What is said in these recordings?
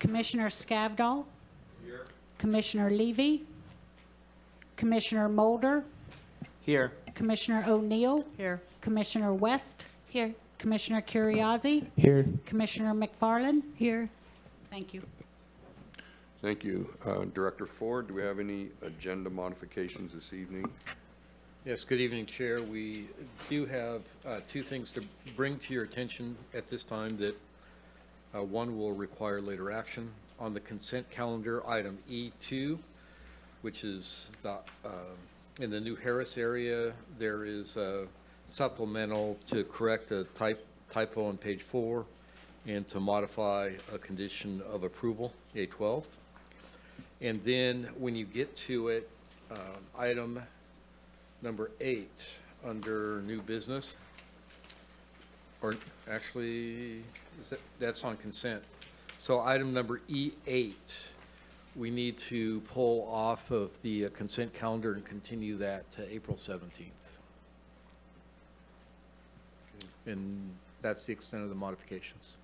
Commissioner Scavdall. Here. Commissioner Levy. Commissioner Mulder. Here. Commissioner O'Neill. Here. Commissioner West. Here. Commissioner Curriasi. Here. Commissioner McFarland. Here. Thank you. Thank you. Director Ford, do we have any agenda modifications this evening? Yes, good evening, Chair. We do have two things to bring to your attention at this time that one will require later action. On the consent calendar, item E2, which is in the New Harris area, there is a supplemental to correct a typo on page 4 and to modify a condition of approval, A12. And then when you get to it, item number 8 under new business, or actually, that's on consent. So item number E8, we need to pull off of the consent calendar and continue that to April 17th. And that's the extent of the modifications.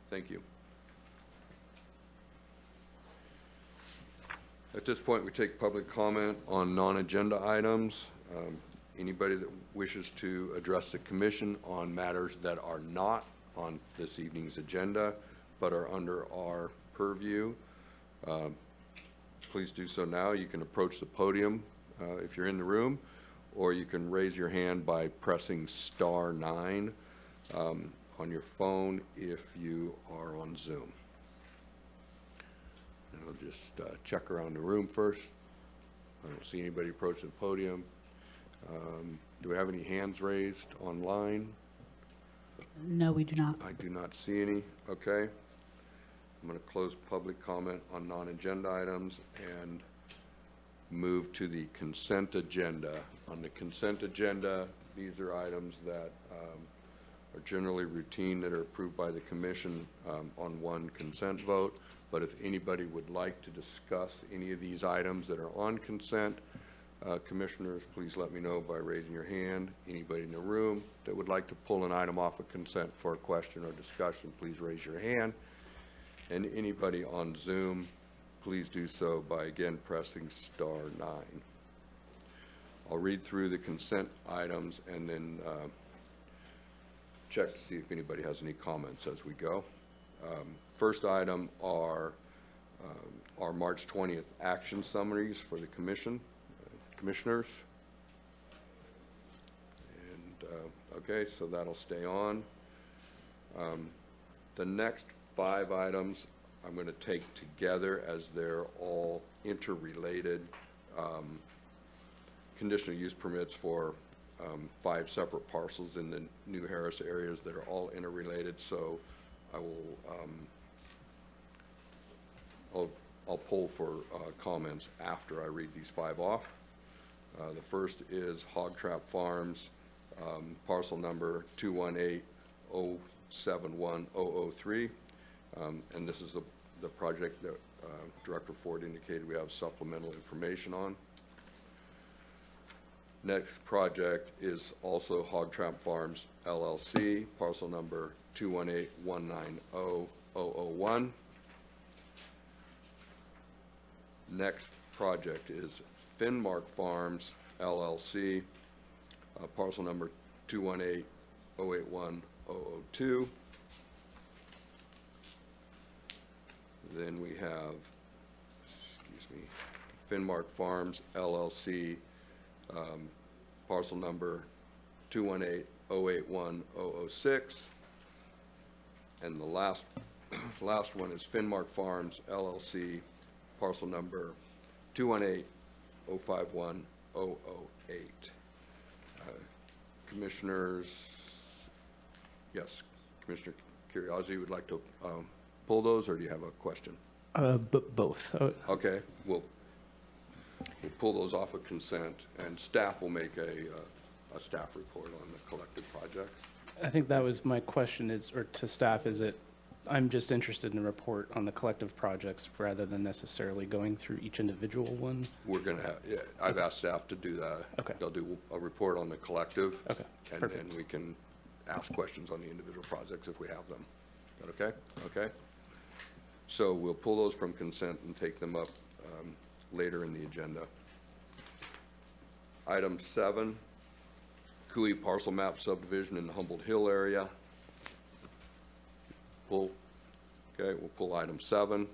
Thank you. At this point, we take public comment on non-agenda items. Anybody that wishes to address the commission on matters that are not on this evening's agenda but are under our purview, please do so now. You can approach the podium if you're in the room, or you can raise your hand by pressing *9 on your phone if you are on Zoom. And I'll just check around the room first. I don't see anybody approach the podium. Do we have any hands raised online? No, we do not. I do not see any. Okay. I'm going to close public comment on non-agenda items and move to the consent agenda. On the consent agenda, these are items that are generally routine that are approved by the commission on one consent vote. But if anybody would like to discuss any of these items that are on consent, commissioners, please let me know by raising your hand. Anybody in the room that would like to pull an item off of consent for a question or discussion, please raise your hand. And anybody on Zoom, please do so by, again, pressing *9. I'll read through the consent items and then check to see if anybody has any comments as we go. First item are our March 20th action summaries for the commissioners. And okay, so that'll stay on. The next 5 items I'm going to take together as they're all interrelated. Conditional use permits for 5 separate parcels in the New Harris areas that are all interrelated. So I will I'll poll for comments after I read these 5 off. The first is Hog Trap Farms, parcel number 218-071-003, and this is the project that Director Ford indicated we have supplemental information on. Next project is also Hog Trap Farms LLC, parcel number 218-190-001. Next project is Finmark Farms LLC, parcel number 218-081-002. Then we have, Finmark Farms LLC, parcel number 218-081-006. And the last one is Finmark Farms LLC, parcel number 218-051-008. Commissioners, yes, Commissioner Curriasi would like to pull those, or do you have a question? Both. Okay, we'll pull those off of consent, and staff will make a staff report on the collected projects. I think that was my question to staff, I'm just interested in a report on the collective projects rather than necessarily going through each individual one. We're going to have, I've asked staff to do that. Okay. They'll do a report on the collective. Okay, And perfect. then we can ask questions on the individual projects if we have them. that okay? Okay. So we'll pull those from consent and take them up later in the agenda. Item 7, Cooey parcel map subdivision in the Humboldt Hill area. Pull. Okay, we'll pull item 7.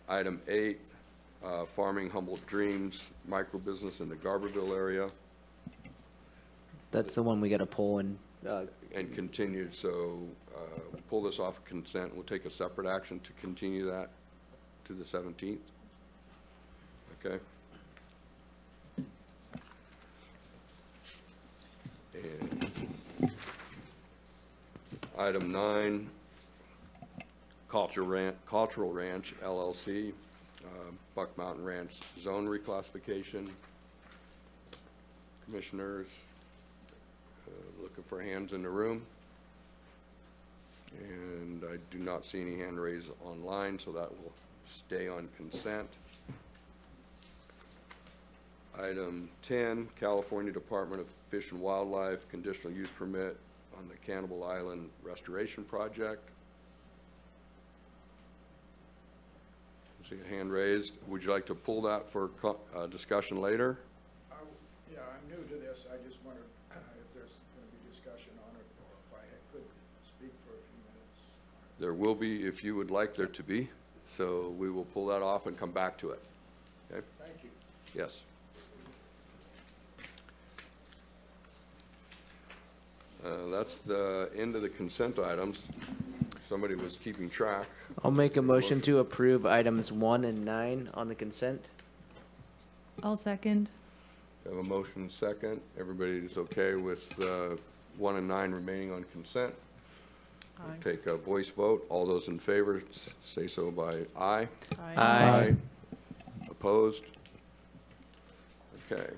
Item 8, Farming Humboldt Dreams microbusiness in the Garberville area. That's the one we got to pull and, And continued, so we'll pull this off consent. We'll take a separate action to continue that to the 17th. Okay? And item 9, Cultural Ranch LLC, Buck Mountain Ranch zone reclassification. Commissioners, looking for hands in the room. And I do not see any hand raised online, so that will stay on consent. Item 10, California Department of Fish and Wildlife conditional use permit on the Cannibal Island Restoration Project. See a hand raised. Would you like to pull that for discussion later? Yeah, I'm new to this. I just wondered if there's going to be discussion on it, or if I could speak for a few minutes. There will be, if you would like there to be, so we will pull that off and come back to it. Okay? Thank you. Yes. That's the end of the consent items. Somebody was keeping track. I'll make a motion to approve items 1 and 9 on the consent. I'll second. Have a motion second. Everybody is okay with 1 and 9 remaining on consent? We'll take a voice vote. All those in favor say so by aye. Aye. Opposed? Okay.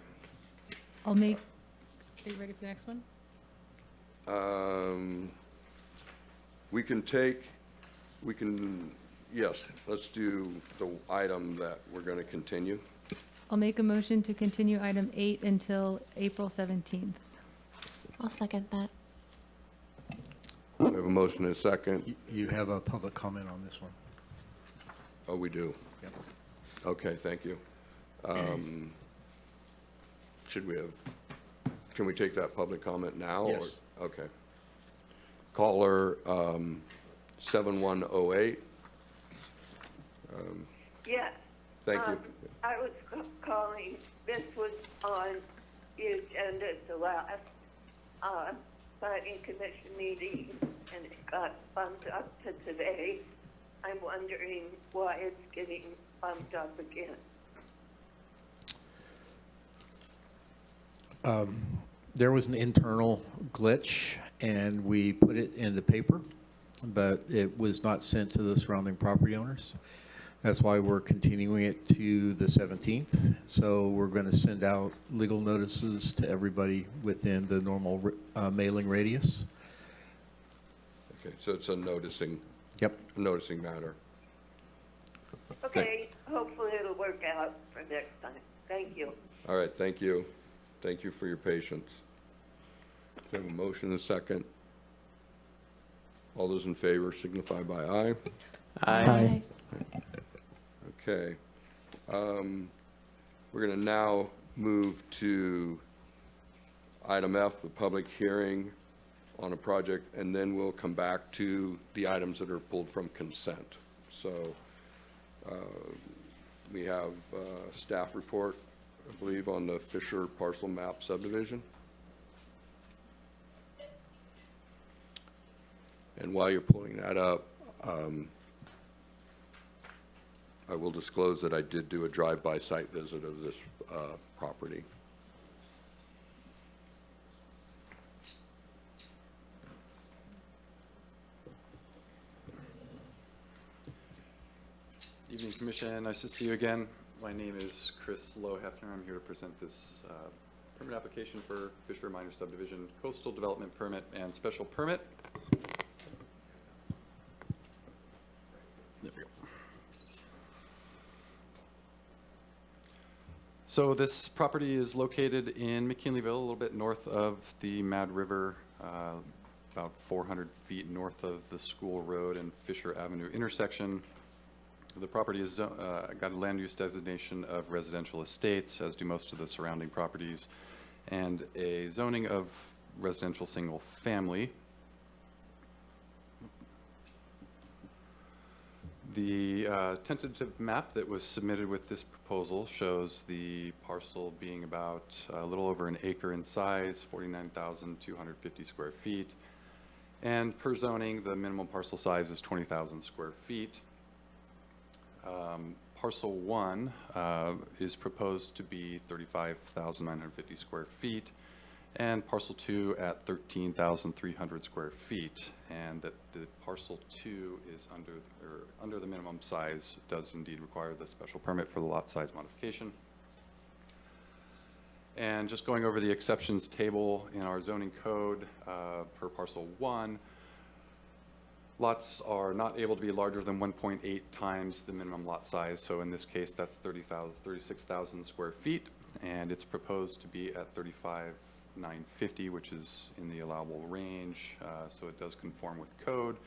I'll make, are you ready for the next one? Yes, let's do the item that we're going to continue. I'll make a motion to continue item 8 until April 17th. I'll second that. We have a motion and a second. You have a public comment on this one. Oh, we do? Yep. Okay, thank you. Can we take that public comment now? or- Yes. Okay. Caller 7108. Yes. Thank you. I was calling, this was on the agenda at the last planning commission meeting, and it got bumped up to today. I'm wondering why it's getting bumped up again. There was an internal glitch, and we put it in the paper, but it was not sent to the surrounding property owners. That's why we're continuing it to the 17th. So we're going to send out legal notices to everybody within the normal mailing radius. Okay, so it's a noticing Yep. matter. Okay, hopefully it'll work out for next time. Thank you. All right, thank you. Thank you for your patience. We have a motion and a second. All those in favor signify by aye. Aye. Okay. We're going to now move to item F, the public hearing on a project, and then we'll come back to the items that are pulled from consent. So we have staff report, I believe, on the Fisher parcel map subdivision. And while you're pulling that up, I will disclose that I did do a drive-by site visit of this property. Evening, Commission. Nice to see you again. My name is Chris Low-Hefner. I'm here to present this permit application for Fisher Minor Subdivision, Coastal Development Permit and Special Permit. There we go. So this property is located in McKinleyville, a little bit north of the Mad River about 400 feet north of the School Road and Fisher Avenue intersection. The property has got a land use designation of residential estates, as do most of the surrounding properties, and a zoning of residential single family. The tentative map that was submitted with this proposal shows the parcel being about a little over an acre in size, 49,250 square feet. And per zoning, the minimum parcel size is 20,000 square feet. Parcel 1 is proposed to be 35,950 square feet, and parcel 2 at 13,300 square feet, and that the parcel 2 is under the minimum size, does indeed require the special permit for the lot size modification. And just going over the exceptions table in our zoning code, per parcel 1, lots are not able to be larger than 1.8 times the minimum lot size. So in this case, that's 36,000 square feet, and it's proposed to be at 35,950, which is in the allowable range. So it does conform with code.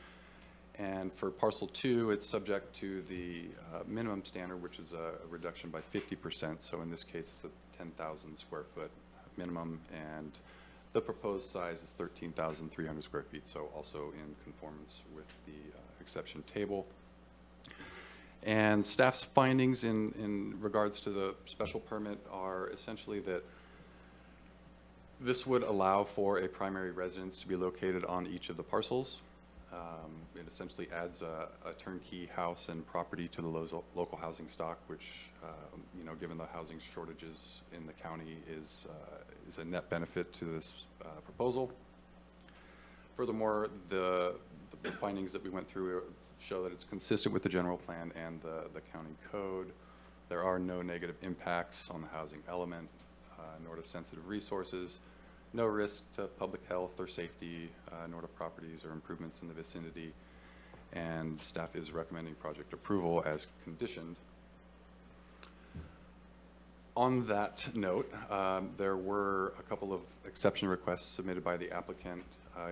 And for parcel 2, it's subject to the minimum standard, which is a reduction by 50%. So in this case, it's a 10,000 square foot minimum, and the proposed size is 13,300 square feet, so also in conformance with the exception table. And staff's findings in regards to the special permit are essentially that this would allow for a primary residence to be located on each of the parcels. It essentially adds a turnkey house and property to the local housing stock, which, given the housing shortages in the county, is a net benefit to this proposal. Furthermore, the findings that we went through show that it's consistent with the general plan and the county code. There are no negative impacts on the housing element, nor to sensitive resources. No risk to public health or safety, nor to properties or improvements in the vicinity. And staff is recommending project approval as conditioned. On that note, there were a couple of exception requests submitted by the applicant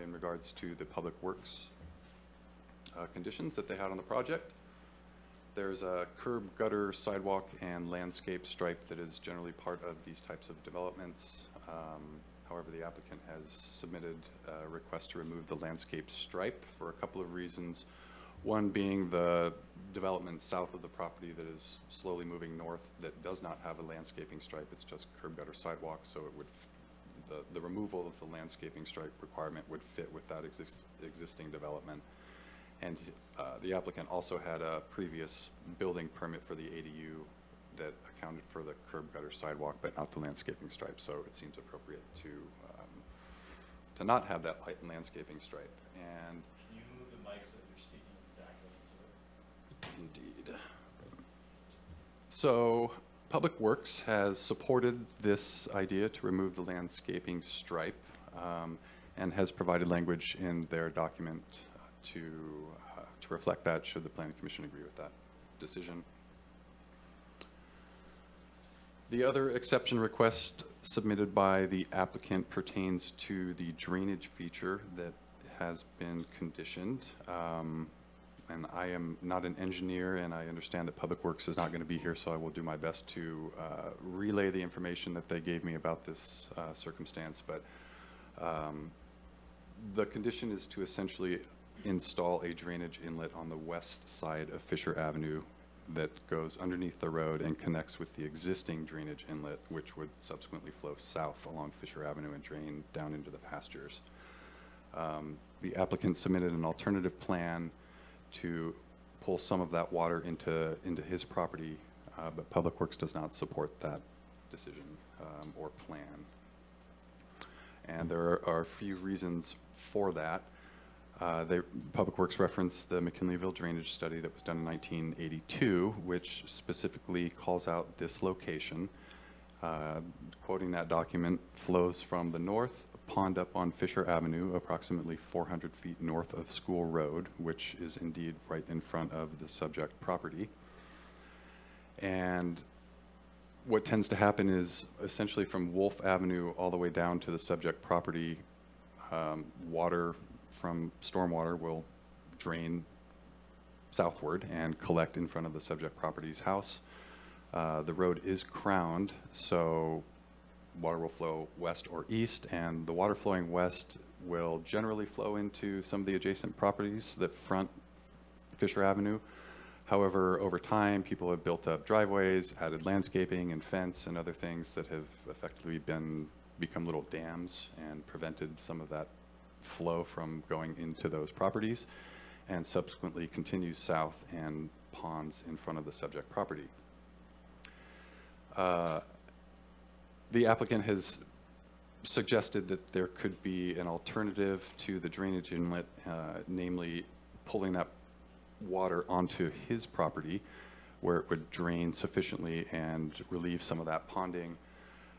in regards to the public works conditions that they had on the project. There's a curb, gutter, sidewalk, and landscape stripe that is generally part of these types of developments. However, the applicant has submitted a request to remove the landscape stripe for a couple of reasons. One being the development south of the property that is slowly moving north that does not have a landscaping stripe. It's just curb, gutter, sidewalk, so it would, the removal of the landscaping stripe requirement would fit with that existing development. And the applicant also had a previous building permit for the ADU that accounted for the curb, gutter, sidewalk, but not the landscaping stripe. So it seems appropriate to not have that light landscaping stripe. And Can you move the mic so that you're speaking exactly into it? indeed. So Public Works has supported this idea to remove the landscaping stripe and has provided language in their document to reflect that, should the Planning Commission agree with that decision. The other exception request submitted by the applicant pertains to the drainage feature that has been conditioned. And I am not an engineer, and I understand that Public Works is not going to be here, so I will do my best to relay the information that they gave me about this circumstance. But the condition is to essentially install a drainage inlet on the west side of Fisher Avenue that goes underneath the road and connects with the existing drainage inlet, which would subsequently flow south along Fisher Avenue and drain down into the pastures. The applicant submitted an alternative plan to pull some of that water into his property, but Public Works does not support that decision or plan. And there are a few reasons for that. Public Works referenced the McKinleyville drainage study that was done in 1982, which specifically calls out this location. Quoting that document, flows from the north, pond up on Fisher Avenue, approximately 400 feet north of School Road, which is indeed right in front of the subject property. And what tends to happen is essentially from Wolf Avenue all the way down to the subject property, water from stormwater will drain southward and collect in front of the subject property's house. The road is crowned, so water will flow west or east, and the water flowing west will generally flow into some of the adjacent properties that front Fisher Avenue. However, over time, people have built up driveways, added landscaping and fence and other things that have effectively become little dams and prevented some of that flow from going into those properties, and subsequently continues south and ponds in front of the subject property. The applicant has suggested that there could be an alternative to the drainage inlet, namely pulling that water onto his property where it would drain sufficiently and relieve some of that ponding.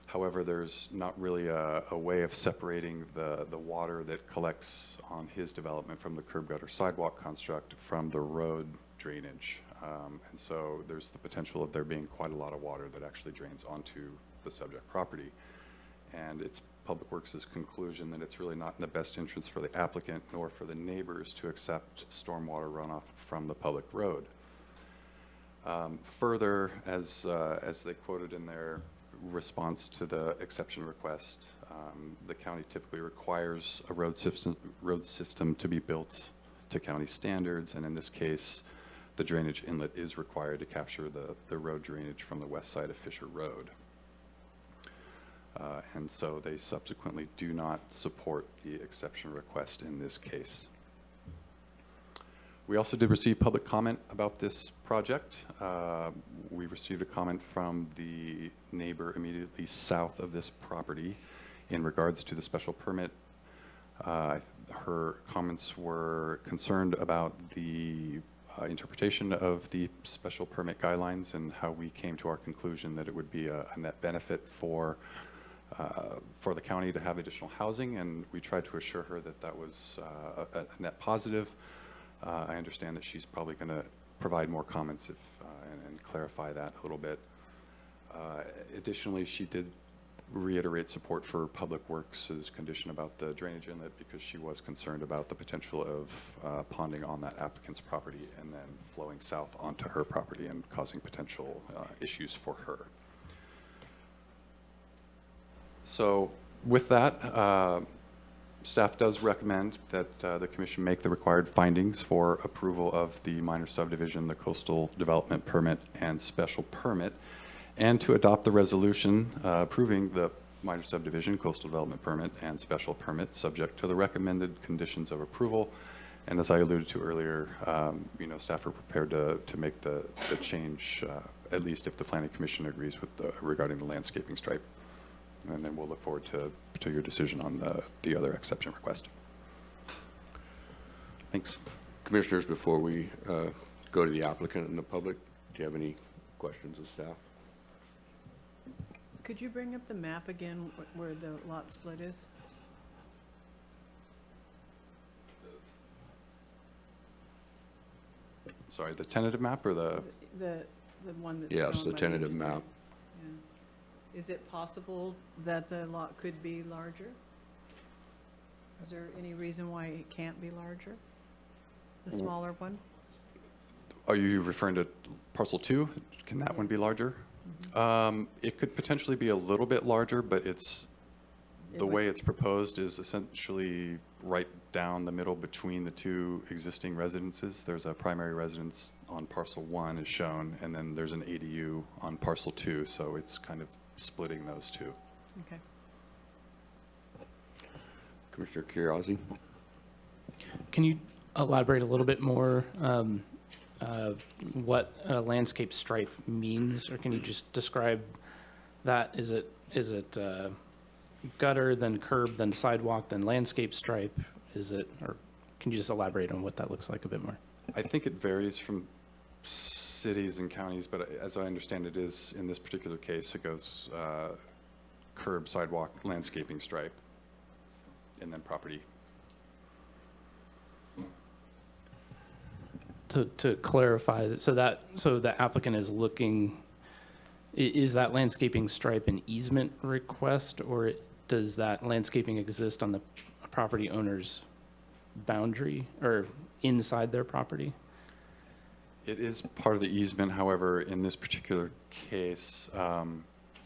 However, there's not really a way of separating the water that collects on his development from the curb gutter sidewalk construct from the road drainage. And so there's the potential of there being quite a lot of water that actually drains onto the subject property. And it's Public Works' conclusion that it's really not in the best interest for the applicant nor for the neighbors to accept stormwater runoff from the public road. Further, as they quoted in their response to the exception request, the county typically requires a road system to be built to county standards, and in this case, the drainage inlet is required to capture the road drainage from the west side of Fisher Road. And so they subsequently do not support the exception request in this case. We also did receive public comment about this project. We received a comment from the neighbor immediately south of this property in regards to the special permit. Her comments were concerned about the interpretation of the special permit guidelines and how we came to our conclusion that it would be a net benefit for the county to have additional housing, and we tried to assure her that that was a net positive. I understand that she's probably going to provide more comments and clarify that a little bit. Additionally, she did reiterate support for Public Works' condition about the drainage inlet because she was concerned about the potential of ponding on that applicant's property and then flowing south onto her property and causing potential issues for her. So with that, staff does recommend that the commission make the required findings for approval of the minor subdivision, the coastal development permit, and special permit, and to adopt the resolution approving the minor subdivision, coastal development permit, and special permit, subject to the recommended conditions of approval. And as I alluded to earlier, staff are prepared to make the change, at least if the planning commission agrees with regarding the landscaping stripe. And then we'll look forward to your decision on the other exception request. Thanks. Commissioners, before we go to the applicant and the public, do you have any questions of staff? Could you bring up the map again where the lot split is? Sorry, the tentative map or the? The one that's Yes, shown the by tentative map. Yeah. Is it possible that the lot could be larger? Is there any reason why it can't be larger? The smaller one? Are you referring to parcel 2? Can that one be larger? It could potentially be a little bit larger, but the way it's proposed is essentially right down the middle between the two existing residences. There's a primary residence on parcel 1 is shown, and then there's an ADU on parcel 2, so it's kind of splitting those two. Okay. Commissioner Kiriazi? Can you elaborate a little bit more what a landscape stripe means, or can you just describe that? Is it gutter, then curb, then sidewalk, then landscape stripe? Or can you just elaborate on what that looks like a bit more? I think it varies from cities and counties, but as I understand it is, in this particular case, it goes curb, sidewalk, landscaping stripe, and then property. To clarify, so the applicant is looking, is that landscaping stripe an easement request, or does that landscaping exist on the property owner's boundary or inside their property? It is part of the easement, however, in this particular case,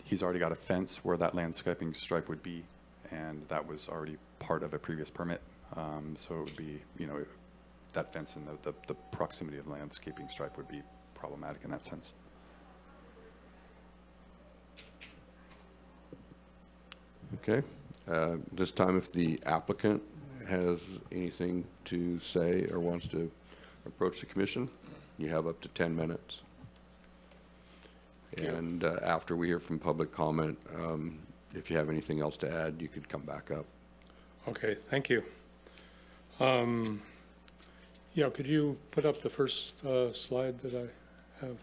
he's already got a fence where that landscaping stripe would be, and that was already part of a previous permit. So it would be, that fence and the proximity of the landscaping stripe would be problematic in that sense. Okay. This time, if the applicant has anything to say or wants to approach the commission, you have up to 10 minutes. And after we hear from public comment, if you have anything else to add, you could come back up. Okay, thank you. Yeah, could you put up the first slide that I have?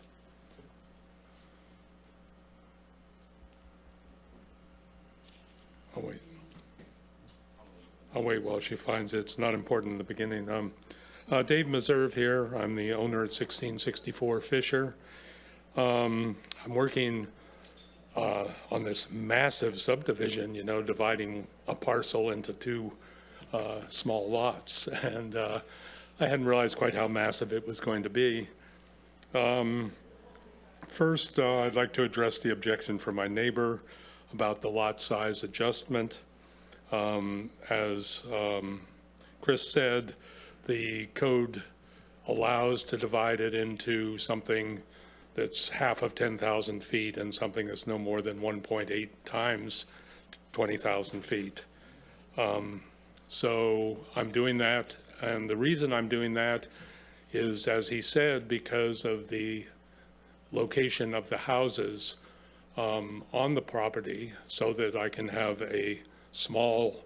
I'll wait while she finds it. It's not important in the beginning. Dave Meserve here. I'm the owner at 1664 Fisher. I'm working on this massive subdivision, dividing a parcel into two small lots. And I hadn't realized quite how massive it was going to be. First, I'd like to address the objection from my neighbor about the lot size adjustment. As Chris said, the code allows to divide it into something that's half of 10,000 feet and something that's no more than 1.8 times 20,000 feet. So I'm doing that, and the reason I'm doing that is, as he said, because of the location of the houses on the property, so that I can have a small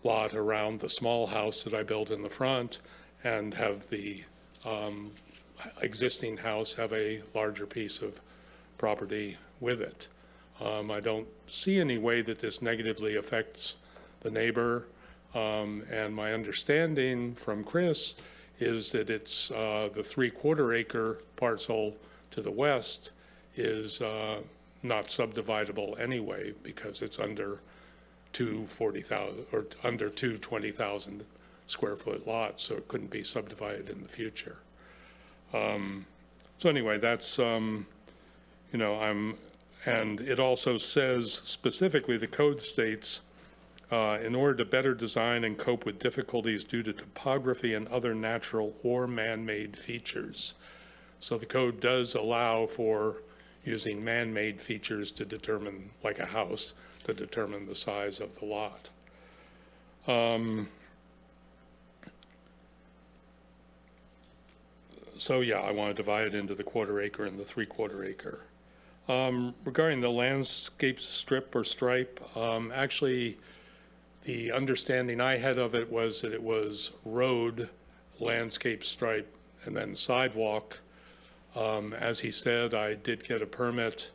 lot around the small house that I built in the front and have the existing house have a larger piece of property with it. I don't see any way that this negatively affects the neighbor, and my understanding from Chris is that it's the 3/4 acre parcel to the west is not subdividable anyway, because it's under two 40,000 or under two 20,000 square foot lots, so it couldn't be subdivided in the future. So anyway, that's, and it also says specifically, the code states, in order to better design and cope with difficulties due to topography and other natural or man-made features. So the code does allow for using man-made features to determine, like a house, to determine the size of the lot. So yeah, I want to divide it into the 1/4 acre and the 3/4 acre. Regarding the landscape strip or stripe, actually, the understanding I had of it was that it was road, landscape stripe, and then sidewalk. As he said, I did get a permit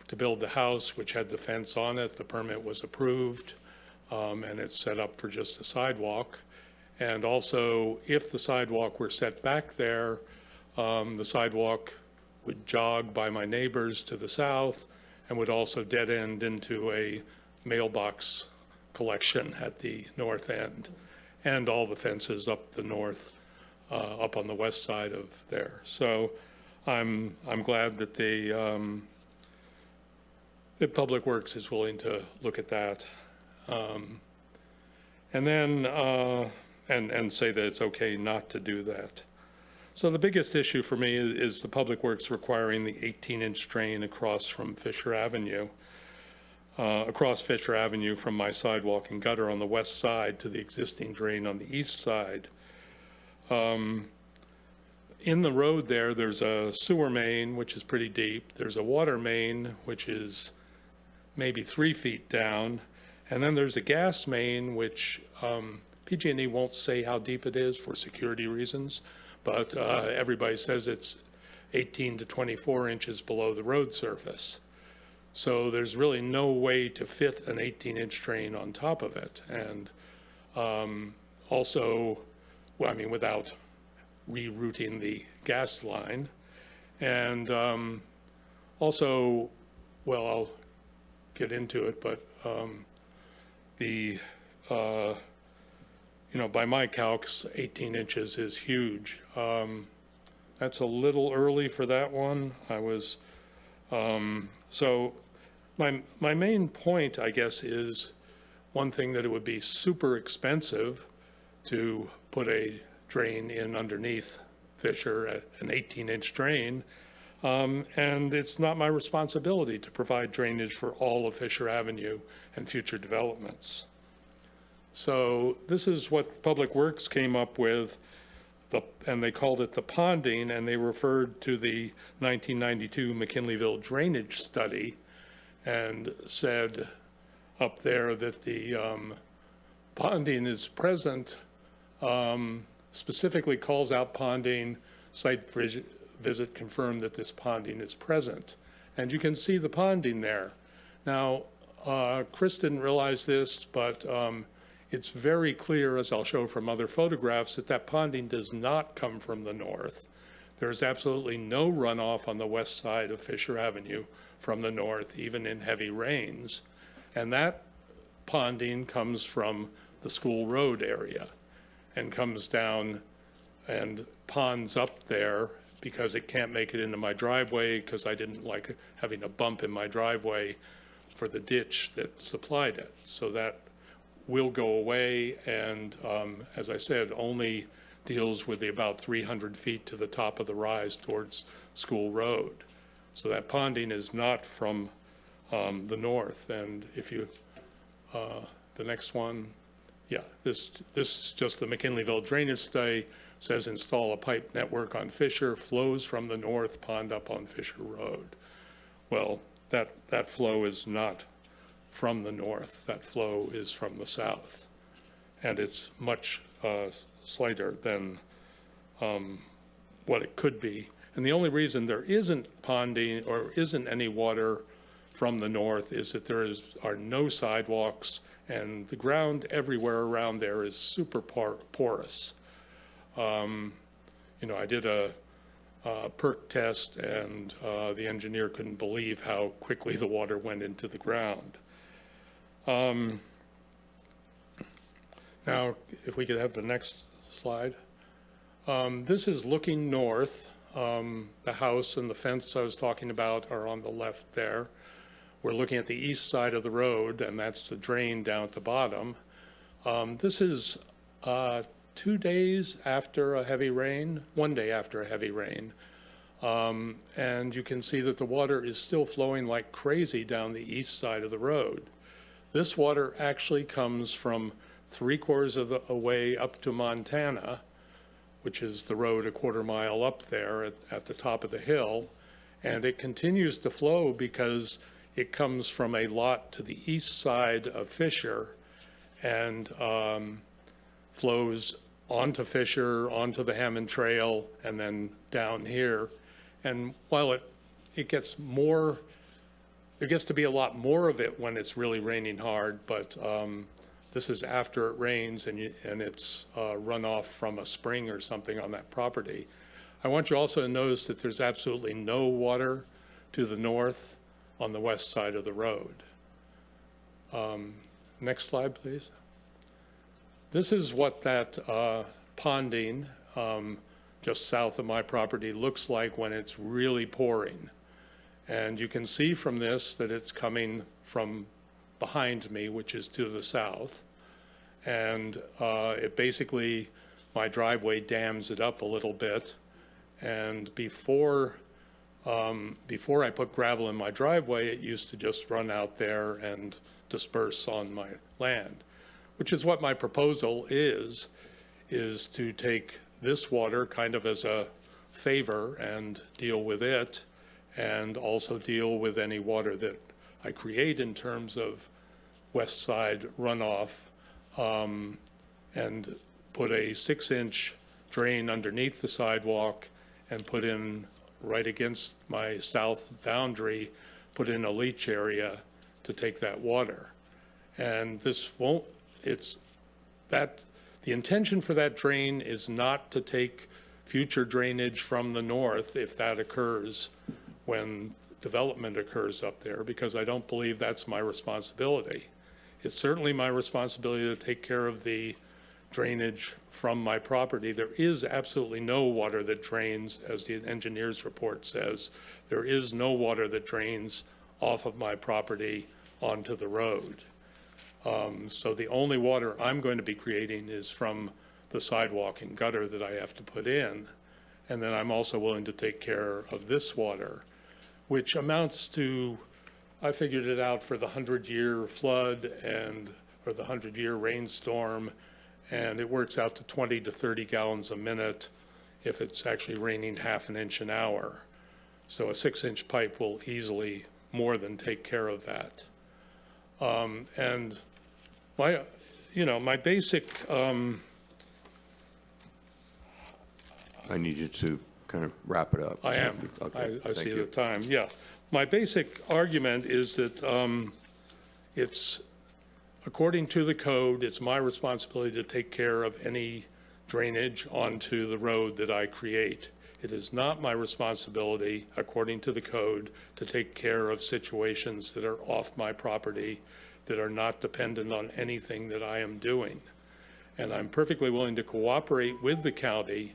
to build the house, which had the fence on it. The permit was approved, and it's set up for just a sidewalk. And also, if the sidewalk were set back there, the sidewalk would jog by my neighbors to the south and would also dead end into a mailbox collection at the north end, and all the fences up the north, up on the west side of there. So I'm glad that that Public Works is willing to look at that, and then and say that it's okay not to do that. So the biggest issue for me is the Public Works requiring the 18-inch drain across Fisher Avenue from my sidewalk and gutter on the west side to the existing drain on the east side. In the road there's a sewer main, which is pretty deep. There's a water main, which is maybe 3 feet down. And then there's a gas main, which PG&E won't say how deep it is for security reasons, but everybody says it's 18 to 24 inches below the road surface. So there's really no way to fit an 18-inch drain on top of it. And also, well, I mean, without rerouting the gas line. And also, well, I'll get into it, but by my calcs, 18 inches is huge. That's a little early for that one. So my main point, I guess, is one thing, that it would be super expensive to put a drain in underneath Fisher, an 18-inch drain. And it's not my responsibility to provide drainage for all of Fisher Avenue and future developments. So this is what Public Works came up with, and they called it the ponding, and they referred to the 1992 McKinleyville drainage study and said up there that the ponding is present, specifically calls out ponding. Site visit confirmed that this ponding is present. And you can see the ponding there. Now, Chris didn't realize this, but it's very clear, as I'll show from other photographs, that that ponding does not come from the north. There's absolutely no runoff on the west side of Fisher Avenue from the north, even in heavy rains. And that ponding comes from the School Road area and comes down and ponds up there because it can't make it into my driveway, because I didn't like having a bump in my driveway for the ditch that supplied it. So that will go away, and as I said, only deals with the about 300 feet to the top of the rise towards School Road. So that ponding is not from the north. And if you, the next one, yeah, this is just the McKinleyville drainage study. Says install a pipe network on Fisher, flows from the north, pond up on Fisher Road. Well, that flow is not from the north. That flow is from the south, and it's much slighter than what it could be. And the only reason there isn't ponding or isn't any water from the north is that there are no sidewalks, and the ground everywhere around there is super porous. I did a perk test, and the engineer couldn't believe how quickly the water went into the ground. Now, if we could have the next slide. This is looking north. The house and the fence I was talking about are on the left there. We're looking at the east side of the road, and that's the drain down at the bottom. This is 2 days after a heavy rain, 1 day after a heavy rain. And you can see that the water is still flowing like crazy down the east side of the road. This water actually comes from 3/4 of the way up to Montana, which is the road a 1/4 mile up there at the top of the hill. And it continues to flow because it comes from a lot to the east side of Fisher and flows onto Fisher, onto the Hammond Trail, and then down here. And while it gets more, there gets to be a lot more of it when it's really raining hard, but this is after it rains and it's runoff from a spring or something on that property. I want you also to notice that there's absolutely no water to the north on the west side of the road. Next slide, please. This is what that ponding just south of my property looks like when it's really pouring. And you can see from this that it's coming from behind me, which is to the south. And it basically, my driveway dams it up a little bit. And before I put gravel in my driveway, it used to just run out there and disperse on my land, which is what my proposal is to take this water kind of as a favor and deal with it, and also deal with any water that I create in terms of west side runoff, and put a 6-inch drain underneath the sidewalk and put in right against my south boundary, put in a leach area to take that water. And this won't, the intention for that drain is not to take future drainage from the north if that occurs when development occurs up there, because I don't believe that's my responsibility. It's certainly my responsibility to take care of the drainage from my property. There is absolutely no water that drains, as the engineer's report says. There is no water that drains off of my property onto the road. So the only water I'm going to be creating is from the sidewalk and gutter that I have to put in. And then I'm also willing to take care of this water, which amounts to, I figured it out for the 100-year flood or the 100-year rainstorm, and it works out to 20 to 30 gallons a minute if it's actually raining half an inch an hour. So a 6-inch pipe will easily more than take care of that. And my basic, I need you to kind of wrap it up. I am. Okay, I see thank the you. time, yeah. My basic argument is that it's, according to the code, it's my responsibility to take care of any drainage onto the road that I create. It is not my responsibility, according to the code, to take care of situations that are off my property that are not dependent on anything that I am doing. And I'm perfectly willing to cooperate with the county.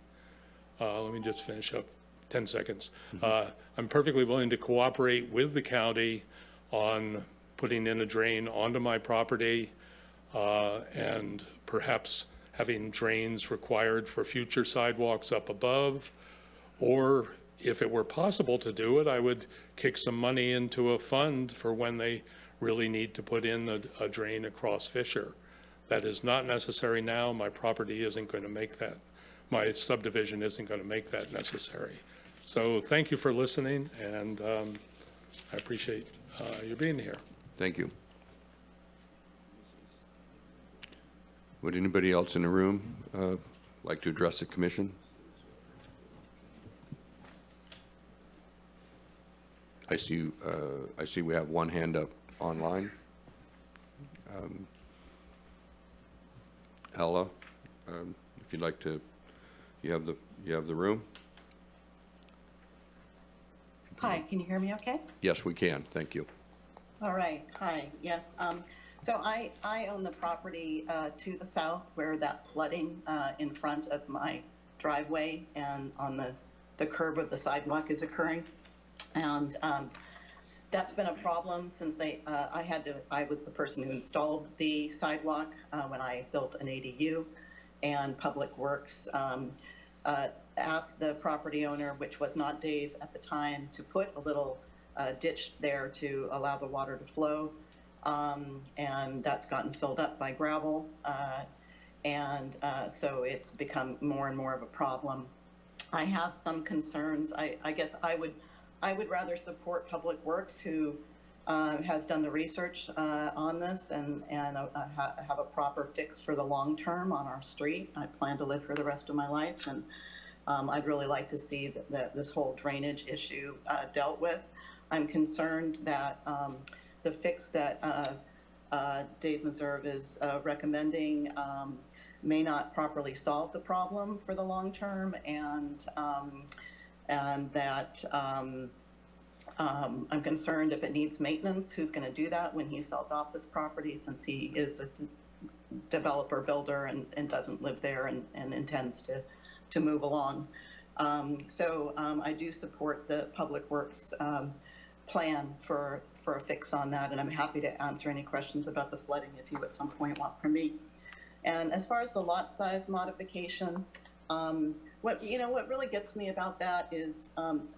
Let me just finish up 10 seconds. I'm perfectly willing to cooperate with the county on putting in a drain onto my property and perhaps having drains required for future sidewalks up above. Or if it were possible to do it, I would kick some money into a fund for when they really need to put in a drain across Fisher. That is not necessary now. My property isn't going to make that. My subdivision isn't going to make that necessary. So thank you for listening, and I appreciate you being here. Thank you. Would anybody else in the room like to address the commission? I see we have one hand up online. Ella, if you'd like to, you have the room? Hi, can you hear me okay? Yes, we can. Thank you. All right, hi, yes. So I own the property to the south where that flooding in front of my driveway and on the curb of the sidewalk is occurring. And that's been a problem since I was the person who installed the sidewalk when I built an ADU, and Public Works asked the property owner, which was not Dave at the time, to put a little ditch there to allow the water to flow. And that's gotten filled up by gravel. So it's become more and more of a problem. I have some concerns. I guess I would rather support Public Works, who has done the research on this and have a proper fix for the long term on our street. I plan to live here the rest of my life, and I'd really like to see that this whole drainage issue dealt with. I'm concerned that the fix that Dave Meserve is recommending may not properly solve the problem for the long term, and that I'm concerned if it needs maintenance, who's going to do that when he sells off this property, since he is a developer builder and doesn't live there and intends to move along. I do support the Public Works plan for a fix on that, and I'm happy to answer any questions about the flooding if you at some point want from me. And as far as the lot size modification, what really gets me about that is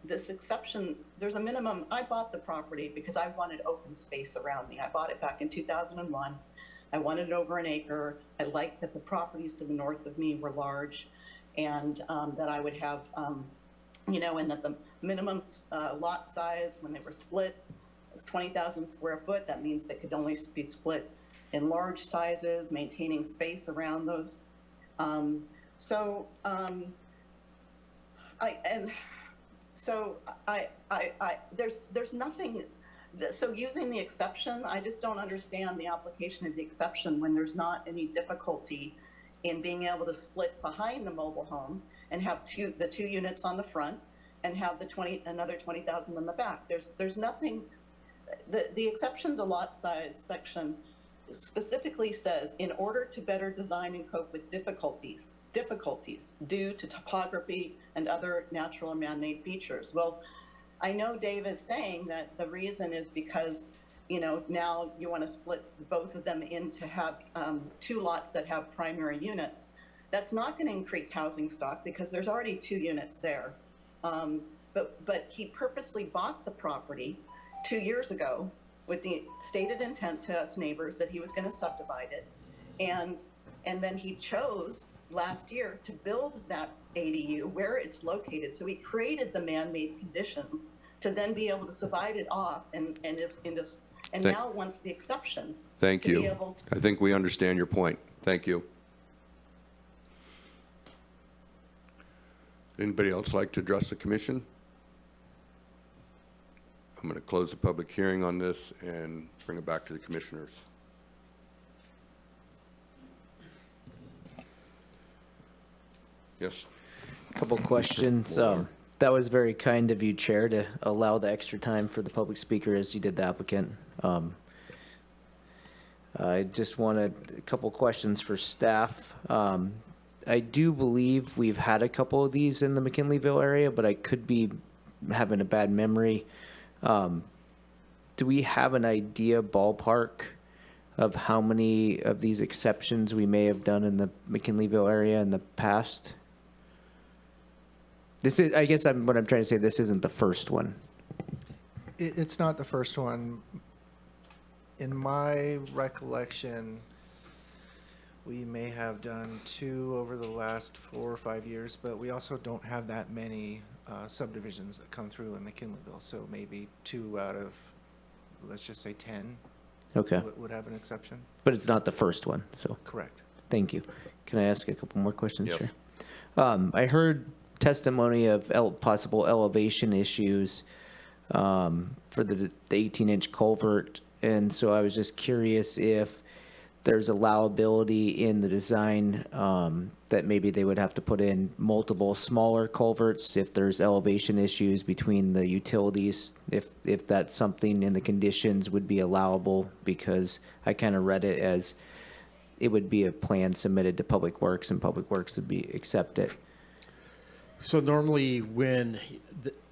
this exception. There's a minimum. I bought the property because I wanted open space around me. I bought it back in 2001. I wanted it over an acre. I liked that the properties to the north of me were large, and that I would have, and that the minimum lot size when they were split was 20,000 square foot. That means they could only be split in large sizes, maintaining space around those. There's nothing. So using the exception, I just don't understand the application of the exception when there's not any difficulty in being able to split behind the mobile home and have the two units on the front and have another 20,000 in the back. There's nothing. The exception to lot size section specifically says, in order to better design and cope with difficulties due to topography and other natural and man-made features. Well, I know Dave is saying that the reason is because, you know, now you want to split both of them into have two lots that have primary units. That's not going to increase housing stock because there's already 2 units there. But he purposely bought the property 2 years ago with the stated intent to us neighbors that he was going to subdivide it. And then he chose last year to build that ADU where it's located. So he created the man-made conditions to then be able to divide it off and now wants the exception. Thank to be you. able to- I think we understand your point. Thank you. Anybody else like to address the commission? I'm going to close the public hearing on this and bring it back to the commissioners. Yes. Couple questions. That was very kind of you, Chair, to allow the extra time for the public speaker as you did the applicant. I just wanted a couple questions for staff. I do believe we've had a couple of these in the McKinleyville area, but I could be having a bad memory. Do we have an idea, ballpark, of how many of these exceptions we may have done in the McKinleyville area in the past? This is, I guess what I'm trying to say, this isn't the first one. It's not the first one. In my recollection, we may have done 2 over the last 4 or 5 years, but we also don't have that many subdivisions that come through in McKinleyville. So maybe 2 out of, let's just say 10 Okay. would have an exception. But it's not the first one, so. Correct. Thank you. Can I ask a couple more questions? Yes. Sure. I heard testimony of possible elevation issues for the 18-inch culvert, and so I was just curious if there's allowability in the design that maybe they would have to put in multiple smaller culverts if there's elevation issues between the utilities, if that's something in the conditions would be allowable, because I kind of read it as it would be a plan submitted to Public Works and Public Works would be accepted. So normally when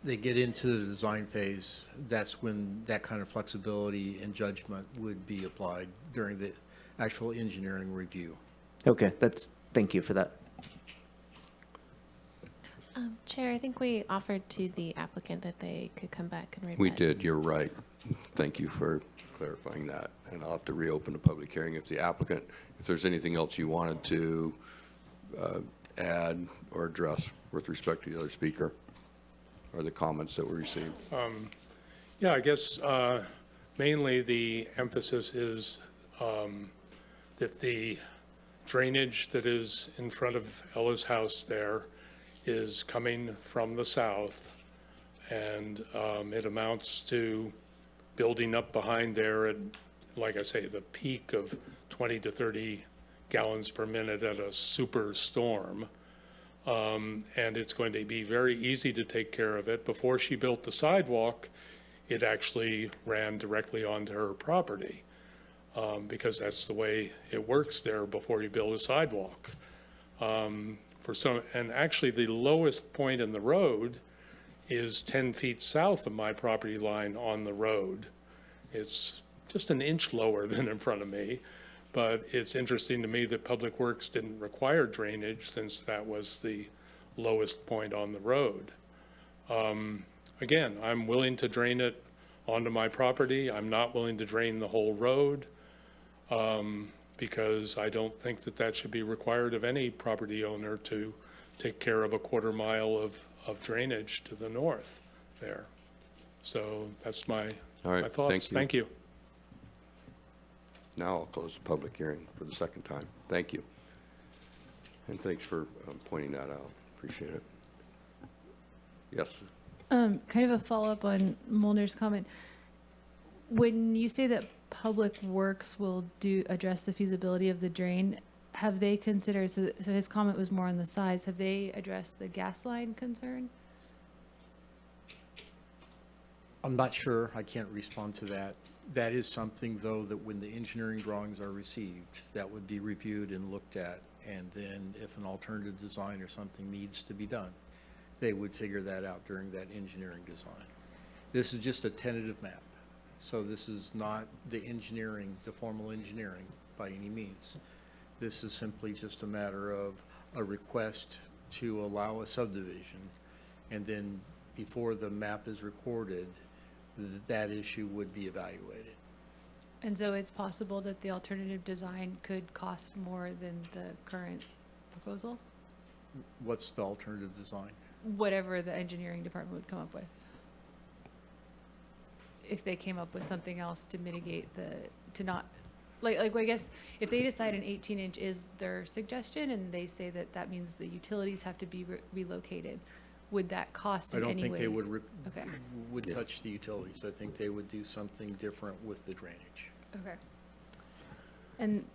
they get into the design phase, that's when that kind of flexibility and judgment would be applied during the actual engineering review. Okay, thank you for that. Chair, I think we offered to the applicant that they could come back and rebut. We did, you're right. Thank you for clarifying that. And I'll have to reopen the public hearing if the applicant, if there's anything else you wanted to add or address with respect to the other speaker or the comments that were received. Yeah, I guess mainly the emphasis is that the drainage that is in front of Ella's house there is coming from the south, and it amounts to building up behind there at, like I say, the peak of 20 to 30 gallons per minute at a super storm. And it's going to be very easy to take care of it. Before she built the sidewalk, it actually ran directly onto her property, because that's the way it works there before you build a sidewalk. And actually the lowest point in the road is 10 feet south of my property line on the road. It's just an inch lower than in front of me, but it's interesting to me that Public Works didn't require drainage since that was the lowest point on the road. Again, I'm willing to drain it onto my property. I'm not willing to drain the whole road, because I don't think that that should be required of any property owner to take care of a quarter mile of drainage to the north there. So that's my thoughts. Thank you. Now I'll close the public hearing for the second time. Thank you. And thanks for pointing that out. Appreciate it. Yes. Kind of a follow-up on Molnar's comment. When you say that Public Works will address the feasibility of the drain, have they considered, so his comment was more on the size, have they addressed the gas line concern? I'm not sure. I can't respond to that. That is something, though, that when the engineering drawings are received, that would be reviewed and looked at, and then if an alternative design or something needs to be done, they would figure that out during that engineering design. This is just a tentative map, so this is not the engineering, the formal engineering by any means. This is simply just a matter of a request to allow a subdivision, and then before the map is recorded, that issue would be evaluated. And so it's possible that the alternative design could cost more than the current proposal? What's the alternative design? Whatever the engineering department would come up with. If they came up with something else to mitigate to not, like I guess, if they decide an 18-inch is their suggestion and they say that that means the utilities have to be relocated, would that cost I in don't any think way? they would Okay. touch the utilities. I think they would do something different with the drainage. Okay. And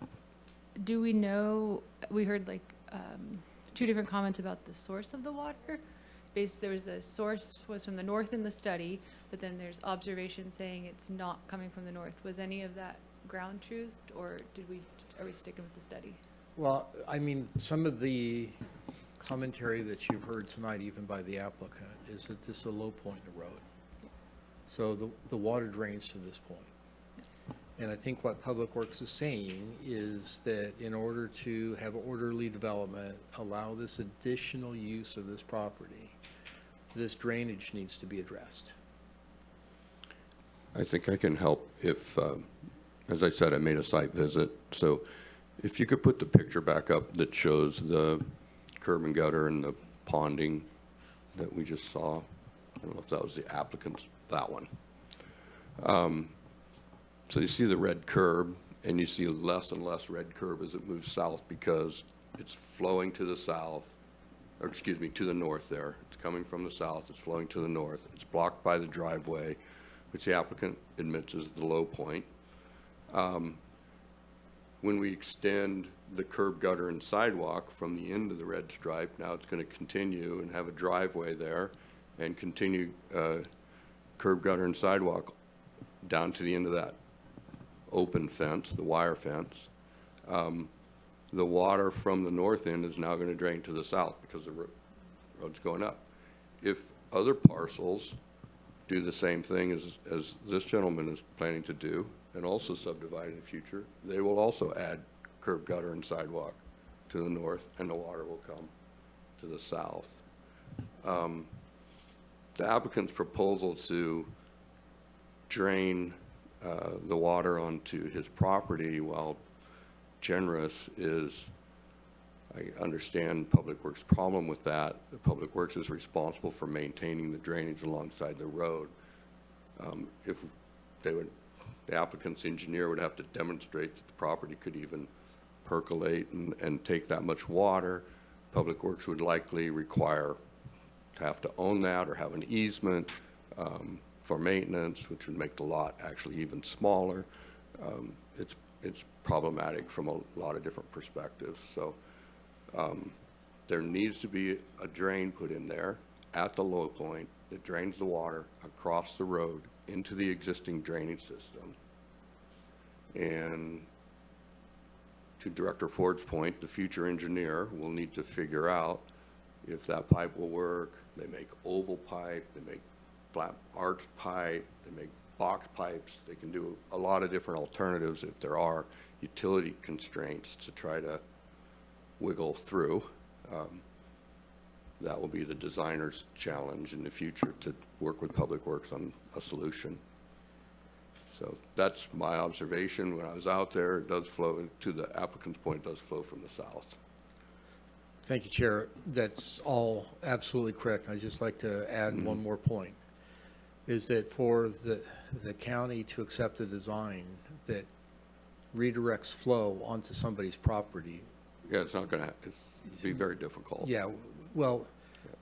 do we know, we heard like two different comments about the source of the water. There was the source was from the north in the study, but then there's observation saying it's not coming from the north. Was any of that ground truth, or are we sticking with the study? Well, I mean, some of the commentary that you've heard tonight, even by the applicant, is that this is a low point in the road. So the water drains to this point. And I think what Public Works is saying is that in order to have orderly development, allow this additional use of this property, this drainage needs to be addressed. I think I can help if, as I said, I made a site visit. So if you could put the picture back up that shows the curb and gutter and the ponding that we just saw. I don't know if that was the applicant's, that one. So you see the red curb, and you see less and less red curb as it moves south because it's flowing to the south, or excuse me, to the north there. It's coming from the south, it's flowing to the north. It's blocked by the driveway, which the applicant admits is the low point. When we extend the curb, gutter, and sidewalk from the end of the red stripe, now it's going to continue and have a driveway there and continue curb, gutter, and sidewalk down to the end of that open fence, the wire fence. The water from the north end is now going to drain to the south because the road's going up. If other parcels do the same thing as this gentleman is planning to do and also subdivide in the future, they will also add curb, gutter, and sidewalk to the north, and the water will come to the south. The applicant's proposal to drain the water onto his property, while generous, is, I understand Public Works' problem with that. The Public Works is responsible for maintaining the drainage alongside the road. If they would, the applicant's engineer would have to demonstrate that the property could even percolate and take that much water. Public Works would likely require to have to own that or have an easement for maintenance, which would make the lot actually even smaller. It's problematic from a lot of different perspectives. So there needs to be a drain put in there at the low point that drains the water across the road into the existing drainage system. And to Director Ford's point, the future engineer will need to figure out if that pipe will work. They make oval pipe, they make flat arched pipe, they make box pipes. They can do a lot of different alternatives if there are utility constraints to try to wiggle through. That will be the designer's challenge in the future, to work with Public Works on a solution. So that's my observation. When I was out there, it does flow, to the applicant's point, it does flow from the south. Thank you, Chair. That's all absolutely correct. I'd just like to add one more point, is that for the county to accept a design that redirects flow onto somebody's property. Yeah, it's not going to, it'd be very difficult. Yeah, well,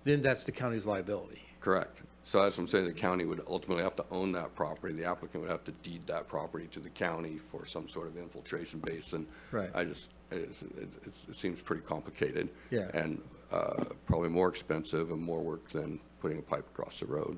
then that's the county's liability. Correct. So as I'm saying, the county would ultimately have to own that property. The applicant would have to deed that property to the county for some sort of infiltration basin. Right. It seems pretty complicated. Yeah. And probably more expensive and more work than putting a pipe across the road.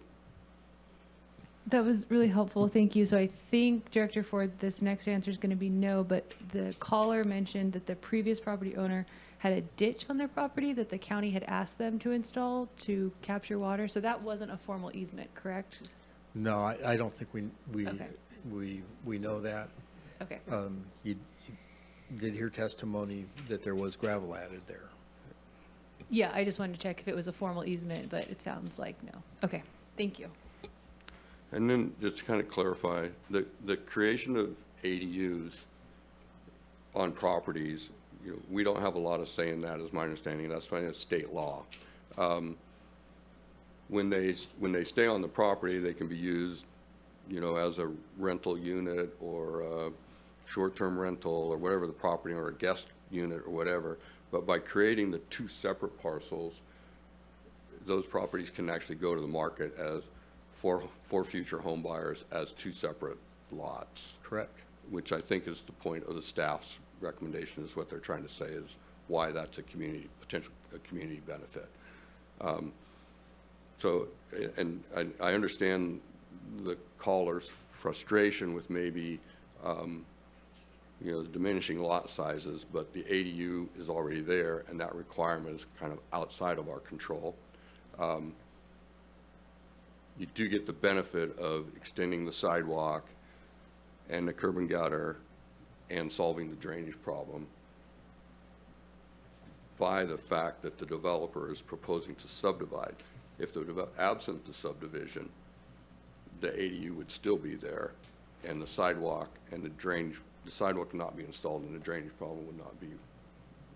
That was really helpful. Thank you. So I think, Director Ford, this next answer is going to be no, but the caller mentioned that the previous property owner had a ditch on their property that the county had asked them to install to capture water. So that wasn't a formal easement, correct? No, I don't think Okay. we know that. Okay. You did hear testimony that there was gravel added there. Yeah, I just wanted to check if it was a formal easement, but it sounds like no. Okay, thank you. And then just to kind of clarify, the creation of ADUs on properties, you know, we don't have a lot of say in that, is my understanding. That's why it's state law. When they stay on the property, they can be used, you know, as a rental unit or a short-term rental or whatever the property, or a guest unit or whatever. But by creating the two separate parcels, those properties can actually go to the market as for future home buyers as two separate lots. Correct. Which I think is the point of the staff's recommendation, is what they're trying to say is why that's a potential community benefit. So, and I understand the caller's frustration with maybe, you know, the diminishing lot sizes, but the ADU is already there, and that requirement is kind of outside of our control. You do get the benefit of extending the sidewalk and the curb and gutter and solving the drainage problem by the fact that the developer is proposing to subdivide. If absent the subdivision, the ADU would still be there, and the sidewalk and the sidewalk would not be installed, and the drainage problem would not be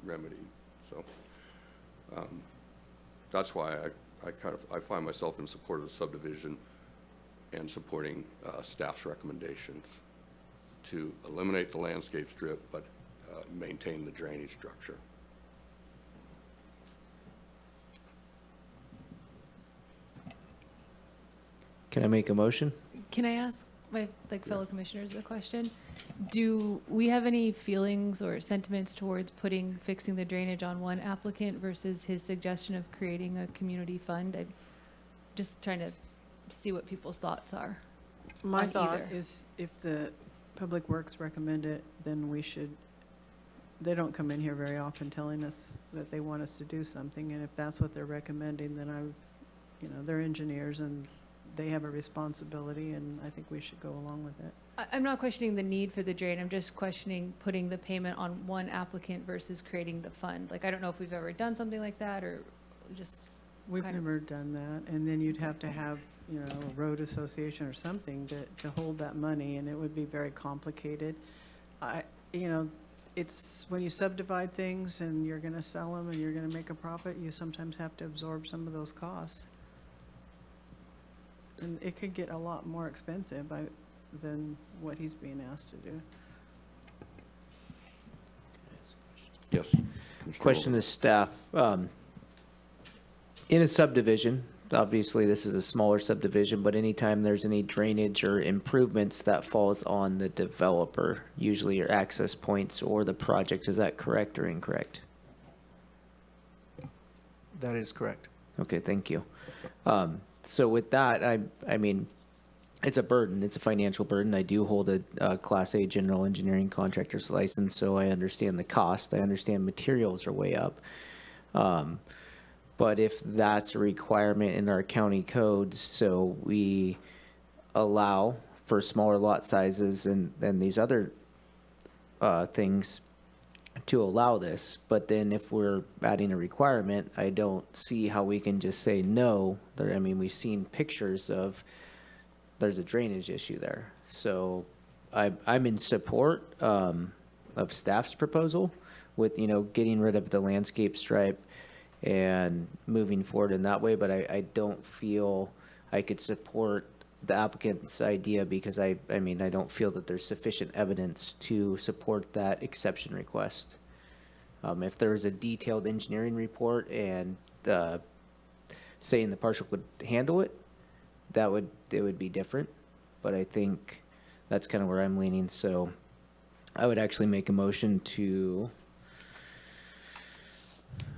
remedied. So that's why I find myself in support of the subdivision and supporting staff's recommendations to eliminate the landscape strip, but maintain the drainage structure. Can I make a motion? Can I ask my fellow commissioners a question? Do we have any feelings or sentiments towards fixing the drainage on one applicant versus his suggestion of creating a community fund? I'm just trying to see what people's thoughts are. My on thought either. is if the Public Works recommend it, then we should, they don't come in here very often telling us that they want us to do something, and if that's what they're recommending, then you know, they're engineers and they have a responsibility, and I think we should go along with it. I'm not questioning the need for the drain. I'm just questioning putting the payment on one applicant versus creating the fund. Like, I don't know if we've ever done something like that, or just We've kind of- never done that, and then you'd have to have, you know, a road association or something to hold that money, and it would be very complicated. You know, it's, when you subdivide things and you're gonna sell them and you're gonna make a profit, you sometimes have to absorb some of those costs. And it could get a lot more expensive than what he's being asked to do. Yes. Question to staff. In a subdivision, obviously this is a smaller subdivision, but anytime there's any drainage or improvements, that falls on the developer, usually your access points or the project. Is that correct or incorrect? That is correct. Okay, thank you. So with that, I mean, it's a burden. It's a financial burden. I do hold a Class A general engineering contractor's license, so I understand the cost. I understand materials are way up. But if that's a requirement in our county codes, so we allow for smaller lot sizes and these other things to allow this, but then if we're adding a requirement, I don't see how we can just say no. I mean, we've seen pictures of there's a drainage issue there. So I'm in support of staff's proposal with, you know, getting rid of the landscape stripe and moving forward in that way, but I don't feel I could support the applicant's idea because I mean, I don't feel that there's sufficient evidence to support that exception request. If there was a detailed engineering report and saying the partial would handle it, it would be different. But I think that's kind of where I'm leaning. So I would actually make a motion to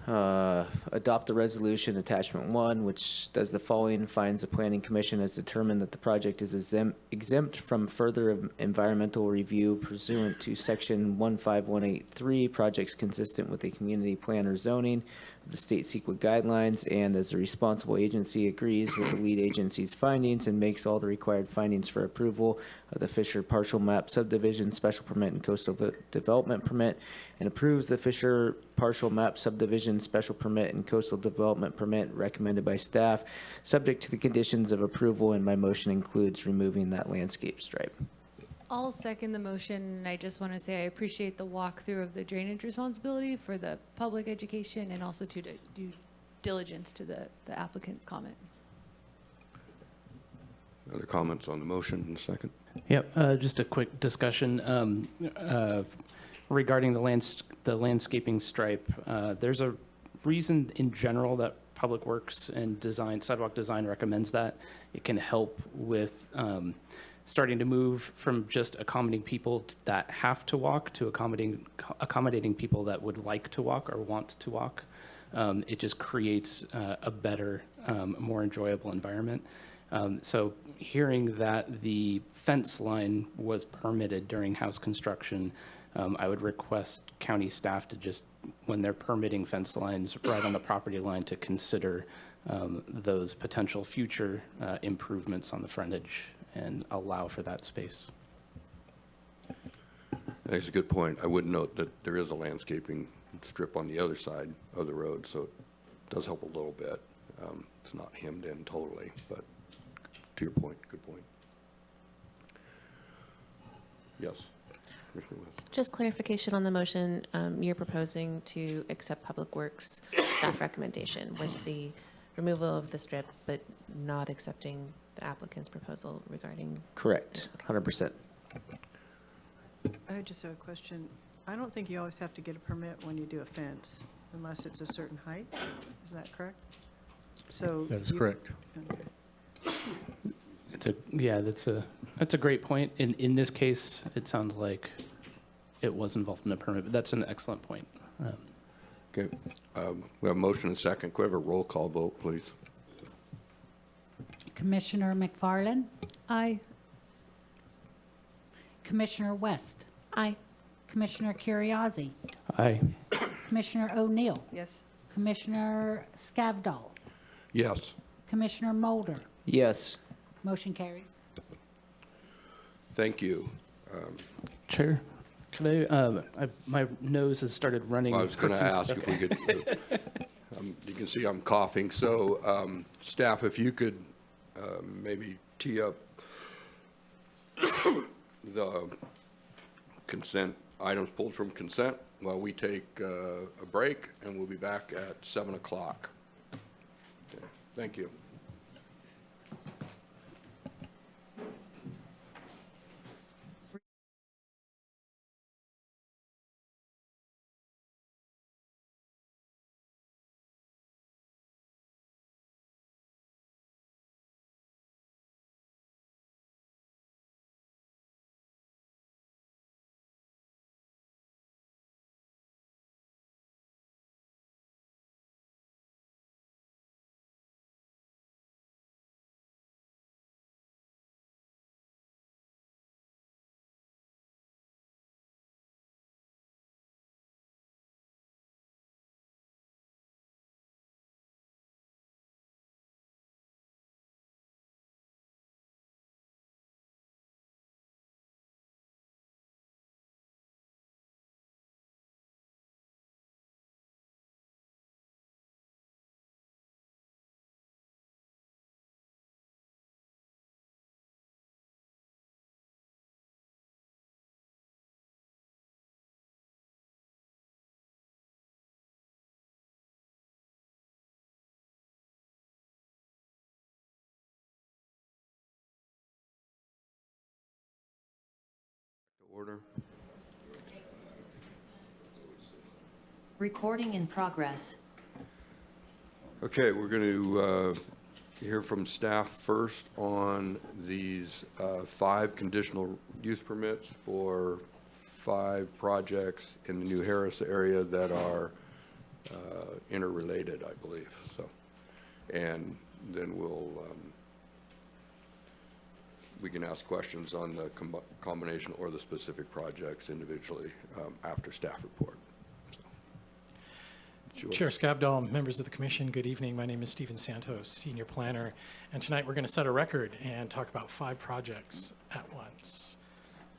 adopt the resolution attachment 1, which does the following: finds the planning commission has determined that the project is exempt from further environmental review pursuant to section 15183, projects consistent with the community plan or zoning of the state CEQA guidelines, and as the responsible agency agrees with the lead agency's findings and makes all the required findings for approval of the Fisher partial map subdivision special permit and coastal development permit, and approves the Fisher partial map subdivision special permit and coastal development permit recommended by staff, subject to the conditions of approval, and my motion includes removing that landscape stripe. I'll second the motion, and I just want to say I appreciate the walkthrough of the drainage responsibility for the public education and also to do diligence to the applicant's comment. Other comments on the motion in a second? Yep, just a quick discussion regarding the landscaping stripe. There's a reason in general that Public Works and sidewalk design recommends that. It can help with starting to move from just accommodating people that have to walk to accommodating people that would like to walk or want to walk. It just creates a better, more enjoyable environment. So hearing that the fence line was permitted during house construction, I would request county staff to just, when they're permitting fence lines right on the property line, to consider those potential future improvements on the frontage and allow for that space. That's a good point. I would note that there is a landscaping strip on the other side of the road, so it does help a little bit. It's not hemmed in totally, but to your point, good point. Yes. Commissioner West. Just clarification on the motion. You're proposing to accept Public Works staff recommendation with the removal of the strip, but not accepting the applicant's proposal regarding. Correct, 100%. I just have a question. I don't think you always have to get a permit when you do a fence unless it's a certain height. Is that correct? So That is correct. Okay. That's a great point. In this case, it sounds like it was involved in a permit, but that's an excellent point. Okay. We have a motion and a second. Could we have a roll call vote, please? Commissioner McFarland, Aye. Commissioner West, Aye. Commissioner Curriasi, Aye. Commissioner O'Neill, Yes. Commissioner Scavdall, Yes. Commissioner Mulder. Yes. Motion carries. Thank you. Chair, could my nose has started running. Well, I was going to ask if we Okay. could, you can see I'm coughing, so staff, if you could maybe tee up the consent, items pulled from consent while we take a break, and we'll be back at 7 o'clock. Okay. Thank you. Order. Recording in progress. Okay, we're going to hear from staff first on these 5 conditional use permits for 5 projects in the New Harris area that are interrelated, I believe, so. And then we can ask questions on the combination or the specific projects individually after staff report. So. Chair Scavdall, members of the commission, good evening. My name is Stephen Santos, Senior Planner, and tonight we're going to set a record and talk about 5 projects at once.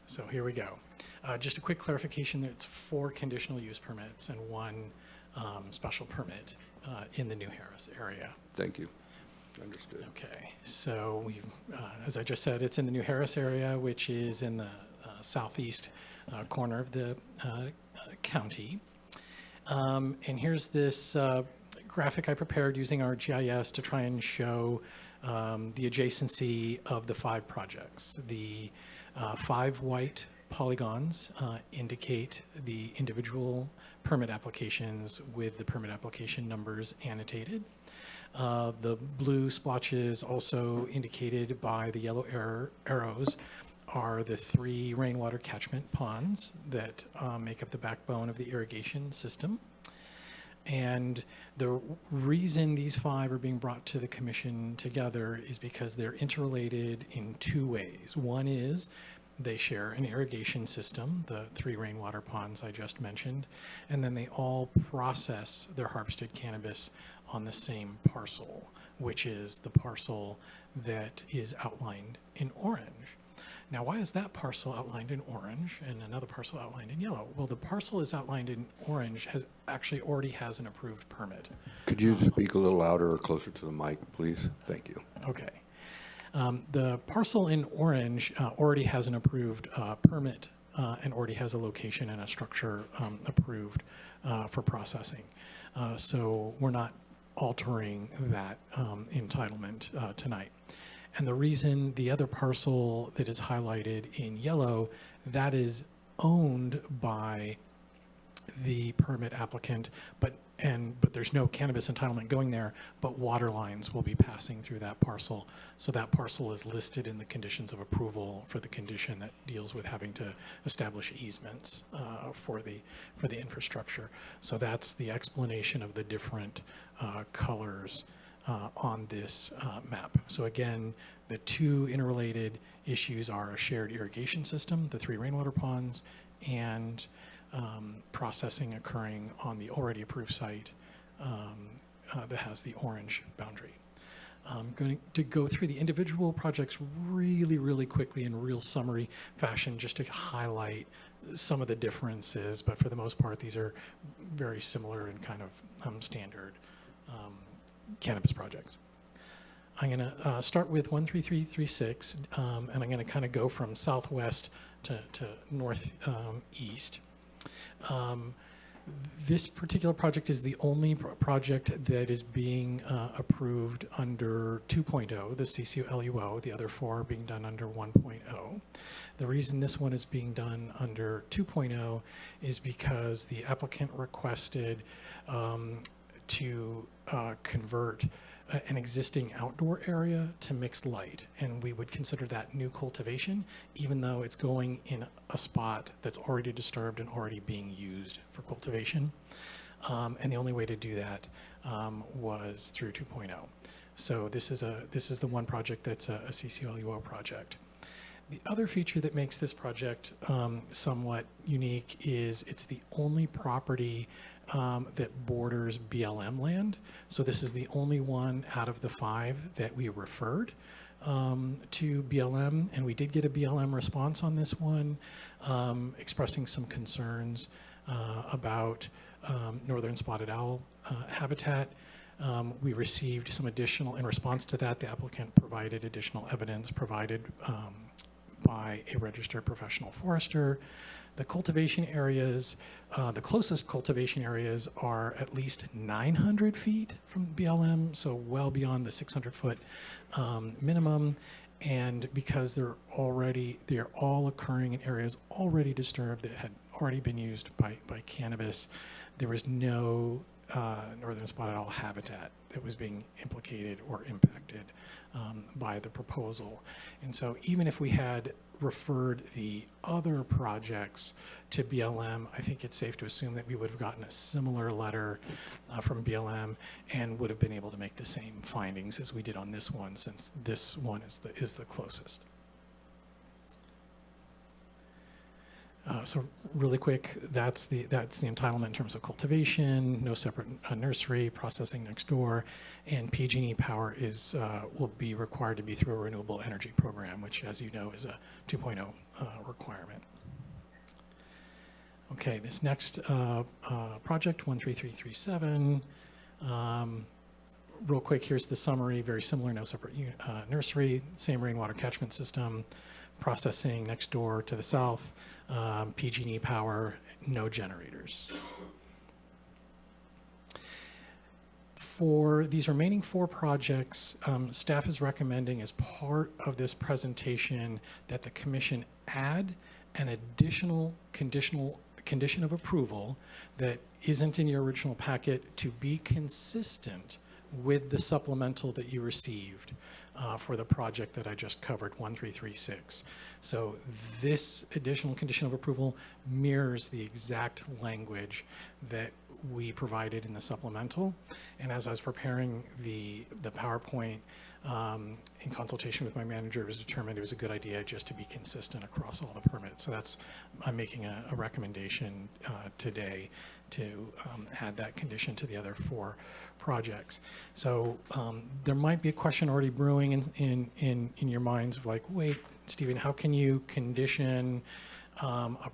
So here we go. Just a quick clarification, it's 4 conditional use permits and 1 special permit in the New Harris area. Thank you. Understood. Okay, so we've, as I just said, it's in the New Harris area, which is in the southeast corner of the county. And here's this graphic I prepared using our GIS to try and show the adjacency of the 5 projects. The 5 white polygons indicate the individual permit applications with the permit application numbers annotated. The blue splotches, also indicated by the yellow arrows, are the 3 rainwater catchment ponds that make up the backbone of the irrigation system. And the reason these 5 are being brought to the commission together is because they're interrelated in 2 ways. One is they share an irrigation system, the 3 rainwater ponds I just mentioned, and then they all process their harvested cannabis on the same parcel, which is the parcel that is outlined in orange. Now, why is that parcel outlined in orange and another parcel outlined in yellow? Well, the parcel is outlined in orange already has an approved permit. Could you speak a little louder or closer to the mic, please? Thank you. Okay. The parcel in orange already has an approved permit and already has a location and a structure approved for processing. So we're not altering that entitlement tonight. And the reason the other parcel that is highlighted in yellow, that is owned by the permit applicant, but there's no cannabis entitlement going there, but water lines will be passing through that parcel. So that parcel is listed in the conditions of approval for the condition that deals with having to establish easements for the infrastructure. So that's the explanation of the different colors on this map. So again, the 2 interrelated issues are a shared irrigation system, the 3 rainwater ponds, and processing occurring on the already approved site that has the orange boundary. I'm going to go through the individual projects really, really quickly in real summary fashion just to highlight some of the differences, but for the most part, these are very similar and kind of standard cannabis projects. I'm going to start with 13336, and I'm going to kind of go from southwest to northeast. This particular project is the only project that is being approved under 2.0, the CCLUO, the other 4 are being done under 1.0. The reason this one is being done under 2.0 is because the applicant requested to convert an existing outdoor area to mixed light, and we would consider that new cultivation, even though it's going in a spot that's already disturbed and already being used for cultivation. And the only way to do that was through 2.0. So this is the one project that's a CCLUO project. The other feature that makes this project somewhat unique is it's the only property that borders BLM land. So this is the only one out of the 5 that we referred to BLM, and we did get a BLM response on this one, expressing some concerns about northern spotted owl habitat. We received some additional, in response to that, the applicant provided additional evidence provided by a registered professional forester. The cultivation areas, the closest cultivation areas are at least 900 feet from BLM, so well beyond the 600-foot minimum. And because they're all occurring in areas already disturbed that had already been used by cannabis, there was no northern spotted owl habitat that was being implicated or impacted by the proposal. And so even if we had referred the other projects to BLM, I think it's safe to assume that we would have gotten a similar letter from BLM and would have been able to make the same findings as we did on this one, since this one is the closest. So really quick, that's the entitlement in terms of cultivation, no separate nursery, processing next door, and PG&E power will be required to be through a renewable energy program, which, as you know, is a 2.0 requirement. Okay, this next project, 13337. Real quick, here's the summary. Very similar, no separate nursery, same rainwater catchment system, processing next door to the south. PG&E power, no generators. For these remaining 4 projects, staff is recommending as part of this presentation that the commission add an additional condition of approval that isn't in your original packet to be consistent with the supplemental that you received for the project that I just covered, 1336. So this additional condition of approval mirrors the exact language that we provided in the supplemental. And as I was preparing the PowerPoint in consultation with my manager, it was determined it was a good idea just to be consistent across all the permits. So I'm making a recommendation today to add that condition to the other 4 projects. So there might be a question already brewing in your minds of like, wait, Stephen, how can you condition a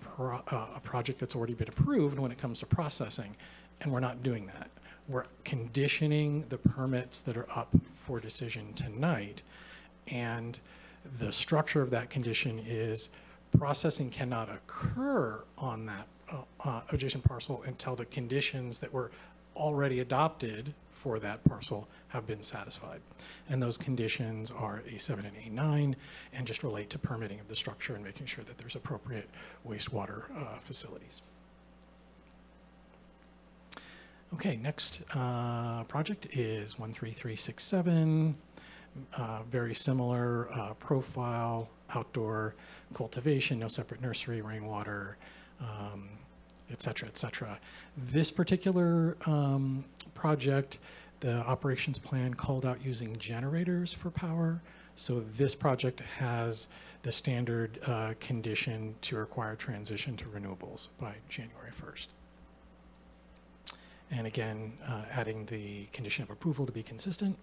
project that's already been approved when it comes to processing? And we're not doing that. We're conditioning the permits that are up for decision tonight. And the structure of that condition is processing cannot occur on that adjacent parcel until the conditions that were already adopted for that parcel have been satisfied. And those conditions are A7 and A9 and just relate to permitting of the structure and making sure that there's appropriate wastewater facilities. Okay, next project is 13367. Very similar profile, outdoor cultivation, no separate nursery, rainwater, et cetera, et cetera. This particular project, the operations plan called out using generators for power. So this project has the standard condition to require transition to renewables by January 1st. And again, adding the condition of approval to be consistent.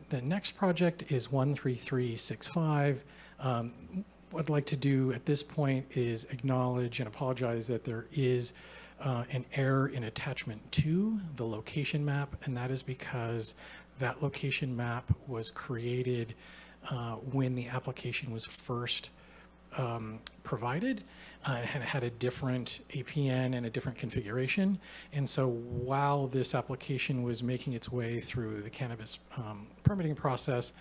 The next project is 13365. What I'd like to do at this point is acknowledge and apologize that there is an error in attachment 2, the location map, and that is because that location map was created when the application was first provided, and had a different APN and a different configuration. And so while this application was making its way through the cannabis permitting process,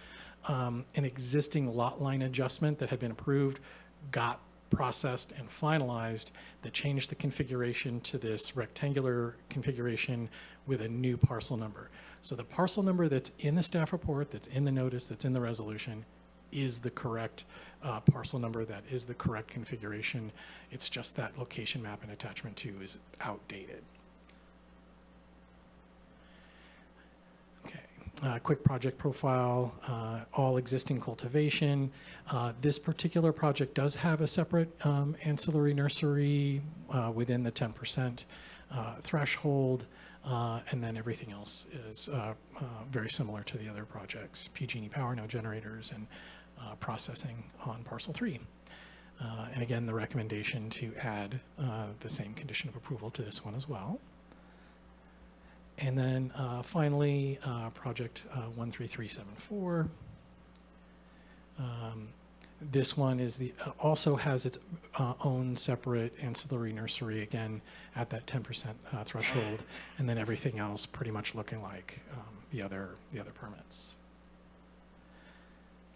an existing lot line adjustment that had been approved got processed and finalized that changed the configuration to this rectangular configuration with a new parcel number. So the parcel number that's in the staff report, that's in the notice, that's in the resolution is the correct parcel number, that is the correct configuration. It's just that location map and attachment 2 is outdated. Quick project profile, all existing cultivation. This particular project does have a separate ancillary nursery within the 10% threshold, and then everything else is very similar to the other projects. PG&E power, no generators, and processing on parcel 3. And again, the recommendation to add the same condition of approval to this one as well. And then finally, project 13374. This one is also has its own separate ancillary nursery, again, at that 10% threshold, and then everything else pretty much looking like the other permits.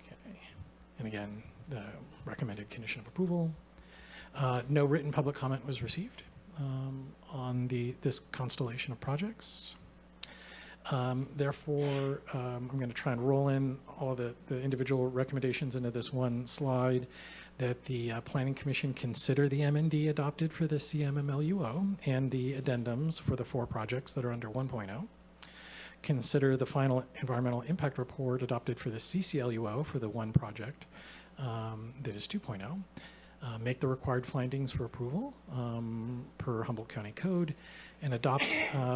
Okay, and again, the recommended condition of approval. No written public comment was received on this constellation of projects. Therefore, I'm going to try and roll in all the individual recommendations into this one slide, that the Planning Commission consider the MND adopted for the CMMLUO and the addendums for the 4 projects that are under 1.0. Consider the final environmental impact report adopted for the CCLUO for the 1 project that is 2.0. Make the required findings for approval per Humboldt County Code, and adopt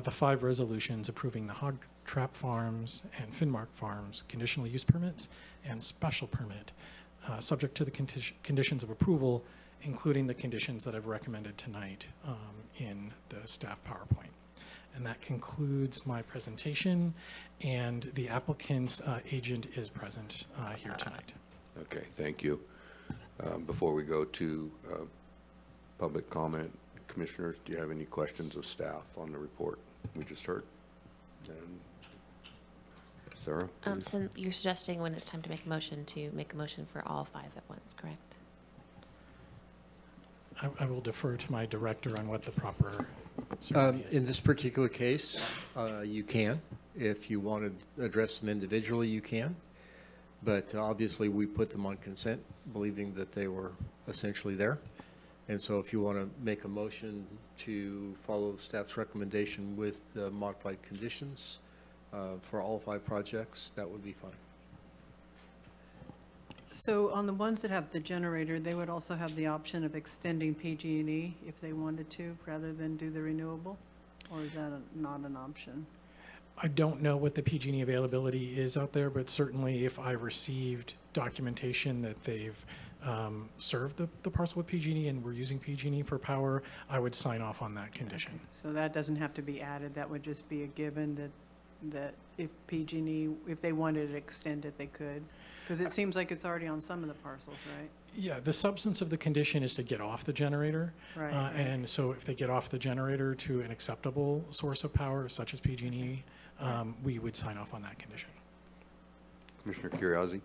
the 5 resolutions approving the hog trap farms and Finmark farms conditional use permits and special permit, subject to the conditions of approval, including the conditions that I've recommended tonight in the staff PowerPoint. And that concludes my presentation, and the applicant's agent is present here tonight. Okay, thank you. Before we go to public comment, commissioners, do you have any questions of staff on the report we just heard? And Sarah? Please. So you're suggesting when it's time to make a motion for all 5 at once, correct? I will defer to my director on what the proper ceremony is. In this particular case, you can. If you want to address them individually, you can. But obviously, we put them on consent, believing that they were essentially there. And so if you want to make a motion to follow the staff's recommendation with modified conditions for all 5 projects, that would be fine. So on the ones that have the generator, they would also have the option of extending PG&E if they wanted to, rather than do the renewable? Or is that not an option? I don't know what the PG&E availability is out there, but certainly if I received documentation that they've served the parcel with PG&E and we're using PG&E for power, I would sign off on that condition. So that doesn't have to be added, that would just be a given that if PG&E, if they wanted to extend it, they could? Because it seems like it's already on some of the parcels, right? Yeah, the substance of the condition is to get off the generator. Right, And so if they get off the generator to an acceptable source of power, such as PG&E, we would sign off on that condition. Commissioner Curriasi?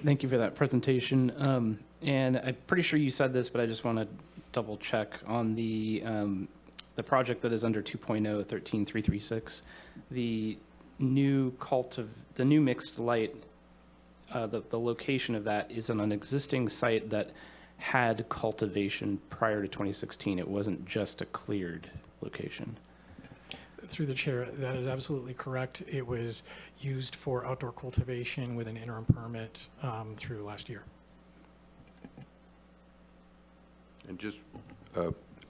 Thank you for that presentation. And I'm pretty sure you said this, but I just want to double check on the project that is under 2.0, 13336, the new mixed light, the location of that is on an existing site that had cultivation prior to 2016. It wasn't just a cleared location. Through the chair, that is absolutely correct. It was used for outdoor cultivation with an interim permit through last year. And just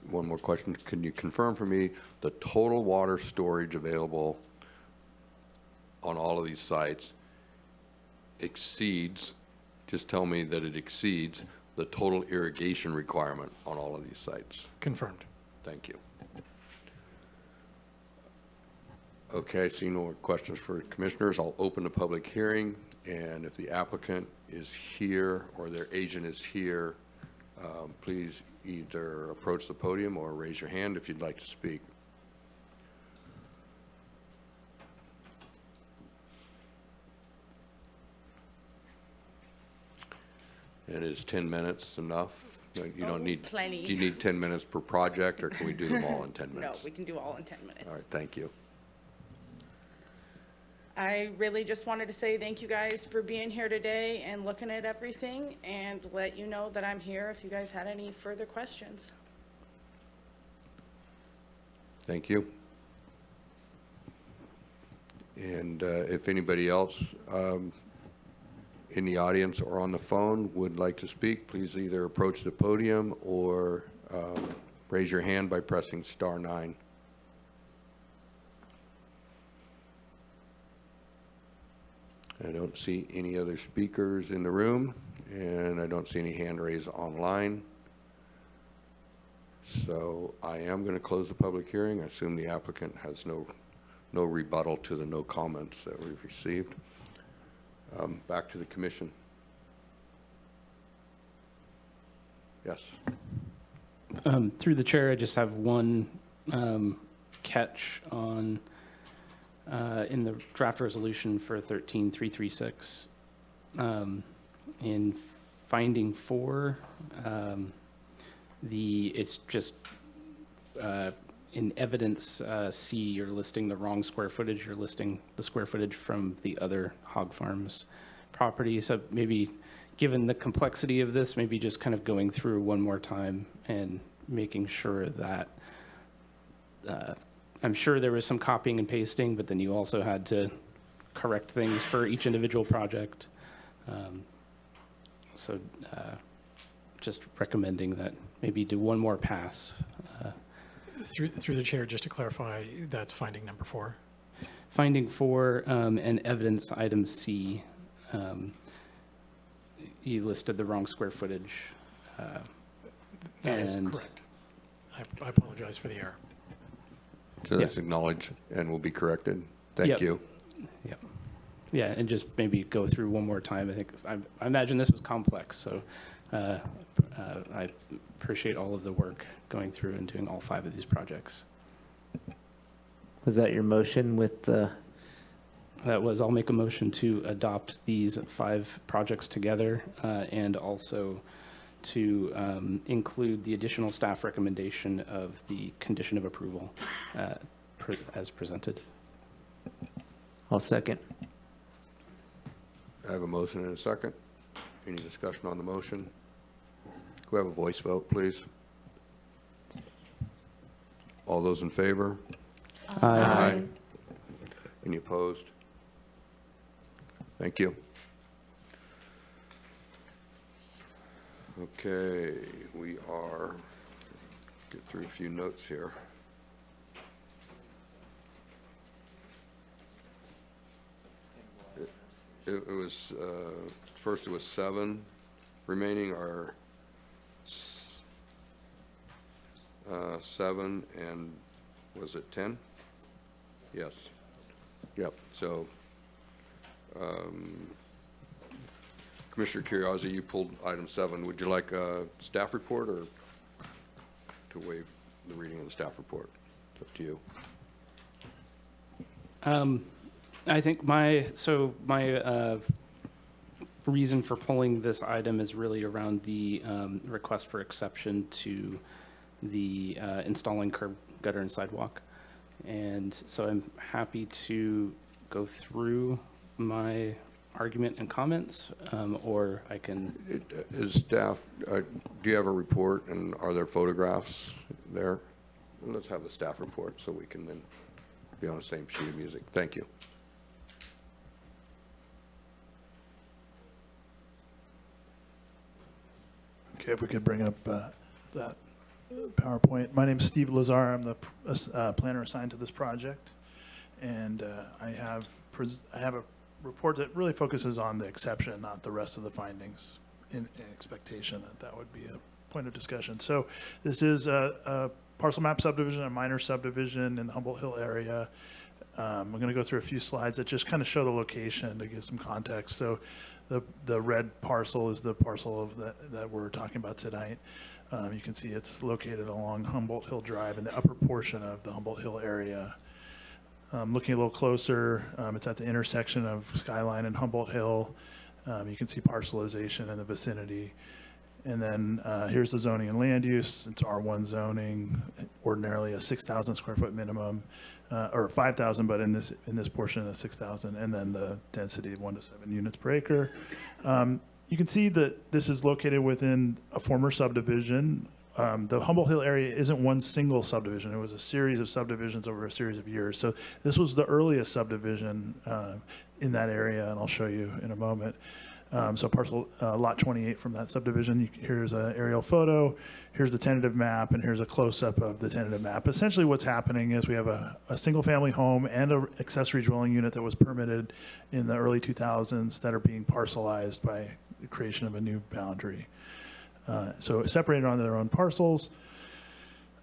one more question. Can you confirm for me the total water storage available on all of these sites exceeds, just tell me that it exceeds the total irrigation requirement on all of these sites? Confirmed. Thank you. Okay, seeing no more questions for commissioners, I'll open the public hearing, and if the applicant is here or their agent is here, please either approach the podium or raise your hand if you'd like to speak. And is 10 minutes enough? You don't need, plenty. do you need 10 minutes per project, or can we do them all in 10 No, minutes? we can do all in 10 minutes. All right, thank you. I really just wanted to say thank you guys for being here today and looking at everything, and let you know that I'm here if you guys had any further questions. Thank you. And if anybody else in the audience or on the phone would like to speak, please either approach the podium or raise your hand by pressing *9. I don't see any other speakers in the room, and I don't see any hand raised online. So I am going to close the public hearing. I assume the applicant has no rebuttal to the no comments that we've received. Back to the commission. Yes. Through the chair, I just have one catch on in the draft resolution for 13336. In finding 4, it's just in evidence C, you're listing the wrong square footage. You're listing the square footage from the other hog farms property. So maybe, given the complexity of this, maybe just kind of going through one more time and making sure that, I'm sure there was some copying and pasting, but then you also had to correct things for each individual project. So just recommending that maybe do one more pass. Through the chair, just to clarify, that's finding number 4. Finding 4 and evidence item C, you listed the wrong square footage. That is and- correct. I apologize for the error. So that's acknowledged and will be corrected. Thank Yep. you. Yep. Yeah, and just maybe go through one more time. I think, I imagine this was complex, so I appreciate all of the work going through and doing all 5 of these projects. Was that your motion with the, That was, I'll make a motion to adopt these 5 projects together and also to include the additional staff recommendation of the condition of approval as presented. I'll second. I have a motion and a second. Any discussion on the motion? Can we have a voice vote, please? All those in favor? Aye. Any opposed? Thank you. Okay, we are, get through a few notes here. It was, first it was 7. Remaining are 7 and, was it 10? Yes. Yep, so, Commissioner Curiosi, you pulled item 7. Would you like a staff report or to waive the reading of the staff report? It's up to you. I think my reason for pulling this item is really around the request for exception to the installing curb, gutter, and sidewalk. And so I'm happy to go through my argument and comments, or I can. Is staff, do you have a report and are there photographs there? Let's have the staff report so we can then be on the same sheet of music. Thank you. Okay, if we could bring up that PowerPoint. My name's Steve Lazar. I'm the planner assigned to this project. And I have a report that really focuses on the exception, not the rest of the findings, in expectation that would be a point of discussion. So this is a parcel map subdivision, a minor subdivision in the Humboldt Hill area. I'm going to go through a few slides that just kind of show the location to give some context. So the red parcel is the parcel of that we're talking about tonight. You can see it's located along Humboldt Hill Drive in the upper portion of the Humboldt Hill area. Looking a little closer, it's at the intersection of Skyline and Humboldt Hill. You can see parcelization in the vicinity. And then here's the zoning and land use. It's R1 zoning, ordinarily a 6,000 square foot minimum, or 5,000, but in this portion, a 6,000, and then the density of 1 to 7 units per acre. You can see that this is located within a former subdivision. The Humboldt Hill area isn't one single subdivision. It was a series of subdivisions over a series of years. So this was the earliest subdivision in that area, and I'll show you in a moment. So parcel lot 28 from that subdivision. Here's an aerial photo. Here's the tentative map, and here's a close-up of the tentative map. Essentially what's happening is we have a single-family home and an accessory dwelling unit that was permitted in the early 2000s that are being parcelized by the creation of a new boundary. So separated on their own parcels.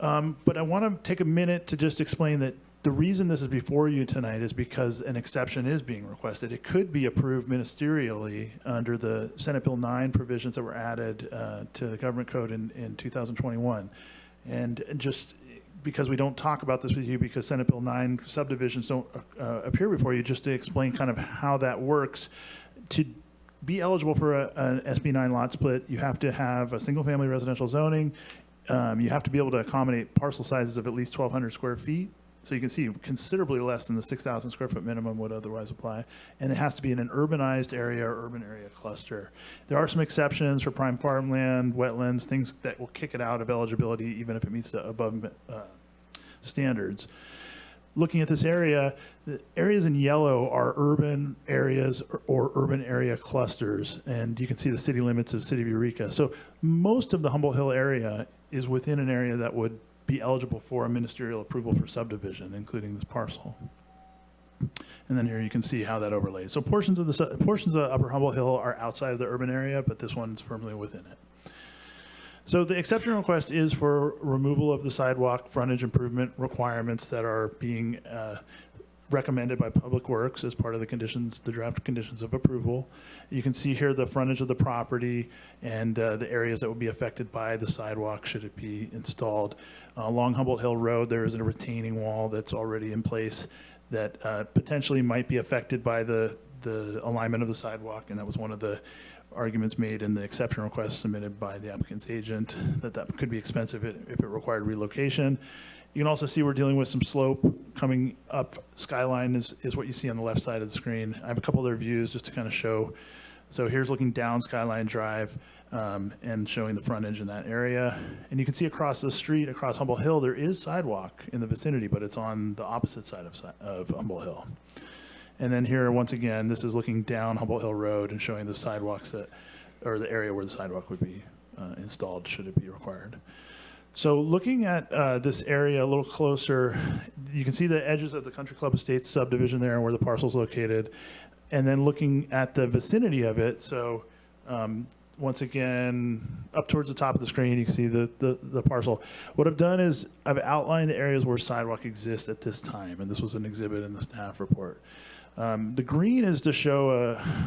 But I want to take a minute to just explain that the reason this is before you tonight is because an exception is being requested. It could be approved ministerially under the Senate Bill 9 provisions that were added to the government code in 2021. And just because we don't talk about this with you because Senate Bill 9 subdivisions don't appear before you, just to explain kind of how that works. To be eligible for an SB 9 lot split, you have to have a single family residential zoning you have to be able to accommodate parcel sizes of at least 1,200 square feet. So you can see considerably less than the 6,000 square foot minimum would otherwise apply. And it has to be in an urbanized area or urban area cluster. There are some exceptions for prime farmland, wetlands, things that will kick it out of eligibility even if it meets the above standards. Looking at this area, the areas in yellow are urban areas or urban area clusters. And you can see the city limits of City of Eureka. So most of the Humboldt Hill area is within an area that would be eligible for a ministerial approval for subdivision, including this parcel. And then here you can see how that overlays. So portions of Upper Humboldt Hill are outside of the urban area, but this one's firmly within it. So the exception request is for removal of the sidewalk frontage improvement requirements that are being recommended by Public Works as part of the conditions, the draft conditions of approval. You can see here the frontage of the property and the areas that would be affected by the sidewalk should it be installed. Along Humboldt Hill Road, there is a retaining wall that's already in place that potentially might be affected by the alignment of the sidewalk, and that was one of the arguments made in the exception request submitted by the applicant's agent, that could be expensive if it required relocation. You can also see we're dealing with some slope coming up. Skyline is what you see on the left side of the screen. I have a couple other views just to kind of show. So here's looking down Skyline Drive and showing the frontage in that area. And you can see across the street, across Humboldt Hill, there is sidewalk in the vicinity, but it's on the opposite side of Humboldt Hill. And then here, once again, this is looking down Humboldt Hill Road and showing the sidewalks or the area where the sidewalk would be installed should it be required. So looking at this area a little closer, you can see the edges of the Country Club Estates subdivision there where the parcel's located. And then looking at the vicinity of it, so once again, up towards the top of the screen, you can see the parcel. What I've done is I've outlined the areas where sidewalk exists at this time, and this was an exhibit in the staff report. The green is to show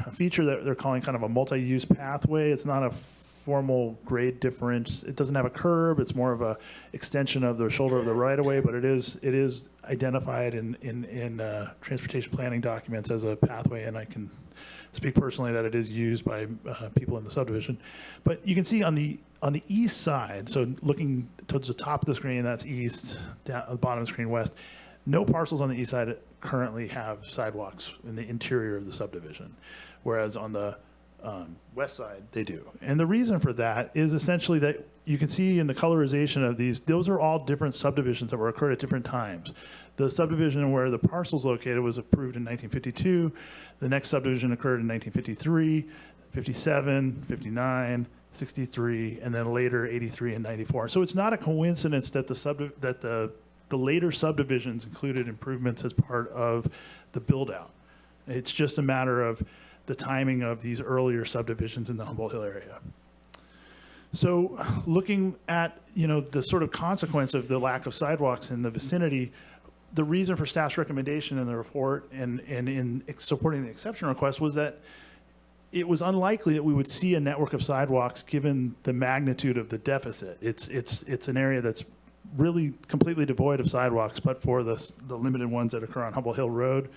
a feature that they're calling kind of a multi-use pathway. It's not a formal grade difference. It doesn't have a curb. It's more of a extension of the shoulder of the right-of-way, but it is identified in transportation planning documents as a pathway, and I can speak personally that it is used by people in the subdivision. But you can see on the east side, so looking towards the top of the screen, that's east, down at the bottom of the screen, west. No parcels on the east side currently have sidewalks in the interior of the subdivision, whereas on the west side, they do. And the reason for that is essentially that you can see in the colorization of these, those are all different subdivisions that were occurred at different times. The subdivision where the parcel's located was approved in 1952. The next subdivision occurred in 1953, 57, 59, 63, and then later 83 and 94. So it's not a coincidence that the later subdivisions included improvements as part of the build-out. It's just a matter of the timing of these earlier subdivisions in the Humboldt Hill area. So looking at, the sort of consequence of the lack of sidewalks in the vicinity, the reason for staff's recommendation in the report and in supporting the exception request was that it was unlikely that we would see a network of sidewalks given the magnitude of the deficit. It's an area that's really completely devoid of sidewalks, but for the limited ones that occur on Humboldt Hill Road.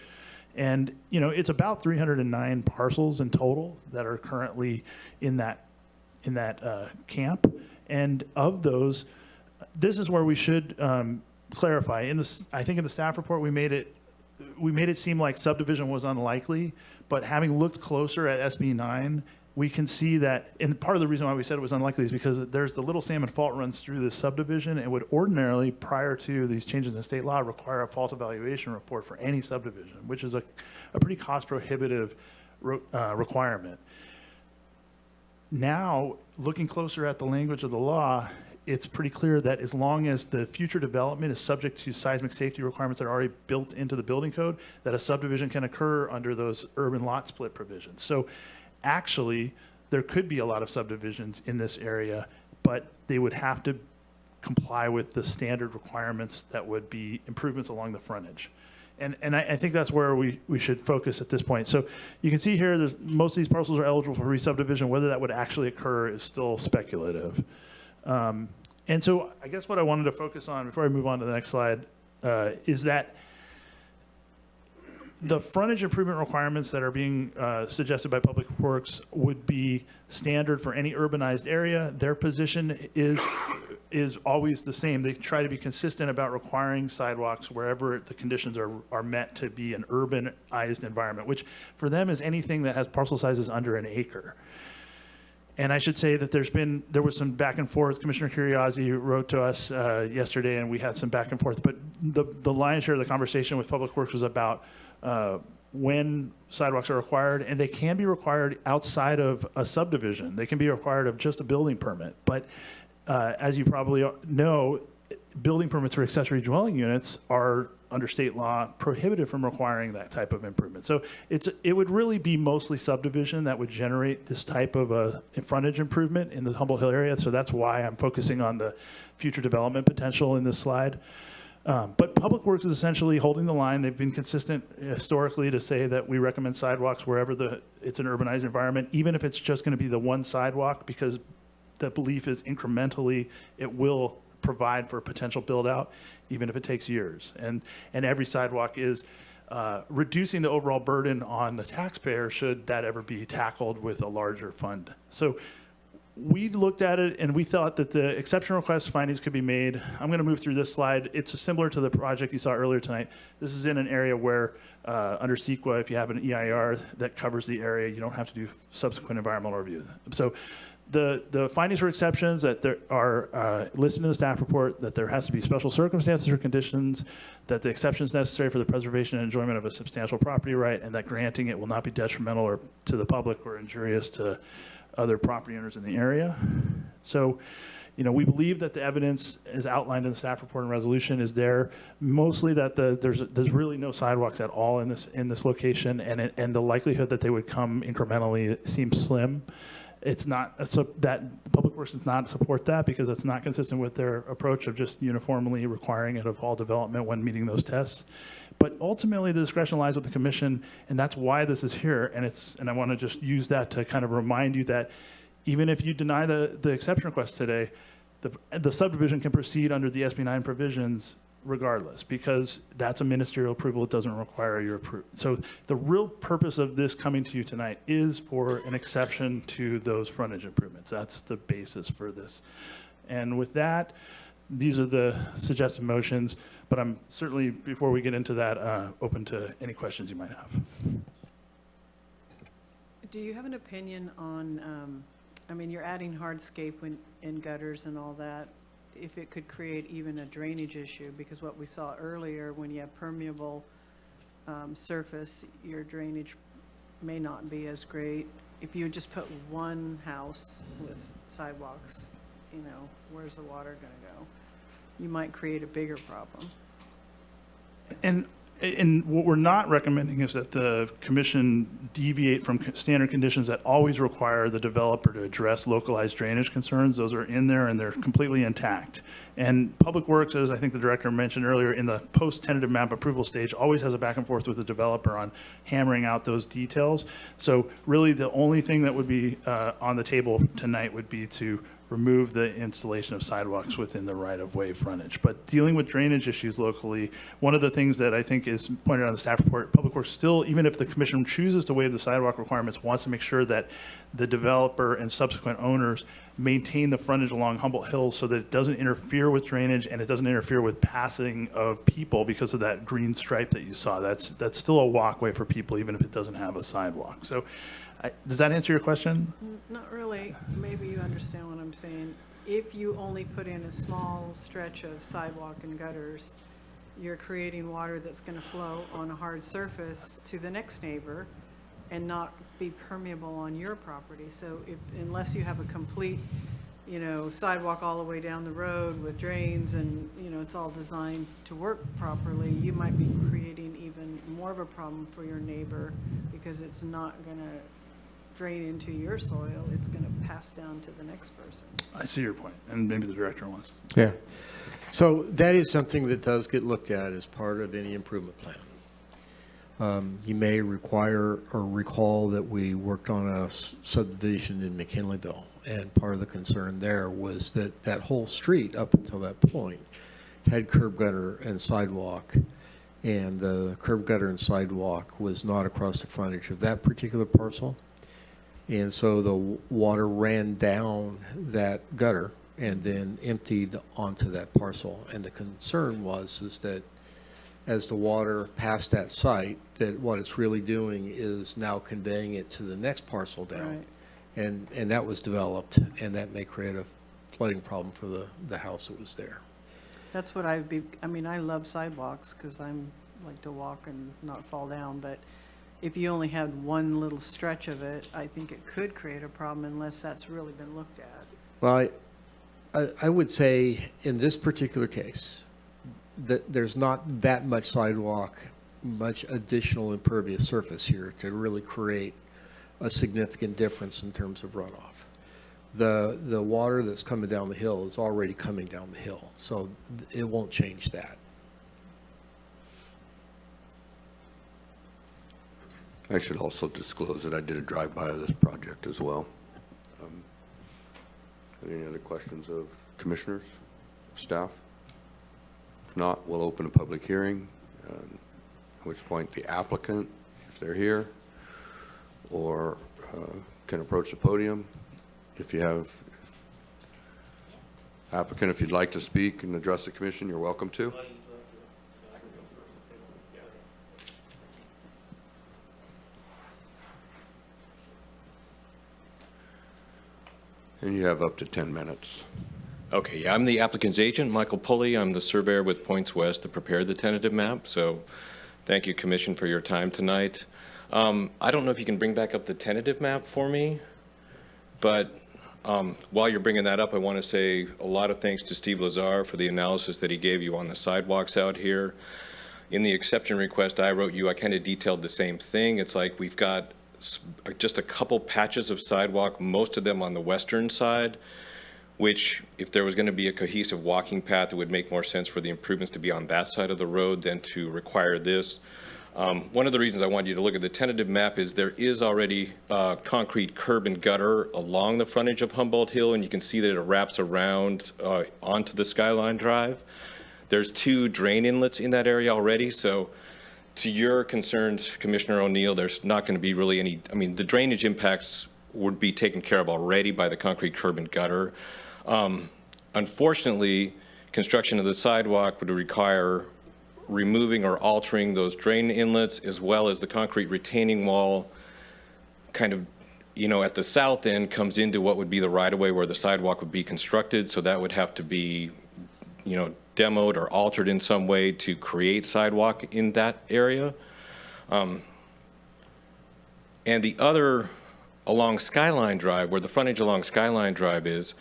And, it's about 309 parcels in total that are currently in that camp. And of those, this is where we should clarify. I think in the staff report, we made it seem like subdivision was unlikely, but having looked closer at SB 9, we can see that, and part of the reason why we said it was unlikely is because there's the Little Salmon Fault runs through this subdivision and would ordinarily, prior to these changes in state law, require a fault evaluation report for any subdivision, which is a pretty cost prohibitive requirement. Now, looking closer at the language of the law, it's pretty clear that as long as the future development is subject to seismic safety requirements that are already built into the building code, that a subdivision can occur under those urban lot split provisions. So actually, there could be a lot of subdivisions in this area, but they would have to comply with the standard requirements that would be improvements along the frontage. And I think that's where we should focus at this point. So you can see here, most of these parcels are eligible for re-subdivision. Whether that would actually occur is still speculative. And so I guess what I wanted to focus on before I move on to the next slide is that the frontage improvement requirements that are being suggested by Public Works would be standard for any urbanized area. Their position is always the same. They try to be consistent about requiring sidewalks wherever the conditions are met to be an urbanized environment, which for them is anything that has parcel sizes under an acre. And I should say that there was some back and forth. Commissioner Curriozzi wrote to us yesterday, and we had some back and forth. But the lion's share of the conversation with Public Works was about when sidewalks are required, and they can be required outside of a subdivision. They can be required of just a building permit. But as you probably know, building permits for accessory dwelling units are, under state law, prohibited from requiring that type of improvement. So it would really be mostly subdivision that would generate this type of a frontage improvement in the Humboldt Hill area. So that's why I'm focusing on the future development potential in this slide. But Public Works is essentially holding the line. They've been consistent historically to say that we recommend sidewalks wherever it's an urbanized environment, even if it's just going to be the one sidewalk, because the belief is incrementally it will provide for a potential build out, even if it takes years. And every sidewalk is reducing the overall burden on the taxpayer should that ever be tackled with a larger fund. So we looked at it and we thought that the exception request findings could be made. I'm going to move through this slide. It's similar to the project you saw earlier tonight. This is in an area where under CEQA, if you have an EIR that covers the area, you don't have to do subsequent environmental review. So the findings for exceptions that there are listed in the staff report, that there has to be special circumstances or conditions, that the exception is necessary for the preservation and enjoyment of a substantial property right, and that granting it will not be detrimental or to the public or injurious to other property owners in the area. So, we believe that the evidence is outlined in the staff report and resolution is there, mostly that there's really no sidewalks at all in this location, and the likelihood that they would come incrementally seems slim. It's not so that Public Works does not support that because it's not consistent with their approach of just uniformly requiring it of all development when meeting those tests. But ultimately, the discretion lies with the commission, and that's why this is here. And I want to just use that to kind of remind you that even if you deny the exception request today, the subdivision can proceed under the SB 9 provisions regardless, because that's a ministerial approval. It doesn't require your approval. So the real purpose of this coming to you tonight is for an exception to those frontage improvements. That's the basis for this. And with that, these are the suggested motions, but I'm certainly, before we get into that, open to any questions you might have. Do you have an opinion on, you're adding hardscape in gutters and all that, if it could create even a drainage issue, because what we saw earlier, when you have permeable surface, your drainage may not be as great. If you just put one house with sidewalks, where's the water going to go? You might create a bigger problem. And what we're not recommending is that the commission deviate from standard conditions that always require the developer to address localized drainage concerns. Those are in there and they're completely intact. And Public Works, as I think the director mentioned earlier, in the post-tentative map approval stage, always has a back and forth with the developer on hammering out those details. So really the only thing that would be on the table tonight would be to remove the installation of sidewalks within the right-of-way frontage. But dealing with drainage issues locally, one of the things that I think is pointed out in the staff report, Public Works still, even if the commission chooses to waive the sidewalk requirements, wants to make sure that the developer and subsequent owners maintain the frontage along Humboldt Hill so that it doesn't interfere with drainage and it doesn't interfere with passing of people because of that green stripe that you saw. That's still a walkway for people, even if it doesn't have a sidewalk. So does that answer your question? Not really. Maybe you understand what I'm saying. If you only put in a small stretch of sidewalk and gutters, you're creating water that's going to flow on a hard surface to the next neighbor and not be permeable on your property. So unless you have a complete, sidewalk all the way down the road with drains and, it's all designed to work properly, you might be creating even more of a problem for your neighbor because it's not going to drain into your soil, it's going to pass down to the next person. I see your point, and maybe the director wants. Yeah. So that is something that does get looked at as part of any improvement plan. You may require or recall that we worked on a subdivision in McKinleyville, and part of the concern there was that that whole street up until that point had curb gutter and sidewalk and the curb gutter and sidewalk was not across the frontage of that particular parcel. And so the water ran down that gutter and then emptied onto that parcel. And the concern is that as the water passed that site, that what it's really doing is now conveying it to the next parcel down. Right. And that was developed, and that may create a flooding problem for the house that was there. That's what I mean, I love sidewalks because I'm like to walk and not fall down, but if you only had one little stretch of it, I think it could create a problem unless that's really been looked at. Well, I would say in this particular case, that there's not that much sidewalk, much additional impervious surface here to really create a significant difference in terms of runoff. The water that's coming down the hill is already coming down the hill, so it won't change that. I should also disclose that I did a drive-by of this project as well. Any other questions of commissioners, staff? If not, we'll open a public hearing, at which point the applicant, if they're here, or can approach the podium. If you have, applicant, if you'd like to speak and address the commission, you're welcome to. And you have up to 10 minutes. Okay, yeah, I'm the applicant's agent, Michael Pulley. I'm the surveyor with Points West that prepared the tentative map. So thank you, Commission, for your time tonight. I don't know if you can bring back up the tentative map for me, but while you're bringing that up, I want to say a lot of thanks to Steve Lazar for the analysis that he gave you on the sidewalks out here. In the exception request I wrote you, I kind of detailed the same thing. It's like we've got just a couple patches of sidewalk, most of them on the western side, which if there was going to be a cohesive walking path, it would make more sense for the improvements to be on that side of the road than to require this. One of the reasons I wanted you to look at the tentative map is there is already concrete curb and gutter along the frontage of Humboldt Hill, and you can see that it wraps around onto the Skyline Drive. There's 2 drain inlets in that area already, so to your concerns, Commissioner O'Neill, there's not going to be really any, I mean, the drainage impacts would be taken care of already by the concrete curb and gutter. Unfortunately, construction of the sidewalk would require removing or altering those drain inlets, as well as the concrete retaining wall kind of, you know, at the south end comes into what would be the right-of-way where the sidewalk would be constructed. So that would have to be, you know, demoed or altered in some way to create sidewalk in that area. And the other along Skyline Drive, where the frontage along Skyline Drive is,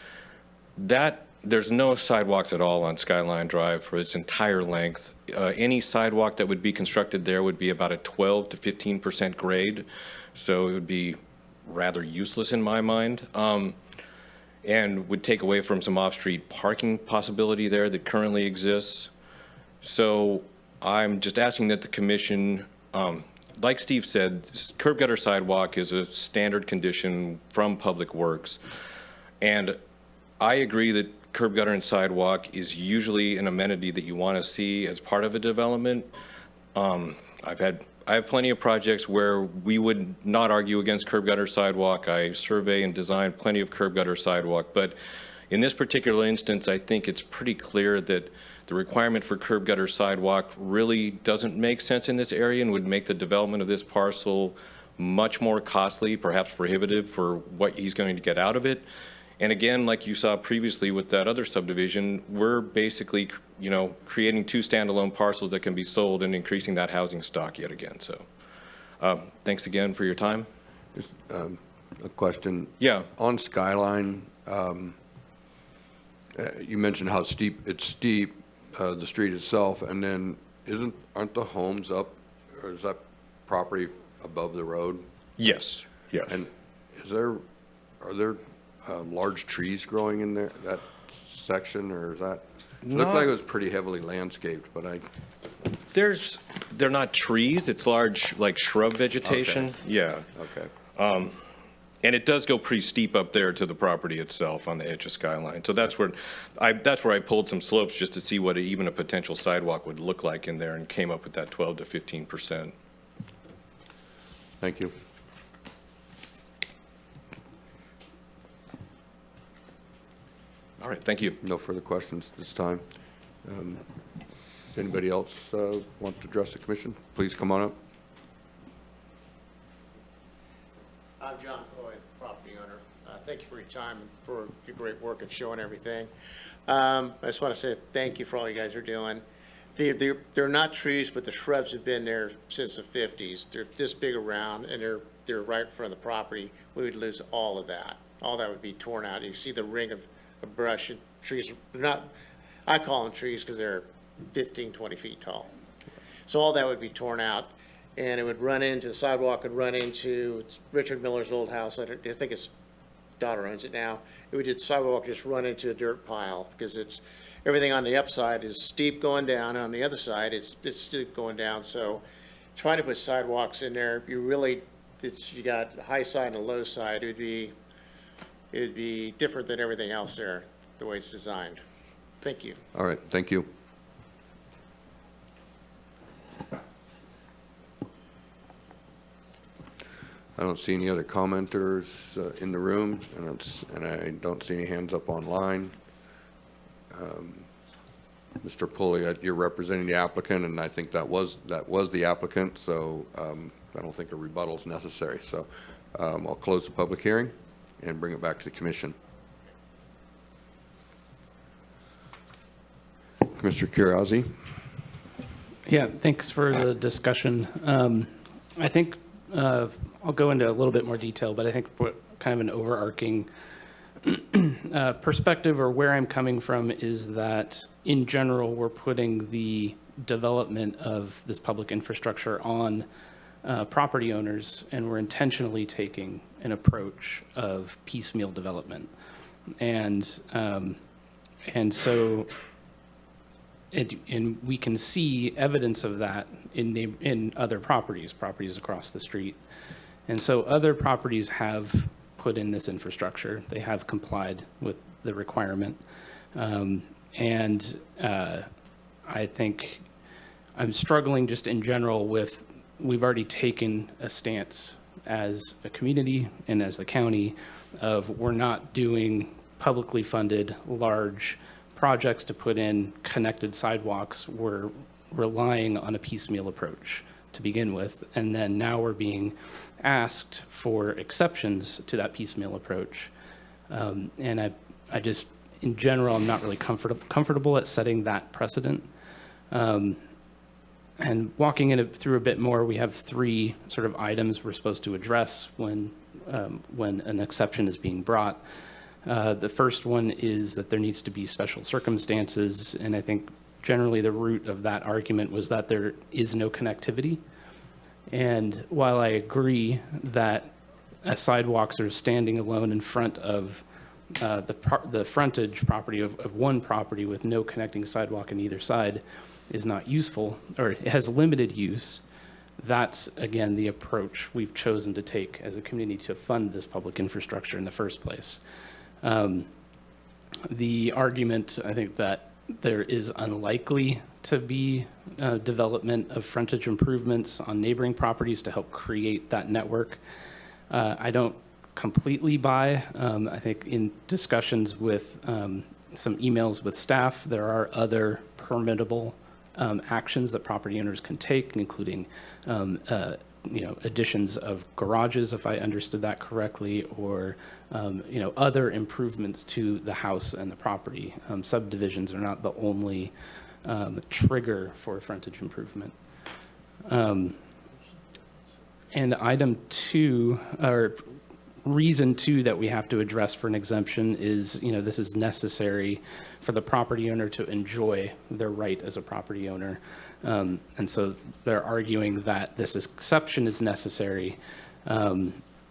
that there's no sidewalks at all on Skyline Drive for its entire length. Any sidewalk that would be constructed there would be about a 12 to 15% grade, so it would be rather useless in my mind, and would take away from some off-street parking possibility there that currently exists. So I'm just asking that the commission, like Steve said, curb gutter sidewalk is a standard condition from Public Works, and I agree that curb gutter and sidewalk is usually an amenity that you want to see as part of a development. I have plenty of projects where we would not argue against curb gutter sidewalk. I survey and design plenty of curb gutter sidewalk, but in this particular instance, I think it's pretty clear that the requirement for curb gutter sidewalk really doesn't make sense in this area and would make the development of this parcel much more costly, perhaps prohibitive for what he's going to get out of it. And again, like you saw previously with that other subdivision, we're basically, you know, creating 2 standalone parcels that can be sold and increasing that housing stock yet again. So thanks again for your time. Just a question. Yeah. On Skyline, you mentioned how steep, it's steep, the street itself, and then aren't the homes up, or is that property above the road? Yes, yes. And are there large trees growing in there, that section, or is that, it looked like it was pretty heavily landscaped, but they're not trees, it's large, like shrub vegetation. Okay. Yeah. Okay. And it does go pretty steep up there to the property itself on the edge of Skyline. So that's where I pulled some slopes just to see what even a potential sidewalk would look like in there and came up with that 12 to 15%. Thank you. All right, thank you. No further questions this time. Anybody else want to address the commission? Please come on up. I'm John Coy, property owner. Thank you for your time and for your great work of showing everything. I just want to say thank you for all you guys are doing. They're not trees, but the shrubs have been there since the 50s. They're this big around, and they're right in front of the property. We would lose all of that. All that would be torn out. You see the ring of brush and trees. They're not, I call them trees because they're 15, 20 feet tall. So all that would be torn out, and it would run into the sidewalk, would run into Richard Miller's old house. I think his daughter owns it now. It would just sidewalk just run into a dirt pile because it's everything on the upside is steep going down, and on the other side it's steep going down. So trying to put sidewalks in there, you got a high side and a low side. It would be different than everything else there, the way it's designed. Thank you. All right, thank you. I don't see any other commenters in the room, and I don't see any hands up online. Mr. Pulley, you're representing the applicant, and I think that was the applicant, so I don't think a rebuttal is necessary. So I'll close the public hearing and bring it back to the commission. Commissioner Curazzi? Yeah, thanks for the discussion. I think I'll go into a little bit more detail, but I think what kind of an overarching perspective or where I'm coming from is that in general, we're putting the development of this public infrastructure on property owners, and we're intentionally taking an approach of piecemeal development. And so and we can see evidence of that in other properties across the street. And so other properties have put in this infrastructure. They have complied with the requirement. I think I'm struggling just in general with, we've already taken a stance as a community and as the county of we're not doing publicly funded large projects to put in connected sidewalks. We're relying on a piecemeal approach to begin with, and then now we're being asked for exceptions to that piecemeal approach. And I just, in general, I'm not really comfortable at setting that precedent. And walking through a bit more, we have 3 sort of items we're supposed to address when an exception is being brought. The first one is that there needs to be special circumstances, and I think generally the root of that argument was that there is no connectivity. And while I agree that a sidewalk sort of standing alone in front of the frontage property of one property with no connecting sidewalk on either side is not useful, or it has limited use, that's, again, the approach we've chosen to take as a community to fund this public infrastructure in the first place. The argument, I think, that there is unlikely to be development of frontage improvements on neighboring properties to help create that network, I don't completely buy. I think in discussions with some emails with staff, there are other permittable actions that property owners can take, including additions of garages, if I understood that correctly, or other improvements to the house and the property. Subdivisions are not the only trigger for frontage improvement. And item 2, or reason 2 that we have to address for an exemption is, this is necessary for the property owner to enjoy their right as a property owner. And so they're arguing that this exception is necessary.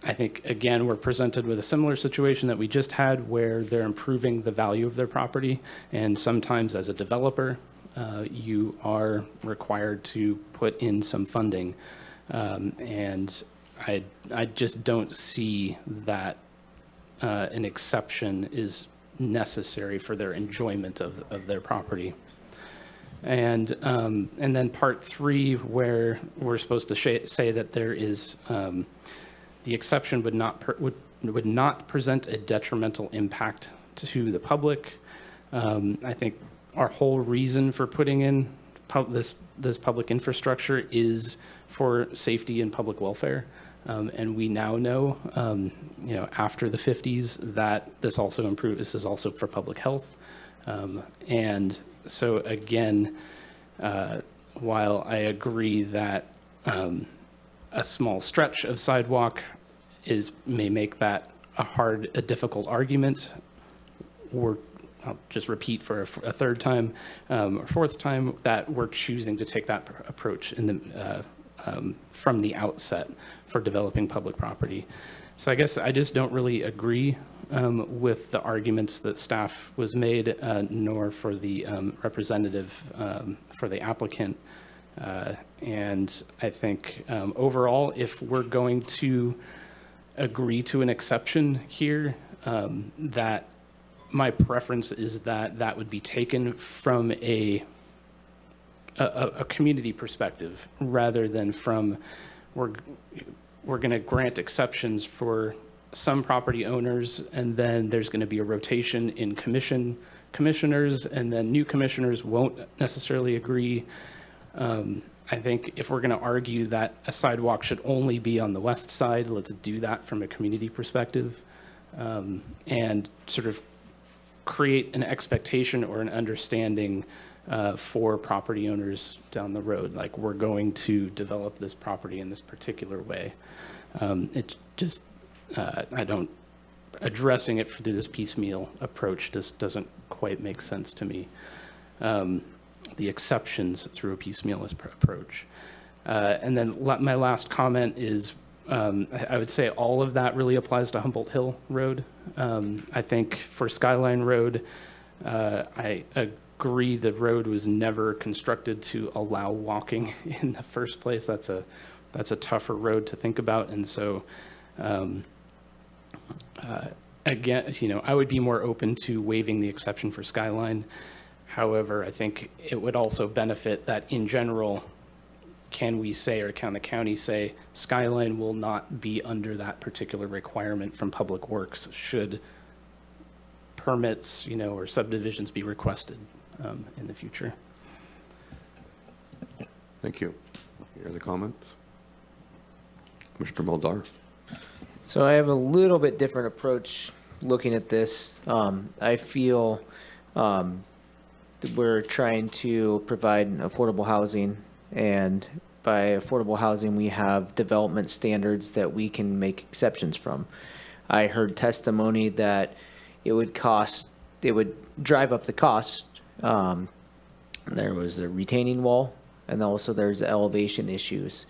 I think, again, we're presented with a similar situation that we just had where they're improving the value of their property. And sometimes as a developer, you are required to put in some funding. And I just don't see that an exception is necessary for their enjoyment of their property. And then part 3, where we're supposed to say that there is the exception would not present a detrimental impact to the public. I think our whole reason for putting in this public infrastructure is for safety and public welfare. And we now know, after the 50s, that this is also for public health. And so again, while I agree that a small stretch of sidewalk may make that a difficult argument, or I'll just repeat for a third time or fourth time, that we're choosing to take that approach from the outset for developing public property. So I guess I just don't really agree with the arguments that staff was made, nor for the representative for the applicant. And I think overall, if we're going to agree to an exception here, that my preference is that would be taken from a community perspective, rather than from we're going to grant exceptions for some property owners, and then there's going to be a rotation in commissioners, and then new commissioners won't necessarily agree. I think if we're going to argue that a sidewalk should only be on the west side, let's do that from a community perspective, and sort of create an expectation or an understanding for property owners down the road, like we're going to develop this property in this particular way. It just, addressing it through this piecemeal approach just doesn't quite make sense to me. The exceptions through a piecemeal approach. And then my last comment is, I would say all of that really applies to Humboldt Hill Road. I think for Skyline Road, I agree the road was never constructed to allow walking in the first place. That's a tougher road to think about. And so, again, I would be more open to waiving the exception for Skyline. However, I think it would also benefit that in general, can we say, or can the county say, Skyline will not be under that particular requirement from Public Works should permits, or subdivisions be requested in the future. Thank you. Any other comments? Commissioner Muldaur? So I have a little bit different approach looking at this. I feel that we're trying to provide affordable housing, and by affordable housing, we have development standards that we can make exceptions from. I heard testimony that it would drive up the cost. There was a retaining wall, and also there's elevation issues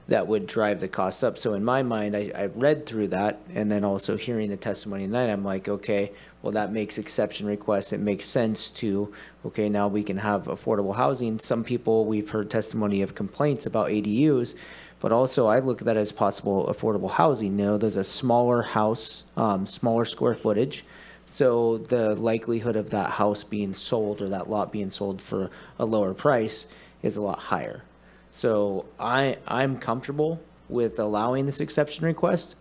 that would drive the costs up. So in my mind, I read through that, and then also hearing the testimony tonight, I'm like, okay, well, that makes exception requests. It makes sense to, okay, now we can have affordable housing. Some people, we've heard testimony of complaints about ADUs, but also I look at that as possible affordable housing. There's a smaller house, smaller square footage, so the likelihood of that house being sold or that lot being sold for a lower price is a lot higher. So I'm comfortable with allowing this exception request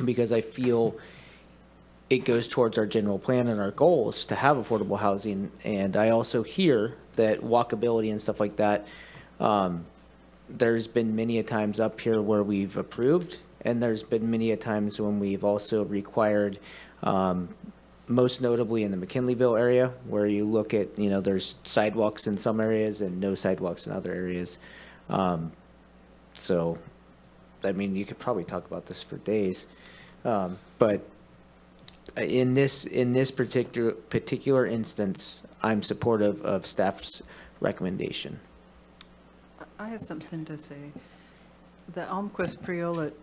because I feel it goes towards our general plan and our goals to have affordable housing. And I also hear that walkability and stuff like that, there's been many a times up here where we've approved, and there's been many a times when we've also required, most notably in the McKinleyville area, where you look at, there's sidewalks in some areas and no sidewalks in other areas. So, I mean, you could probably talk about this for days, but in this particular instance, I'm supportive of staff's recommendation. I have something to say. The Almquist-Priolet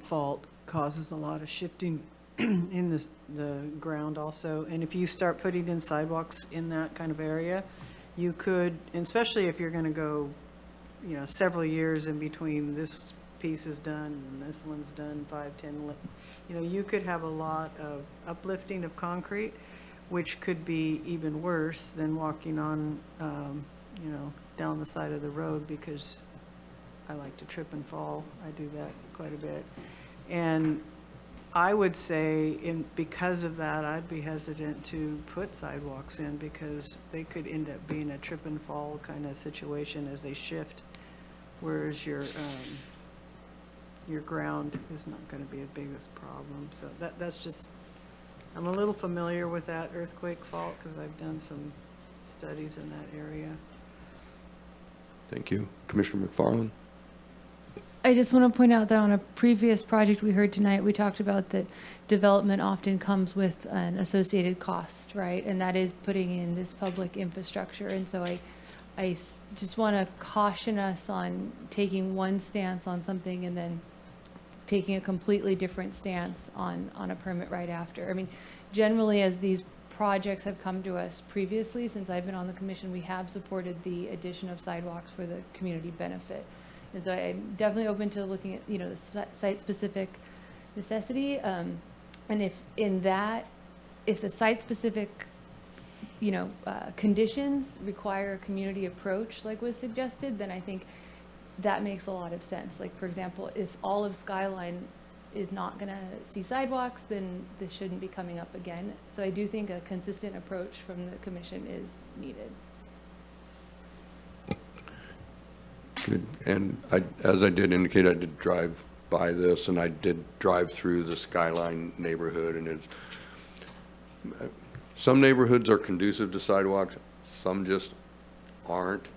fault causes a lot of shifting in the ground also, and if you start putting in sidewalks in that kind of area, you could, especially if you're going to go several years in between this piece is done and this one's done 5, 10, you know, you could have a lot of uplifting of concrete, which could be even worse than walking on, you know, down the side of the road, because I like to trip and fall. I do that quite a bit. And I would say, because of that, I'd be hesitant to put sidewalks in, because they could end up being a trip and fall kind of situation as they shift, whereas your ground is not going to be a biggest problem. So that's just, I'm a little familiar with that earthquake fault because I've done some studies in that area. Thank you. Commissioner McFarland? I just want to point out that on a previous project we heard tonight, we talked about that development often comes with an associated cost, right? And that is putting in this public infrastructure. And so I just want to caution us on taking one stance on something and then taking a completely different stance on a permit right after. I mean, generally, as these projects have come to us previously, since I've been on the commission, we have supported the addition of sidewalks for the community benefit. And so I'm definitely open to looking at, you know, the site-specific necessity. And if the site-specific, you know, conditions require a community approach, like was suggested, then I think that makes a lot of sense. Like, for example, if all of Skyline is not going to see sidewalks, then this shouldn't be coming up again. So I do think a consistent approach from the commission is needed. Good. And as I did indicate, I did drive by this, and I did drive through the Skyline neighborhood, and some neighborhoods are conducive to sidewalks, some just aren't.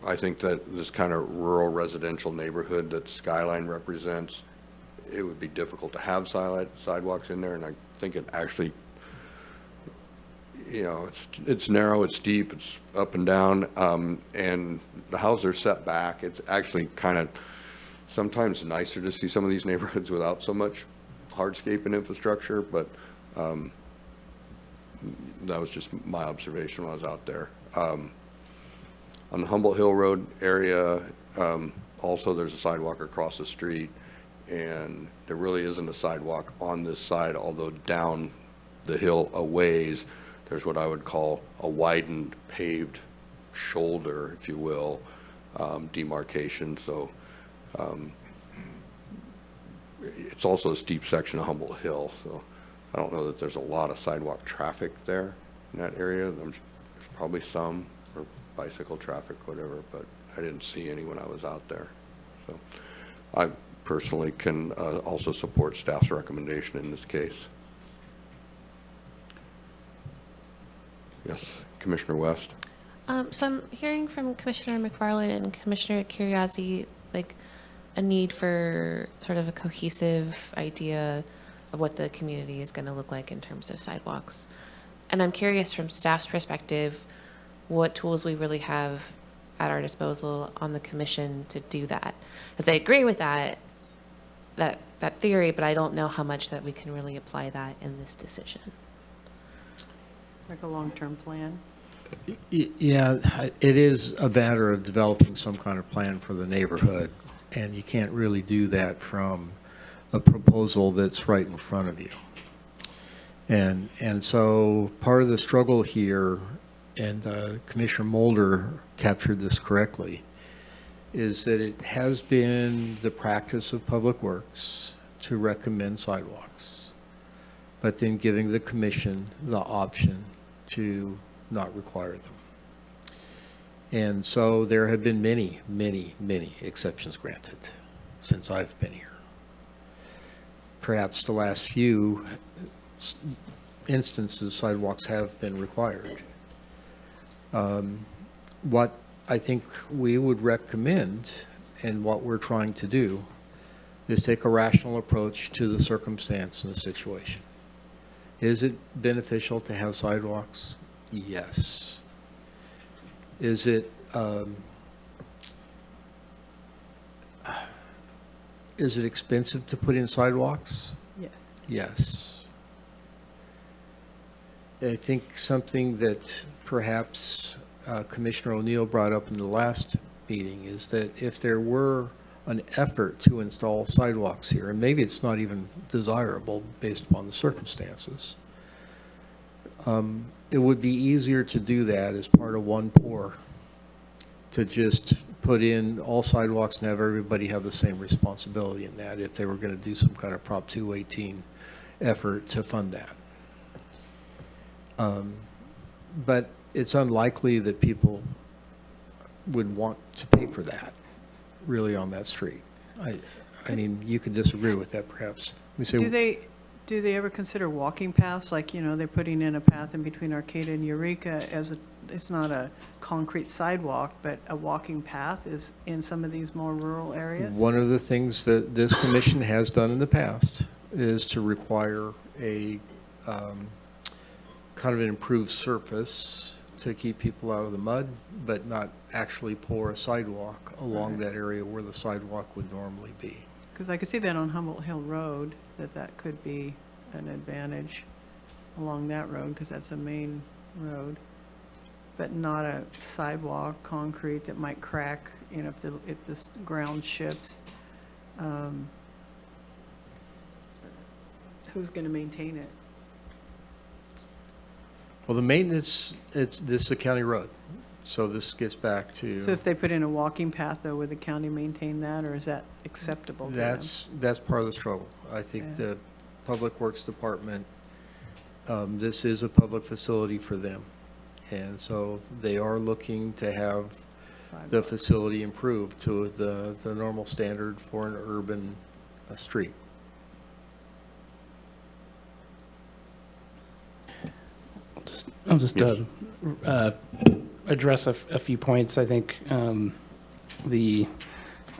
I think that this kind of rural residential neighborhood that Skyline represents, it would be difficult to have sidewalks in there, and I think it actually, you know, it's narrow, it's deep, it's up and down, and the houses are set back. It's actually kind of sometimes nicer to see some of these neighborhoods without so much hardscape and infrastructure, but that was just my observation when I was out there. On the Humboldt Hill Road area, also there's a sidewalk across the street, and there really isn't a sidewalk on this side, although down the hill a ways, there's what I would call a widened paved shoulder, if you will, demarcation. So it's also a steep section of Humboldt Hill, so I don't know that there's a lot of sidewalk traffic there in that area. There's probably some, or bicycle traffic, whatever, but I didn't see any when I was out there. So I personally can also support staff's recommendation in this case. Yes, Commissioner West. So I'm hearing from Commissioner McFarland and Commissioner Curriasi, like a need for sort of a cohesive idea of what the community is going to look like in terms of sidewalks. And I'm curious from staff's perspective, what tools we really have at our disposal on the commission to do that. Because I agree with that theory, but I don't know how much that we can really apply that in this decision. Like a long-term plan? Yeah, it is a matter of developing some kind of plan for the neighborhood, and you can't really do that from a proposal that's right in front of you. And so part of the struggle here, and Commissioner Mulder captured this correctly, is that it has been the practice of Public Works to recommend sidewalks, but then giving the commission the option to not require them. And so there have been many, many, many exceptions granted since I've been here. Perhaps the last few instances, sidewalks have been required. What I think we would recommend, and what we're trying to do, is take a rational approach to the circumstance and the situation. Is it beneficial to have sidewalks? Yes. Is it expensive to put in sidewalks? Yes. Yes. I think something that perhaps Commissioner O'Neill brought up in the last meeting, is that if there were an effort to install sidewalks here, and maybe it's not even desirable based upon the circumstances, it would be easier to do that as part of one pour, to just put in all sidewalks and have everybody have the same responsibility in that, if they were going to do some kind of Prop 218 effort to fund that. But it's unlikely that people would want to pay for that, really, on that street. I mean, you could disagree with that, perhaps. We say, Do they ever consider walking paths, like, you know, they're putting in a path in between Arcata and Eureka it's not a concrete sidewalk, but a walking path is in some of these more rural areas? one of the things that this commission has done in the past is to require a kind of an improved surface to keep people out of the mud, but not actually pour a sidewalk along that area where the sidewalk would normally be. Because I could see that on Humboldt Hill Road, that could be an advantage along that road, because that's a main road, but not a sidewalk, concrete, that might crack, you know, if this ground shifts. Who's going to maintain it? Well, the maintenance, this is a county road, so this gets back to. So if they put in a walking path, though, would the county maintain that, or is that acceptable to them? That's part of the struggle. I think Yeah. the Public Works Department, this is a public facility for them. And so they are looking to have the facility improved to the normal standard for an urban street. I'll just address a few points. I think I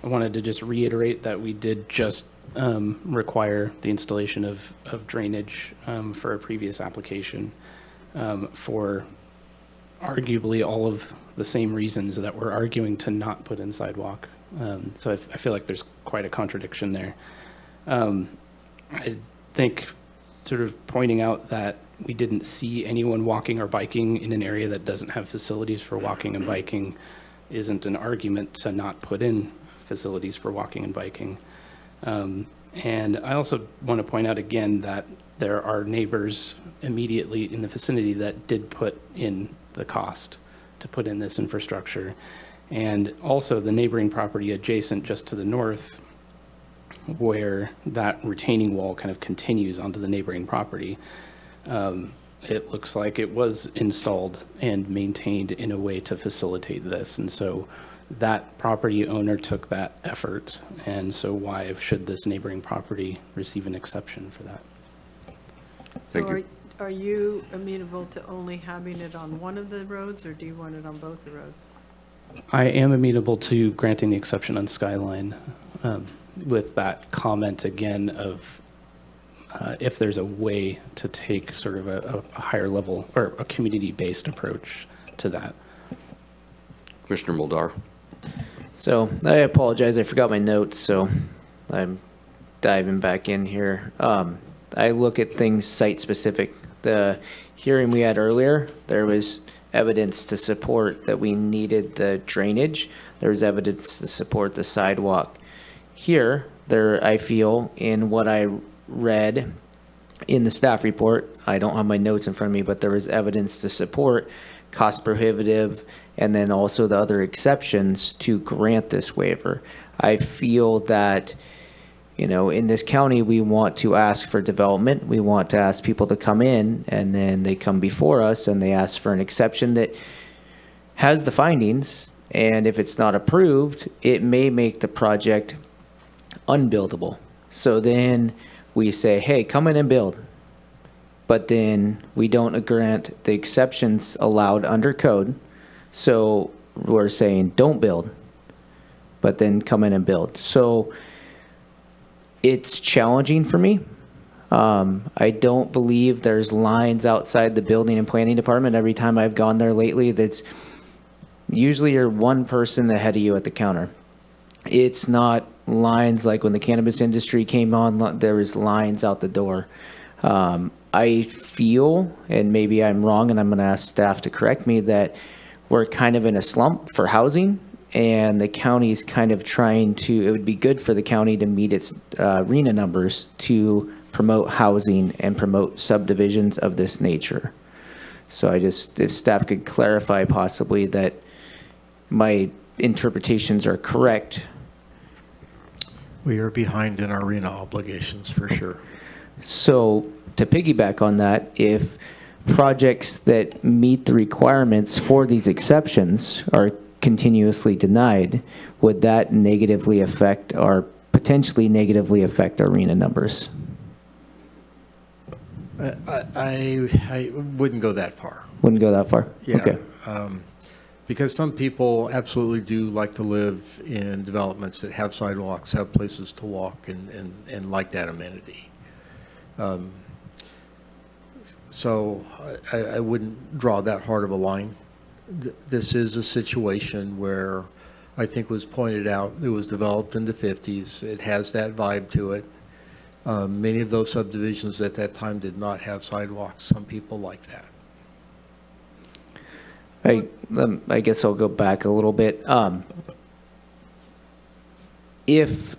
wanted to just reiterate that we did just require the installation of drainage for a previous application for arguably all of the same reasons that we're arguing to not put in sidewalk. So I feel like there's quite a contradiction there. I think sort of pointing out that we didn't see anyone walking or biking in an area that doesn't have facilities for walking and biking isn't an argument to not put in facilities for walking and biking. And I also want to point out again that there are neighbors immediately in the vicinity that did put in the cost to put in this infrastructure. And also the neighboring property adjacent just to the north, where that retaining wall kind of continues onto the neighboring property. It looks like it was installed and maintained in a way to facilitate this. And so that property owner took that effort. And so why should this neighboring property receive an exception for that? So are you amenable to only having it on one of the roads, or do you want it on both the roads? I am amenable to granting the exception on Skyline with that comment again of if there's a way to take sort of a higher level or a community-based approach to that. Commissioner Muldar. So I apologize, I forgot my notes, so I'm diving back in here. I look at things site-specific. The hearing we had earlier, there was evidence to support that we needed the drainage. There was evidence to support the sidewalk. Here, I feel, in what I read in the staff report, I don't have my notes in front of me, but there was evidence to support cost prohibitive and then also the other exceptions to grant this waiver. I feel that, you know, in this county, we want to ask for development. We want to ask people to come in, and then they come before us and they ask for an exception that has the findings. And if it's not approved, it may make the project unbuildable. So then we say, hey, come in and build. But then we don't grant the exceptions allowed under code. So we're saying don't build, but then come in and build. So it's challenging for me. I don't believe there's lines outside the building and planning department. Every time I've gone there lately, that's usually you're one person ahead of you at the counter. It's not lines like when the cannabis industry came on, there was lines out the door. I feel, and maybe I'm wrong, and I'm going to ask staff to correct me, that we're kind of in a slump for housing, and the county's kind of trying to, it would be good for the county to meet its RENA numbers to promote housing and promote subdivisions of this nature. So I just, if staff could clarify possibly that my interpretations are correct. We are behind in our RENA obligations for sure. So to piggyback on that, if projects that meet the requirements for these exceptions are continuously denied, would that negatively affect or potentially negatively affect our RENA numbers? I wouldn't go that far. Wouldn't go that far? Yeah. Okay. Because some people absolutely do like to live in developments that have sidewalks, have places to walk, and like that amenity. So I wouldn't draw that hard of a line. This is a situation where I think was pointed out, it was developed in the 50s. It has that vibe to it. Many of those subdivisions at that time did not have sidewalks. Some people like that. I guess I'll go back a little bit. If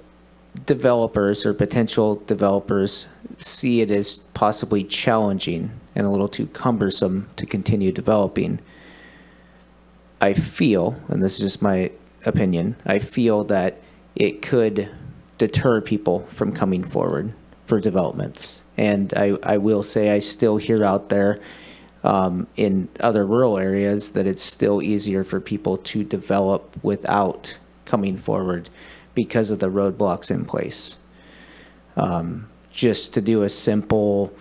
developers or potential developers see it as possibly challenging and a little too cumbersome to continue developing, I feel, and this is just my opinion, I feel that it could deter people from coming forward for developments. And I will say I still hear out there in other rural areas that it's still easier for people to develop without coming forward because of the roadblocks in place. Just to do a simple,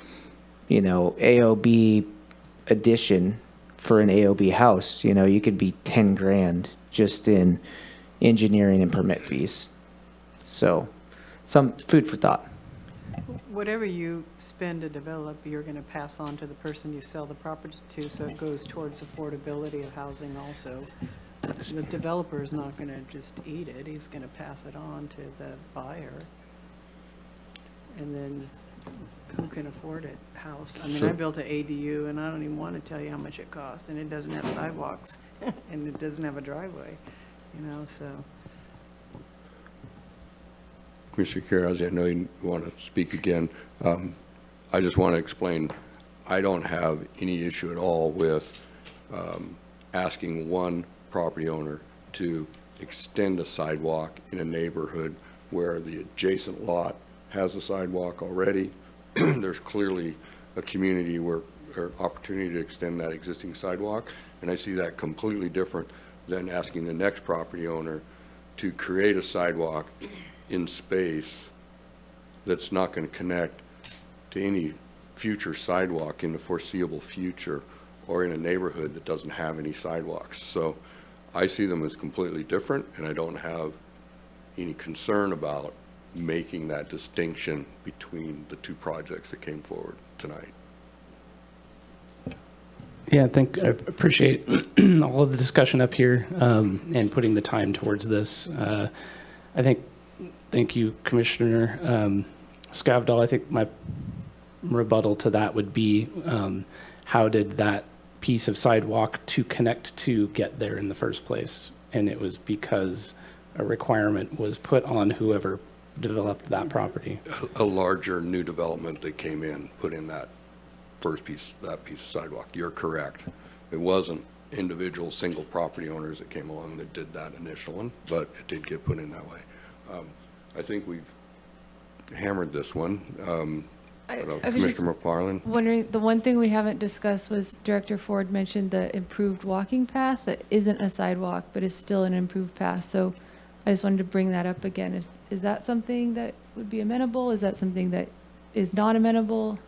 AOB addition for an AOB house, you could be 10 grand just in engineering and permit fees. So some food for thought. Whatever you spend to develop, you're going to pass on to the person you sell the property to, so it goes towards affordability of housing also. The developer is not going to just eat it, he's going to pass it on to the buyer. And then who can afford it? House. I mean, I built an ADU and I don't even want to tell you how much it cost, and it doesn't have sidewalks and it doesn't have a driveway, so. Commissioner Carroll, I know you want to speak again. I just want to explain, I don't have any issue at all with asking one property owner to extend a sidewalk in a neighborhood where the adjacent lot has a sidewalk already. There's clearly a community or opportunity to extend that existing sidewalk, and I see that completely different than asking the next property owner to create a sidewalk in space that's not going to connect to any future sidewalk in the foreseeable future or in a neighborhood that doesn't have any sidewalks. So I see them as completely different, and I don't have any concern about making that distinction between the two projects that came forward tonight. Yeah, I appreciate all of the discussion up here and putting the time towards this. Thank you, Commissioner Scavdall. I think my rebuttal to that would be, how did that piece of sidewalk to connect to get there in the first place? And it was because a requirement was put on whoever developed that property. A larger new development that came in, put in that piece of sidewalk. You're correct. It wasn't individual single property owners that came along that did that initial one, but it did get put in that way. I think we've hammered this one. Commissioner McFarland? Wondering, the one thing we haven't discussed was Director Ford mentioned the improved walking path that isn't a sidewalk, but is still an improved path. So I just wanted to bring that up again. Is that something that would be amenable? Is that something that is not amenable?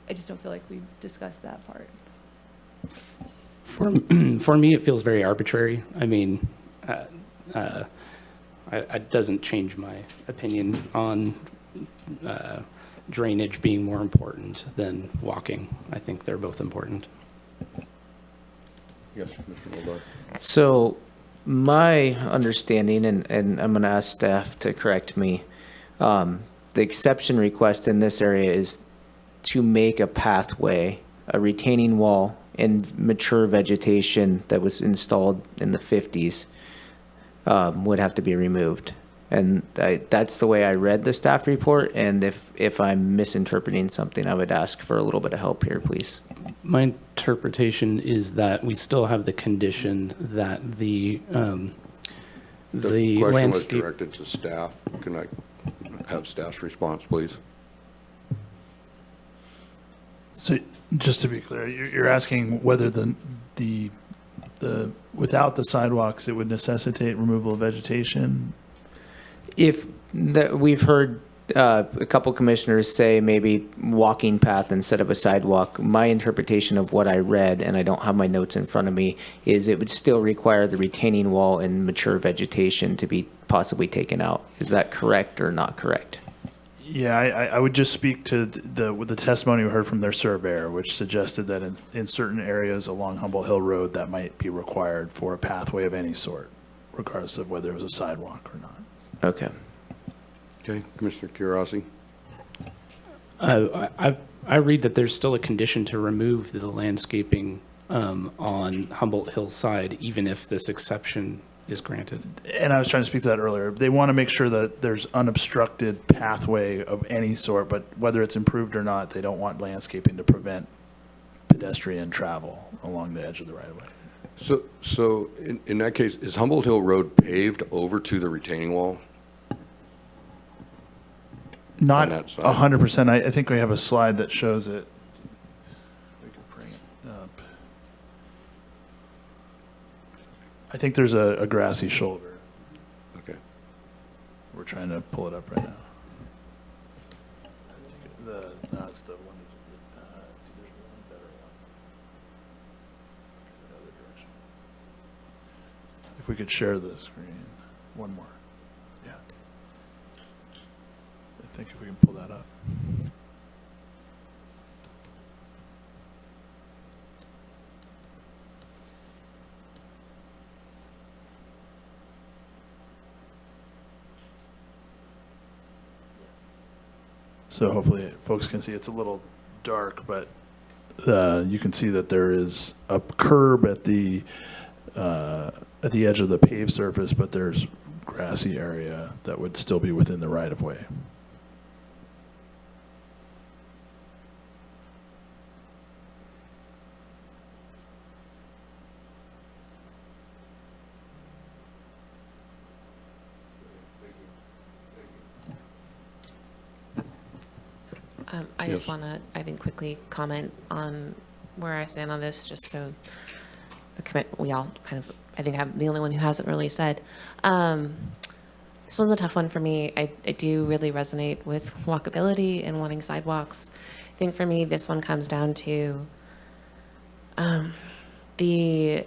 I just don't feel like we've discussed that part. For me, it feels very arbitrary. I mean, it doesn't change my opinion on drainage being more important than walking. I think they're both important. Yes, Commissioner Mulder. So my understanding, and I'm going to ask staff to correct me, the exception request in this area is to make a pathway, a retaining wall, and mature vegetation that was installed in the 50s would have to be removed. And that's the way I read the staff report, and if I'm misinterpreting something, I would ask for a little bit of help here, please. My interpretation is that we still have the condition that the The question was landscape. directed to staff. Can I have staff's response, please? So just to be clear, you're asking whether the without the sidewalks, it would necessitate removal of vegetation? We've heard a couple commissioners say maybe walking path instead of a sidewalk. My interpretation of what I read, and I don't have my notes in front of me, is it would still require the retaining wall and mature vegetation to be possibly taken out. Is that correct or not correct? Yeah, I would just speak to the testimony we heard from their surveyor, which suggested that in certain areas along Humboldt Hill Road, that might be required for a pathway of any sort, regardless of whether it was a sidewalk or not. Okay. Okay, Commissioner Curiosity? I read that there's still a condition to remove the landscaping on Humboldt Hill side, even if this exception is granted. And I was trying to speak to that earlier. They want to make sure that there's unobstructed pathway of any sort, but whether it's improved or not, they don't want landscaping to prevent pedestrian travel along the edge of the right of way. So in that case, is Humboldt Hill Road paved over to the retaining wall? Not that side. 100%. I think we have a slide that shows it. We can bring it up. I think there's a grassy shoulder. Okay. We're trying to pull it up right now. No, it's the one. There's one better one. The other direction. If we could share the screen. One more. Yeah. I think if we can pull that up. So hopefully folks can see it's a little dark, but you can see that there is a curb at the edge of the paved surface, but there's grassy area that would still be within the right of way. I just want to, I think, quickly comment on where I stand on this, just so we all kind of, I think I'm the only one who hasn't really said. This one's a tough one for me. I do really resonate with walkability and wanting sidewalks. I think for me, this one comes down to the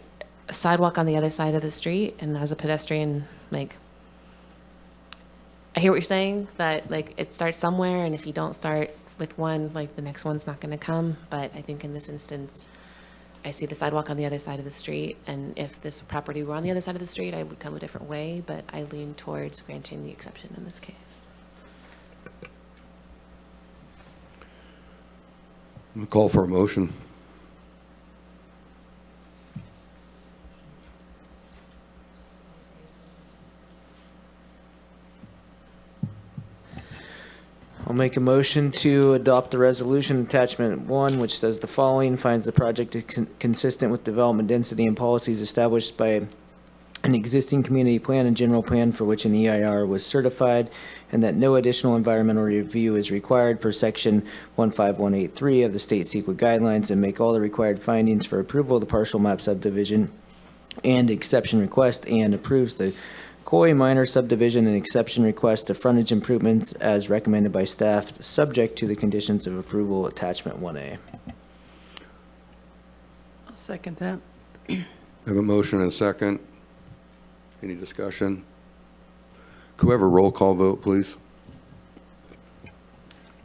sidewalk on the other side of the street, and as a pedestrian, like, I hear what you're saying, that like it starts somewhere, and if you don't start with one, like the next one's not going to come. But I think in this instance, I see the sidewalk on the other side of the street, and if this property were on the other side of the street, I would come a different way, but I lean towards granting the exception in this case. I'm gonna call for a motion. I'll make a motion to adopt the resolution attachment 1, which says the following: finds the project is consistent with development density and policies established by an existing community plan and general plan for which an EIR was certified, and that no additional environmental review is required per section 15183 of the state CEQA guidelines, and make all the required findings for approval of the partial map subdivision and exception request, and approves the Coy minor subdivision and exception request to frontage improvements as recommended by staff, subject to the conditions of approval attachment 1A. I'll second that. I have a motion and a second. Any discussion? Could we have a roll call vote, please?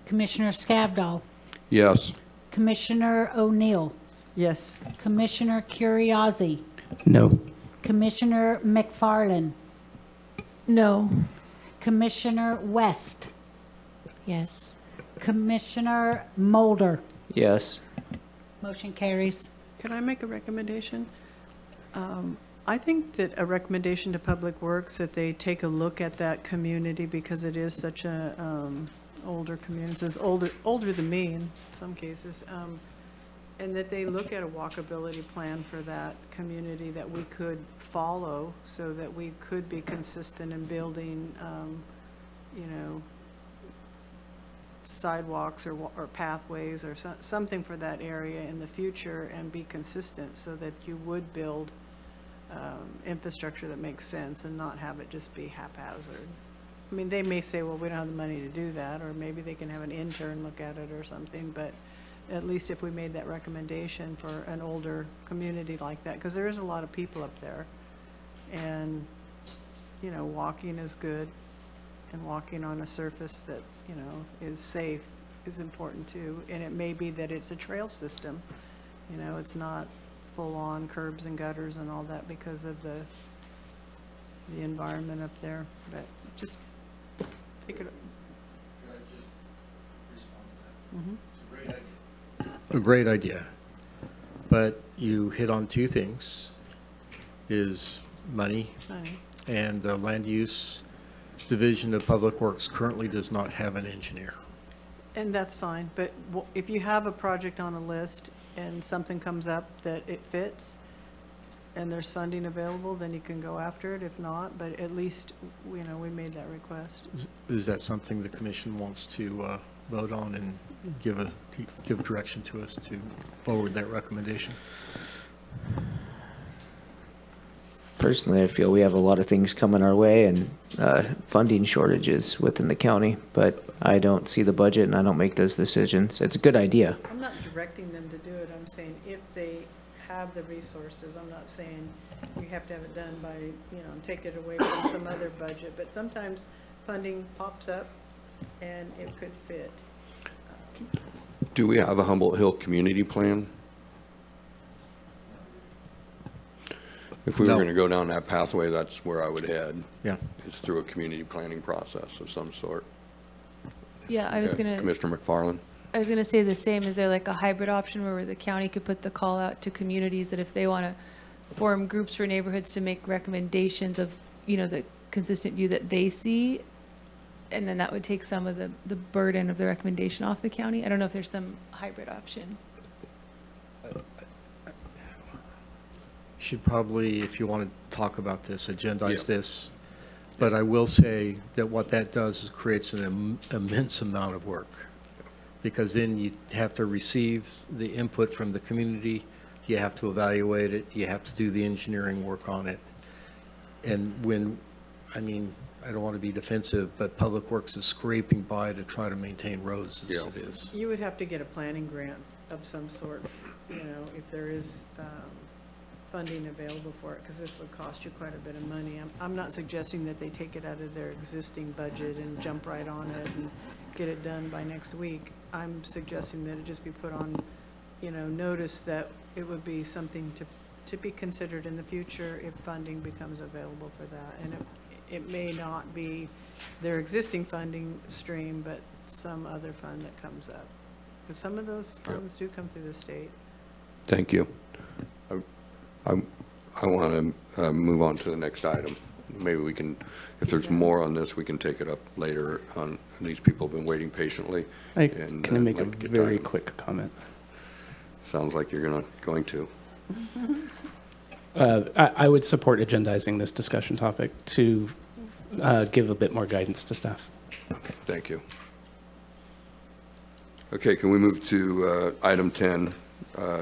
Commissioner Scavdall. Yes. Commissioner O'Neill. Yes. Commissioner Curriasi. No. Commissioner McFarland. No. Commissioner West. Yes. Commissioner Mulder. Yes. Motion carries. Can I make a recommendation? I think that a recommendation to Public Works, that they take a look at that community, because it is such a older community, it's older than me in some cases, and that they look at a walkability plan for that community that we could follow, so that we could be consistent in building, you know, sidewalks or pathways or something for that area in the future, and be consistent, so that you would build infrastructure that makes sense and not have it just be haphazard. I mean, they may say, well, we don't have the money to do that, or maybe they can have an intern look at it or something, but at least if we made that recommendation for an older community like that, because there is a lot of people up there, and, you know, walking is good, and walking on a surface that, you know, is safe is important too, and it may be that it's a trail system, you know, it's not full-on curbs and gutters and all that because of the environment up there, but just take it. Mhm. A great idea. But you hit on two things, is money, Money. and the Land Use Division of Public Works currently does not have an engineer. And that's fine, but if you have a project on a list and something comes up that it fits, and there's funding available, then you can go after it. If not, but at least, you know, we made that request. Is that something the commission wants to vote on and give direction to us to forward that recommendation? Personally, I feel we have a lot of things coming our way and funding shortages within the county, but I don't see the budget and I don't make those decisions. It's a good idea. I'm not directing them to do it. I'm saying if they have the resources, I'm not saying you have to have it done by, you know, take it away from some other budget, but sometimes funding pops up and it could fit. Do we have a Humboldt Hill community plan? If we were No. going to go down that pathway, that's where I would head. Yeah. It's through a community planning process of some sort. Yeah, I was gonna. Commissioner McFarland? I was gonna say the same. Is there like a hybrid option where the county could put the call out to communities that if they want to form groups for neighborhoods to make recommendations of, you know, the consistent view that they see, and then that would take some of the burden of the recommendation off the county? I don't know if there's some hybrid option. Should probably, if you want to talk about this, agendize this. But I will say that what that does is creates an immense amount of work. Because then you have to receive the input from the community, you have to evaluate it, you have to do the engineering work on it. And when, I mean, I don't want to be defensive, but Public Works is scraping by to try to maintain roads as it is. You would have to get a planning grant of some sort, you know, if there is funding available for it, because this would cost you quite a bit of money. I'm not suggesting that they take it out of their existing budget and jump right on it and get it done by next week. I'm suggesting that it just be put on, you know, notice that it would be something to be considered in the future if funding becomes available for that. And it may not be their existing funding stream, but some other fund that comes up. Because some of those funds do come through the state. Thank you. I want to move on to the next item. Maybe we can, if there's more on this, we can take it up later on. These people have been waiting patiently. Can I make a very quick comment? Sounds like you're going to. I would support agendizing this discussion topic to give a bit more guidance to staff. Okay, thank you. Okay, can we move to item 10,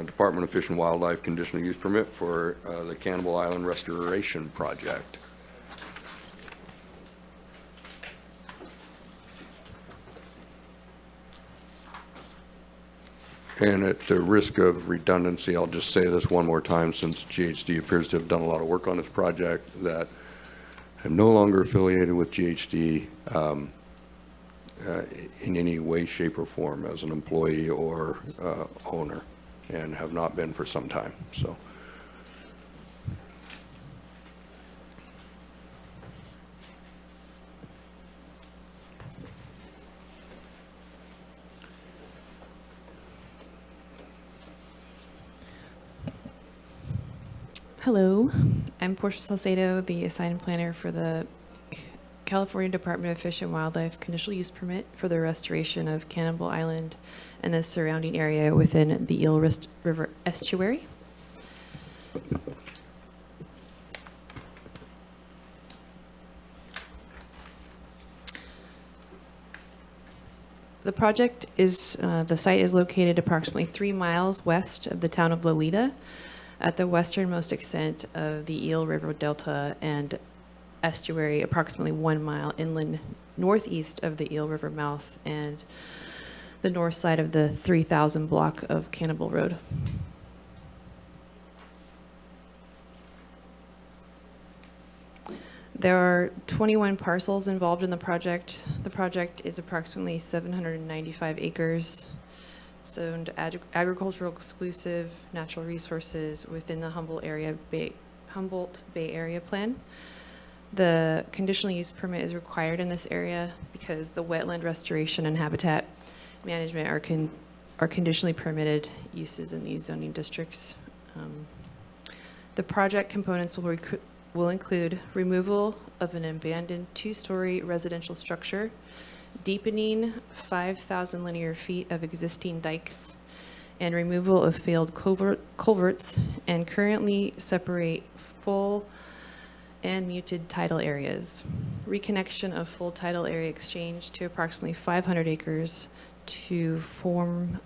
Department of Fish and Wildlife conditional use permit for the Cannibal Island Restoration Project? And at the risk of redundancy, I'll just say this one more time, since GHD appears to have done a lot of work on this project, that I'm no longer affiliated with GHD in any way, shape, or form as an employee or owner, and have not been for some time. So. Hello, I'm Portia Salcedo, the assigned planner for the California Department of Fish and Wildlife conditional use permit for the restoration of Cannibal Island and the surrounding area within the Eel River estuary. The project is, the site is located approximately 3 miles west of the town of Lolita at the westernmost extent of the Eel River Delta and estuary, approximately 1 mile inland northeast of the Eel River mouth and the north side of the 3000 block of Cannibal Road. There are 21 parcels involved in the project. The project is approximately 795 acres, zoned agricultural exclusive natural resources within the Humboldt Bay Area Plan. The conditional use permit is required in this area because the wetland restoration and habitat management are conditionally permitted uses in these zoning districts. The project components will include removal of an abandoned 2-story residential structure, deepening 5,000 linear feet of existing dikes, and removal of failed culverts, and currently separate full and muted tidal areas. Reconnection of full tidal area exchange to approximately 500 acres to formal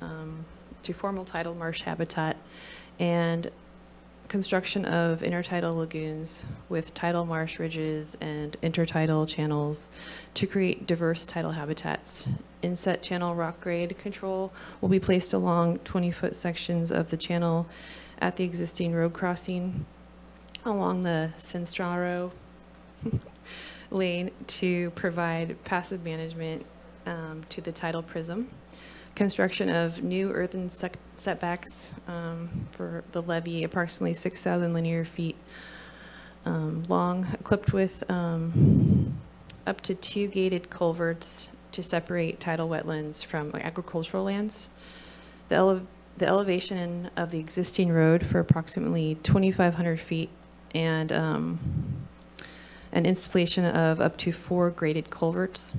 tidal marsh habitat, and construction of intertidal lagoons with tidal marsh ridges and intertidal channels to create diverse tidal habitats. Inset channel rock grade control will be placed along 20-foot sections of the channel at the existing road crossing along the Centraro lane to provide passive management to the tidal prism. Construction of new earthen setbacks for the levee, approximately 6,000 linear feet long, equipped with up to 2 gated culverts to separate tidal wetlands from agricultural lands. The elevation of the existing road for approximately 2,500 feet, and an installation of up to 4 graded culverts.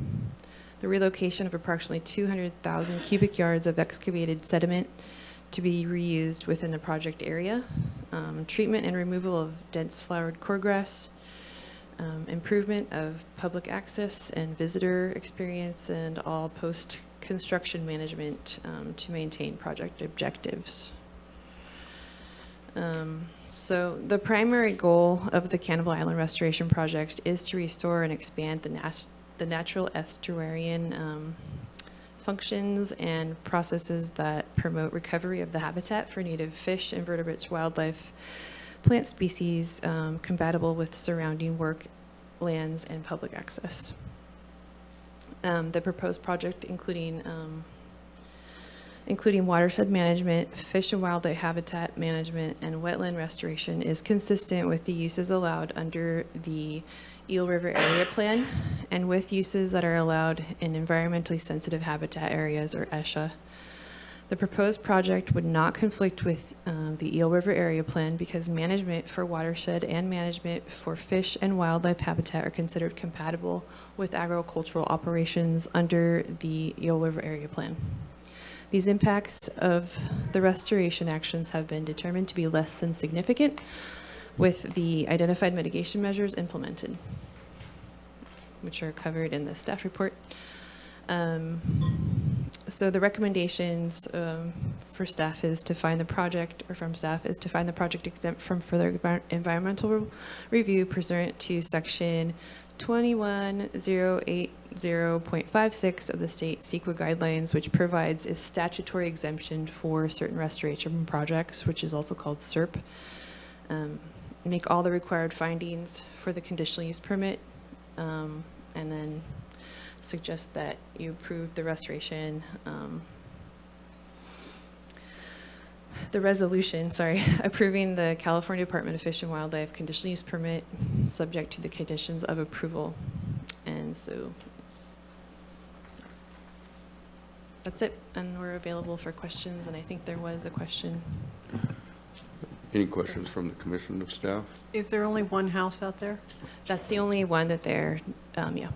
The relocation of approximately 200,000 cubic yards of excavated sediment to be reused within the project area. Treatment and removal of dense flowered cordgrass. Improvement of public access and visitor experience, and all post-construction management to maintain project objectives. So the primary goal of the Cannibal Island Restoration Project is to restore and expand the natural estuarian functions and processes that promote recovery of the habitat for native fish, invertebrates, wildlife, plant species, compatible with surrounding work lands and public access. The proposed project, including watershed management, fish and wildlife habitat management, and wetland restoration, is consistent with the uses allowed under the Eel River Area Plan and with uses that are allowed in environmentally sensitive habitat areas, or ESHA. The proposed project would not conflict with the Eel River Area Plan because management for watershed and management for fish and wildlife habitat are considered compatible with agricultural operations under the Eel River Area Plan. These impacts of the restoration actions have been determined to be less than significant with the identified mitigation measures implemented, which are covered in the staff report. So the recommendations for staff is to find the project, or from staff, is to find the project exempt from further environmental review pursuant to section 21080.56 of the state CEQA guidelines, which provides a statutory exemption for certain restoration projects, which is also called SERP. Make all the required findings for the conditional use permit, and then suggest that you approve the restoration, the resolution, approving the California Department of Fish and Wildlife conditional use permit subject to the conditions of approval. And so that's it, and we're available for questions, and I think there was a question. Any questions from the commission of staff? Is there only one house out there? That's the only one that they're, yeah,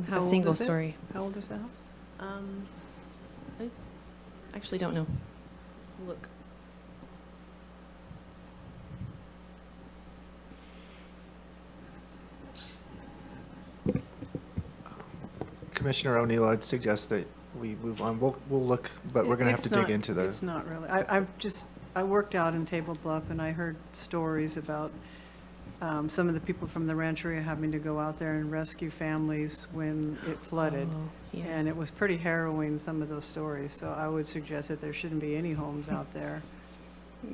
How a old single is it? story. How old is the house? I actually don't know. Look. Commissioner O'Neill, I'd suggest that we move on. We'll look, but we're gonna have to dig into the. It's not really. I worked out in Table Bluff, and I heard stories about some of the people from the Rancheria having to go out there and rescue families when it flooded. Oh, yeah. And it was pretty harrowing, some of those stories. So I would suggest that there shouldn't be any homes out there.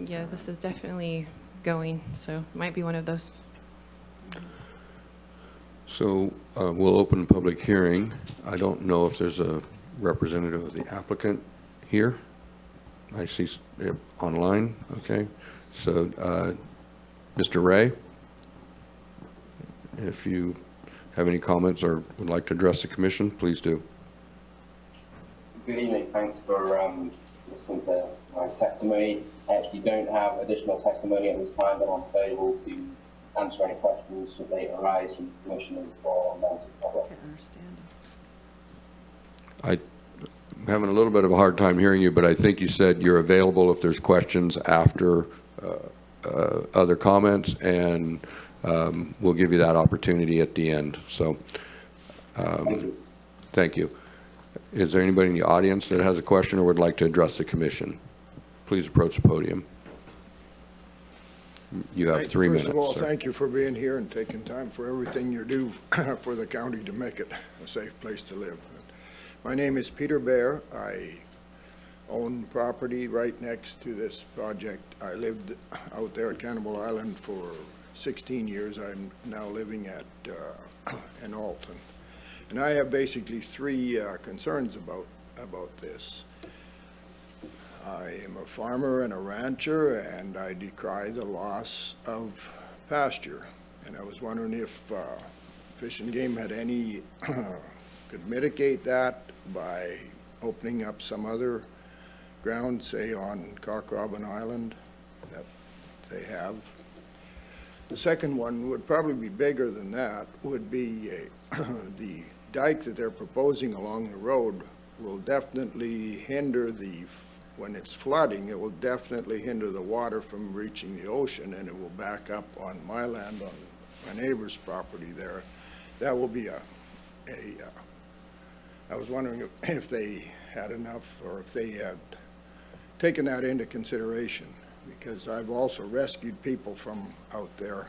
Yeah, this is definitely going, so might be one of those. So we'll open a public hearing. I don't know if there's a representative of the applicant here. I see online, okay. So Mr. Ray, if you have any comments or would like to address the commission, please do. Good evening. Thanks for listening to my testimony. I actually don't have additional testimony at this time, but I'm available to answer any questions should they arise from commissioners or members of the public. I can't understand I'm having a little bit of a hard time hearing you, but I think you said you're available if there's questions after other comments, and we'll give you that opportunity at the end. So, thank you. Is there anybody in the audience that has a question or would like to address the commission? Please approach the podium. You have 3 minutes. First of all, sir. thank you for being here and taking time for everything you do for the county to make it a safe place to live. My name is Peter Bear. I own property right next to this project. I lived out there at Cannibal Island for 16 years. I'm now living at in Alton. And I have basically three concerns about this. I am a farmer and a rancher, and I decry the loss of pasture. And I was wondering if Fish and Game had any, could mitigate that by opening up some other ground, say on Cock Robin Island, that they have. The second one would probably be bigger than that, would be the dike that they're proposing along the road will definitely hinder when it's flooding, it will definitely hinder the water from reaching the ocean, and it will back up on my land, on my neighbor's property there. That will be I was wondering if they had enough, or if they had taken that into consideration, because I've also rescued people from out there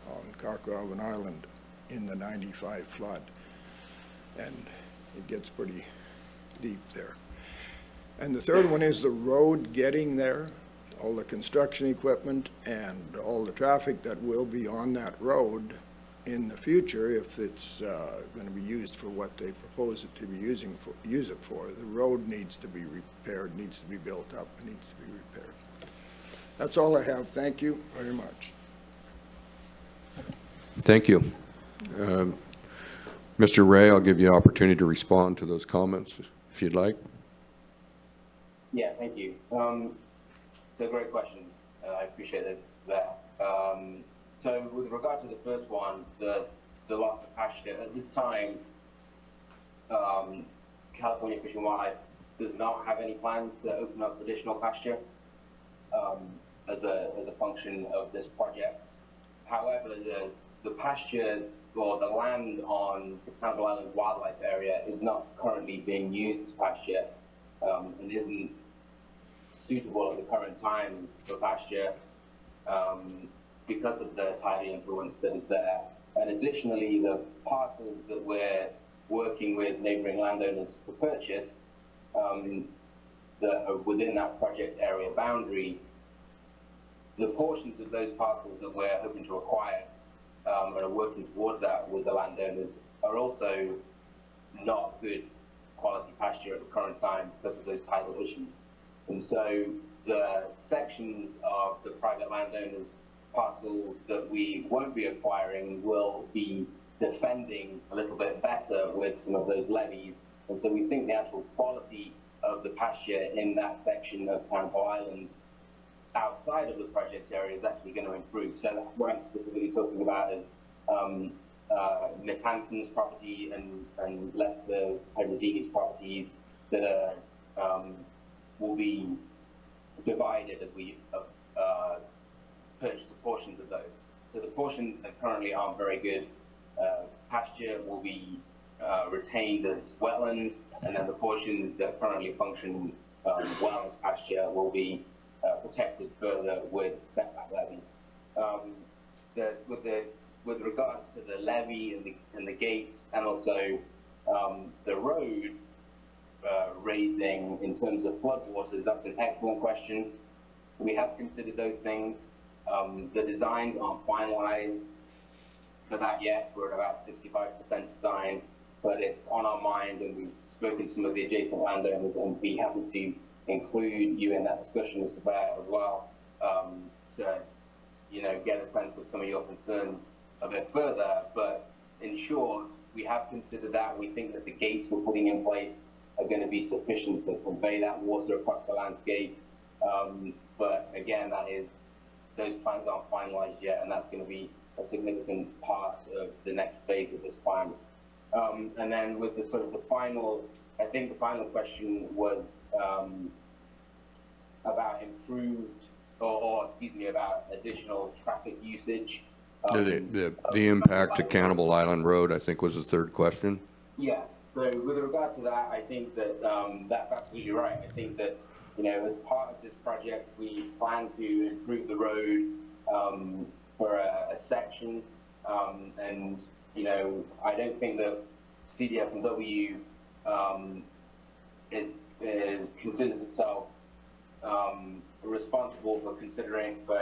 on Cock Robin Island in the 95 flood, and it gets pretty deep there. And the third one is the road getting there, all the construction equipment and all the traffic that will be on that road in the future, if it's going to be used for what they propose it to be use it for. The road needs to be repaired, needs to be built up, needs to be repaired. That's all I have. Thank you very much. Thank you. Mr. Ray, I'll give you an opportunity to respond to those comments if you'd like. Yeah, thank you. So great questions. I appreciate those there. So with regard to the first one, the loss of pasture, at this time, California Fish and Wildlife does not have any plans to open up additional pasture as a function of this project. However, the pasture or the land on the Cannibal Island Wildlife Area is not currently being used as pasture and isn't suitable at the current time for pasture because of the tidal influence that is there. And additionally, the parcels that we're working with neighboring landowners to purchase that are within that project area boundary, the portions of those parcels that we're hoping to acquire and are working towards that with the landowners are also not good quality pasture at the current time because of those tidal issues. And so the sections of the private landowners' parcels that we won't be acquiring will be defending a little bit better with some of those levees. And so we think the actual quality of the pasture in that section of Cannibal Island outside of the project area is actually going to improve. So what I'm specifically talking about is Ms. Hanson's property and Lester Hydrozini's properties that are, will be divided as we purchase portions of those. So the portions that currently aren't very good pasture will be retained as wetland, and then the portions that currently function well as pasture will be protected further with setback levy. There's with regards to the levy and the gates, and also the road raising in terms of floodwaters, that's an excellent question. We have considered those things. The designs aren't finalized for that yet. We're at about 65% design, but it's on our mind, and we've spoken to some of the adjacent landowners, and be happy to include you in that discussion, Mr. Bear, as well, to get a sense of some of your concerns a bit further. But in short, we have considered that. We think that the gates we're putting in place are going to be sufficient to convey that water across the landscape. But again, those plans aren't finalized yet, and that's going to be a significant part of the next phase of this plan. And then with the sort of the final question was about improved, or excuse me, about additional traffic usage. The impact to Cannibal Island Road, I think, was the third question. Yes. So with regard to that, I think that that's absolutely right. I think that, as part of this project, we plan to improve the road for a section, and I don't think that CDF&W considers itself responsible for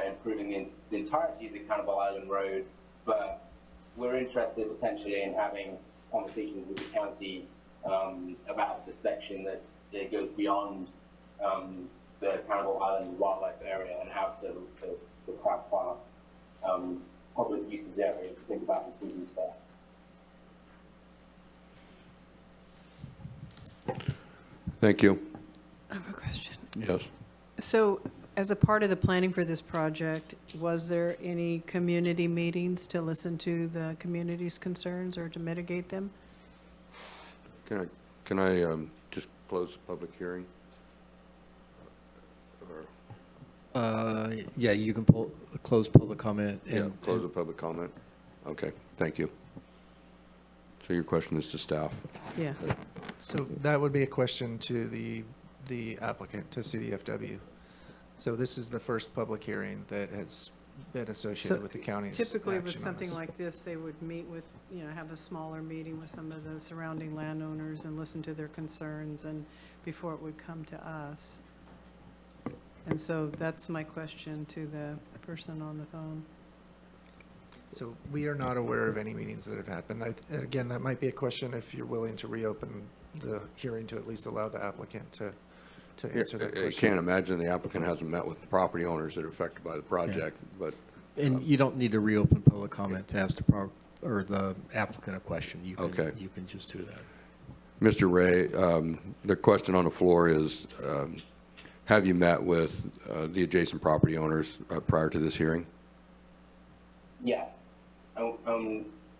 improving the entirety of the Cannibal Island Road, but we're interested potentially in having conversations with the county about the section that goes beyond the Cannibal Island wildlife area, and how to the Crab Park public uses area to think about improvements there. Thank you. I have a question. Yes. So, as a part of the planning for this project, was there any community meetings to listen to the community's concerns or to mitigate them? Can I just close the public hearing? Yeah, you can close public comment. And, close the public comment. Okay, thank you. So your question is to staff? Yeah. So that would be a question to the applicant, to CDFW. So this is the first public hearing that has been associated with the county's Typically with action on something this. like this, they would meet with, have a smaller meeting with some of the surrounding landowners and listen to their concerns, and before it would come to us. And so that's my question to the person on the phone. So we are not aware of any meetings that have happened. Again, that might be a question if you're willing to reopen the hearing to at least allow the applicant to answer that I question. can't imagine the applicant hasn't met with the property owners that are affected by the project, but. and you don't need to reopen public comment to ask the applicant a question. You can, Okay. You can just do that. Mr. Ray, the question on the floor is, have you met with the adjacent property owners prior to this hearing? Yes.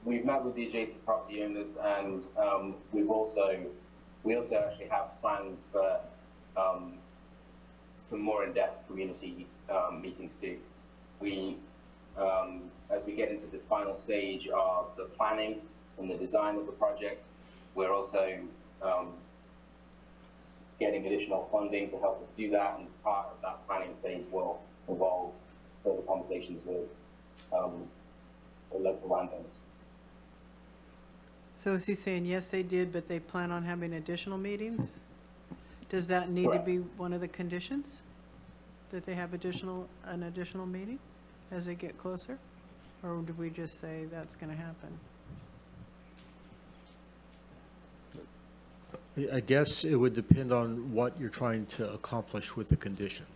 We've met with the adjacent property owners, and we also actually have plans for some more in-depth community meetings too. We, as we get into this final stage of the planning and the design of the project, we're also getting additional funding to help us do that, and part of that planning phase will involve further conversations with the local landowners. So is he saying, yes, they did, but they plan on having additional meetings? Does that need to Correct. be one of the conditions? That they have an additional meeting as they get closer? Or do we just say that's gonna happen? I guess it would depend on what you're trying to accomplish with the condition.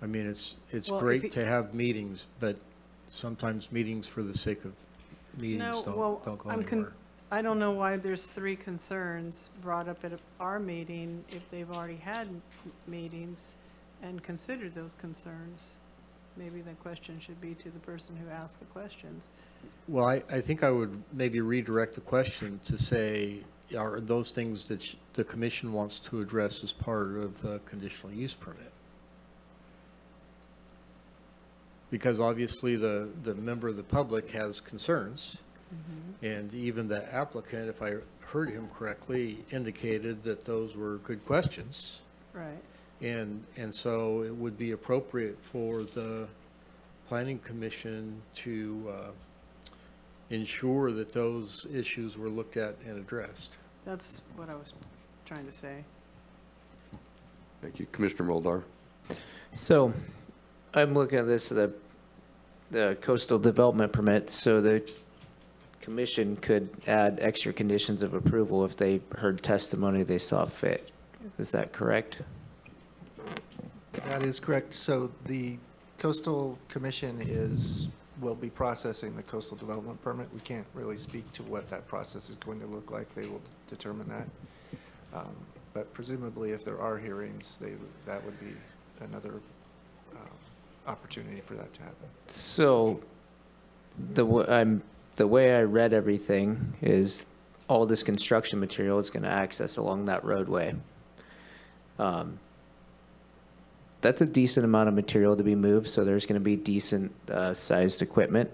I mean, it's Well, if great he- to have meetings, but sometimes meetings for the sake of meetings No, don't well, go I'm anywhere. I don't know why there's 3 concerns brought up at our meeting if they've already had meetings and considered those concerns. Maybe the question should be to the person who asked the questions. Well, I think I would maybe redirect the question to say, are those things that the commission wants to address as part of the conditional use permit? Because obviously the member of the public has concerns, and even the applicant, if I heard him correctly, indicated that those were good questions. Right. And so it would be appropriate for the planning commission to ensure that those issues were looked at and addressed. That's what I was trying to say. Thank you. Commissioner Moldar? So I'm looking at this, the coastal development permit, so the commission could add extra conditions of approval if they heard testimony they saw fit. Is that correct? That is correct. So the coastal commission will be processing the coastal development permit. We can't really speak to what that process is going to look like. They will determine that. But presumably, if there are hearings, that would be another opportunity for that to happen. So the way I read everything is all this construction material is going to access along that roadway. That's a decent amount of material to be moved, so there's going to be decent sized equipment.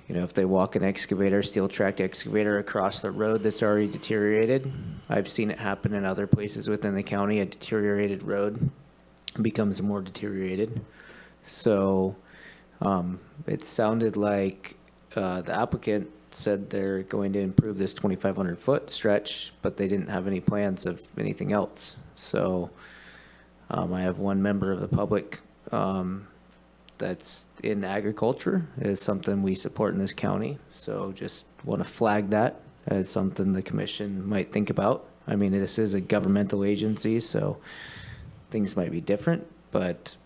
If they walk an excavator, steel tracked excavator across the road that's already deteriorated, I've seen it happen in other places within the county. A deteriorated road becomes more deteriorated. So it sounded like the applicant said they're going to improve this 2,500 foot stretch, but they didn't have any plans of anything else. So I have one member of the public that's in agriculture. Is something we support in this county. So just want to flag that as something the commission might think about. I mean, this is a governmental agency, so things might be different, but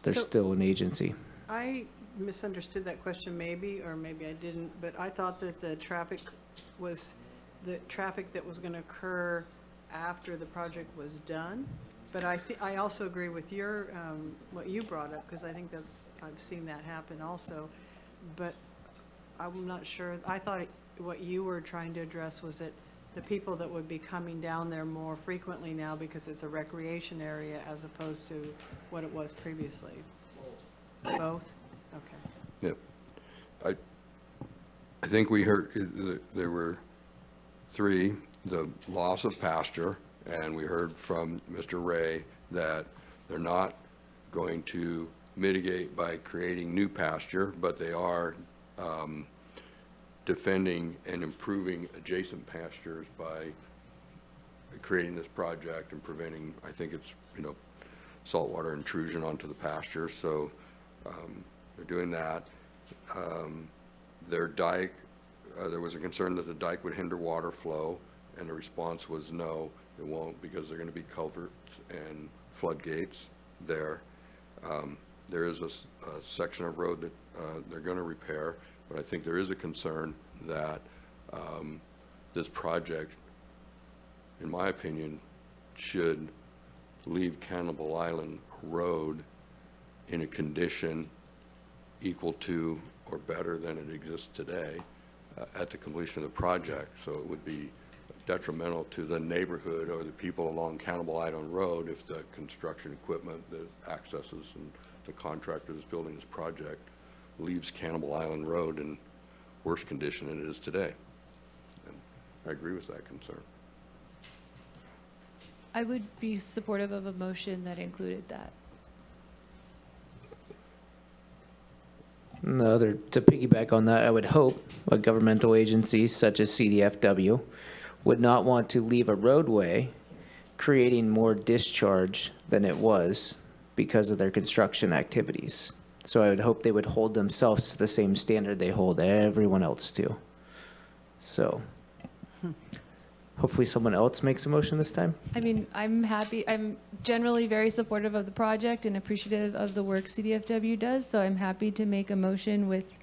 they're still an agency. I misunderstood that question maybe, or maybe I didn't, but I thought that the traffic that was going to occur after the project was done. But I also agree with your, what you brought up, because I think I've seen that happen also. But I'm not sure, I thought what you were trying to address was that the people that would be coming down there more frequently now because it's a recreation area as opposed to what it was previously. Both? Okay. Yep. I think we heard, there were three: the loss of pasture, and we heard from Mr. Ray that they're not going to mitigate by creating new pasture, but they are defending and improving adjacent pastures by creating this project and preventing, I think it's, saltwater intrusion onto the pasture. So they're doing that. Their dike, there was a concern that the dike would hinder water flow, and the response was no, it won't, because they're going to be culverts and floodgates there. There is a section of road that they're going to repair, but I think there is a concern that this project, in my opinion, should leave Cannibal Island Road in a condition equal to or better than it exists today at the completion of the project. So it would be detrimental to the neighborhood or the people along Cannibal Island Road if the construction equipment that accesses and the contractor that's building this project leaves Cannibal Island Road in worse condition than it is today. And I agree with that concern. I would be supportive of a motion that included that. To piggyback on that, I would hope a governmental agency such as CDFW would not want to leave a roadway creating more discharge than it was because of their construction activities. So I would hope they would hold themselves to the same standard they hold everyone else to. So hopefully someone else makes a motion this time. I mean, I'm generally very supportive of the project and appreciative of the work CDFW does, so I'm happy to make a motion with,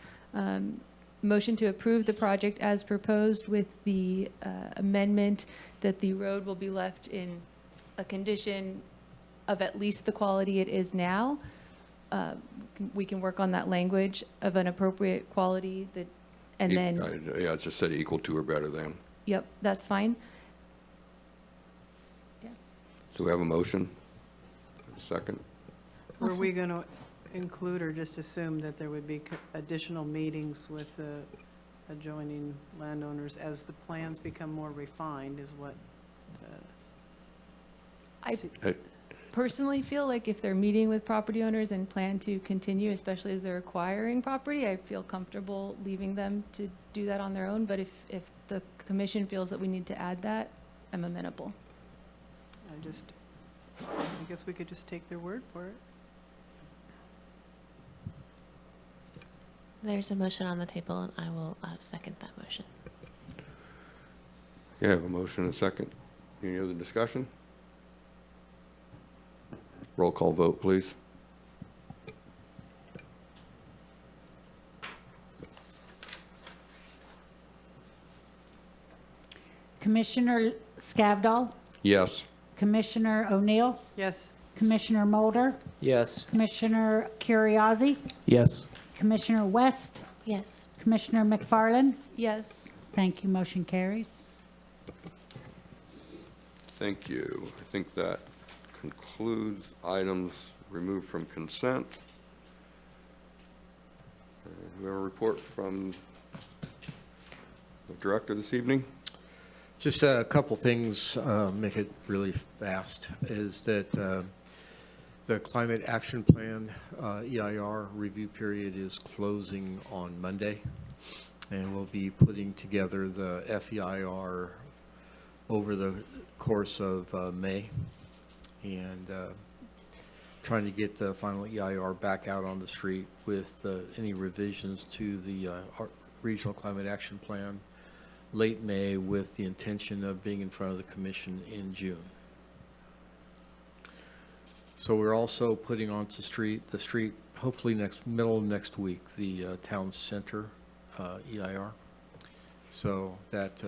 motion to approve the project as proposed with the amendment that the road will be left in a condition of at least the quality it is now, we can work on that language of an appropriate quality that, and then, Yeah, it just said equal to or better than. yep, that's fine. So we have a motion? A second? Were we going to include or just assume that there would be additional meetings with the adjoining landowners as the plans become more refined is what? I Hey, personally feel like if they're meeting with property owners and plan to continue, especially as they're acquiring property, I feel comfortable leaving them to do that on their own. But if the commission feels that we need to add that, I'm amenable. I guess we could just take their word for it. There's a motion on the table, and I will second that motion. Yeah, I have a motion and a second. Any other discussion? Roll call vote, please. Commissioner Scavdall, Yes. Commissioner O'Neill, Yes. Commissioner Mulder, Yes. Commissioner Curriasi, Yes. Commissioner West, Yes. Commissioner McFarland. Yes. Thank you, motion carries. Thank you. I think that concludes items removed from consent. We have a report from the director this evening. Just a couple things, make it really fast, is that the Climate Action Plan, EIR review period is closing on Monday, and we'll be putting together the FEIR over the course of May, and trying to get the final EIR back out on the street with any revisions to the Regional Climate Action Plan late May, with the intention of being in front of the commission in June. So we're also putting onto the street, hopefully middle of next week, the town center EIR. So that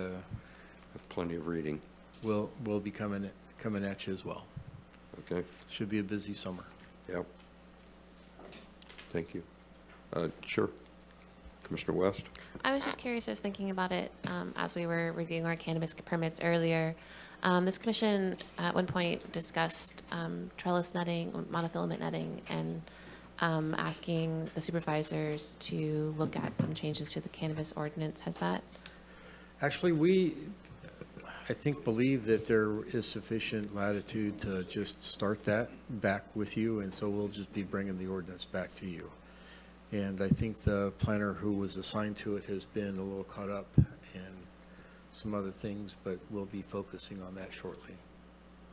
plenty of reading. Will be coming at you as well. Okay. Should be a busy summer. Yep. Thank you. Sure. Commissioner West? I was just curious, I was thinking about it as we were reviewing our cannabis permits earlier. This commission at one point discussed trellis netting, monofilament netting, and asking the supervisors to look at some changes to the cannabis ordinance. Has that? Actually, I think, believe that there is sufficient latitude to just start that back with you, and so we'll just be bringing the ordinance back to you. And I think the planner who was assigned to it has been a little caught up in some other things, but we'll be focusing on that shortly.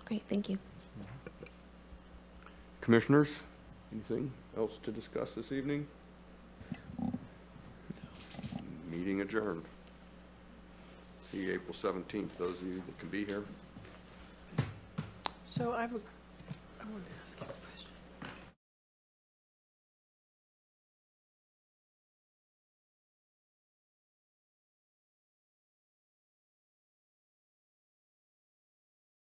Great, thank you. Commissioners, anything else to discuss this evening? Meeting adjourned. See you April 17th, those of you that can be here. So I wanted to ask you a question.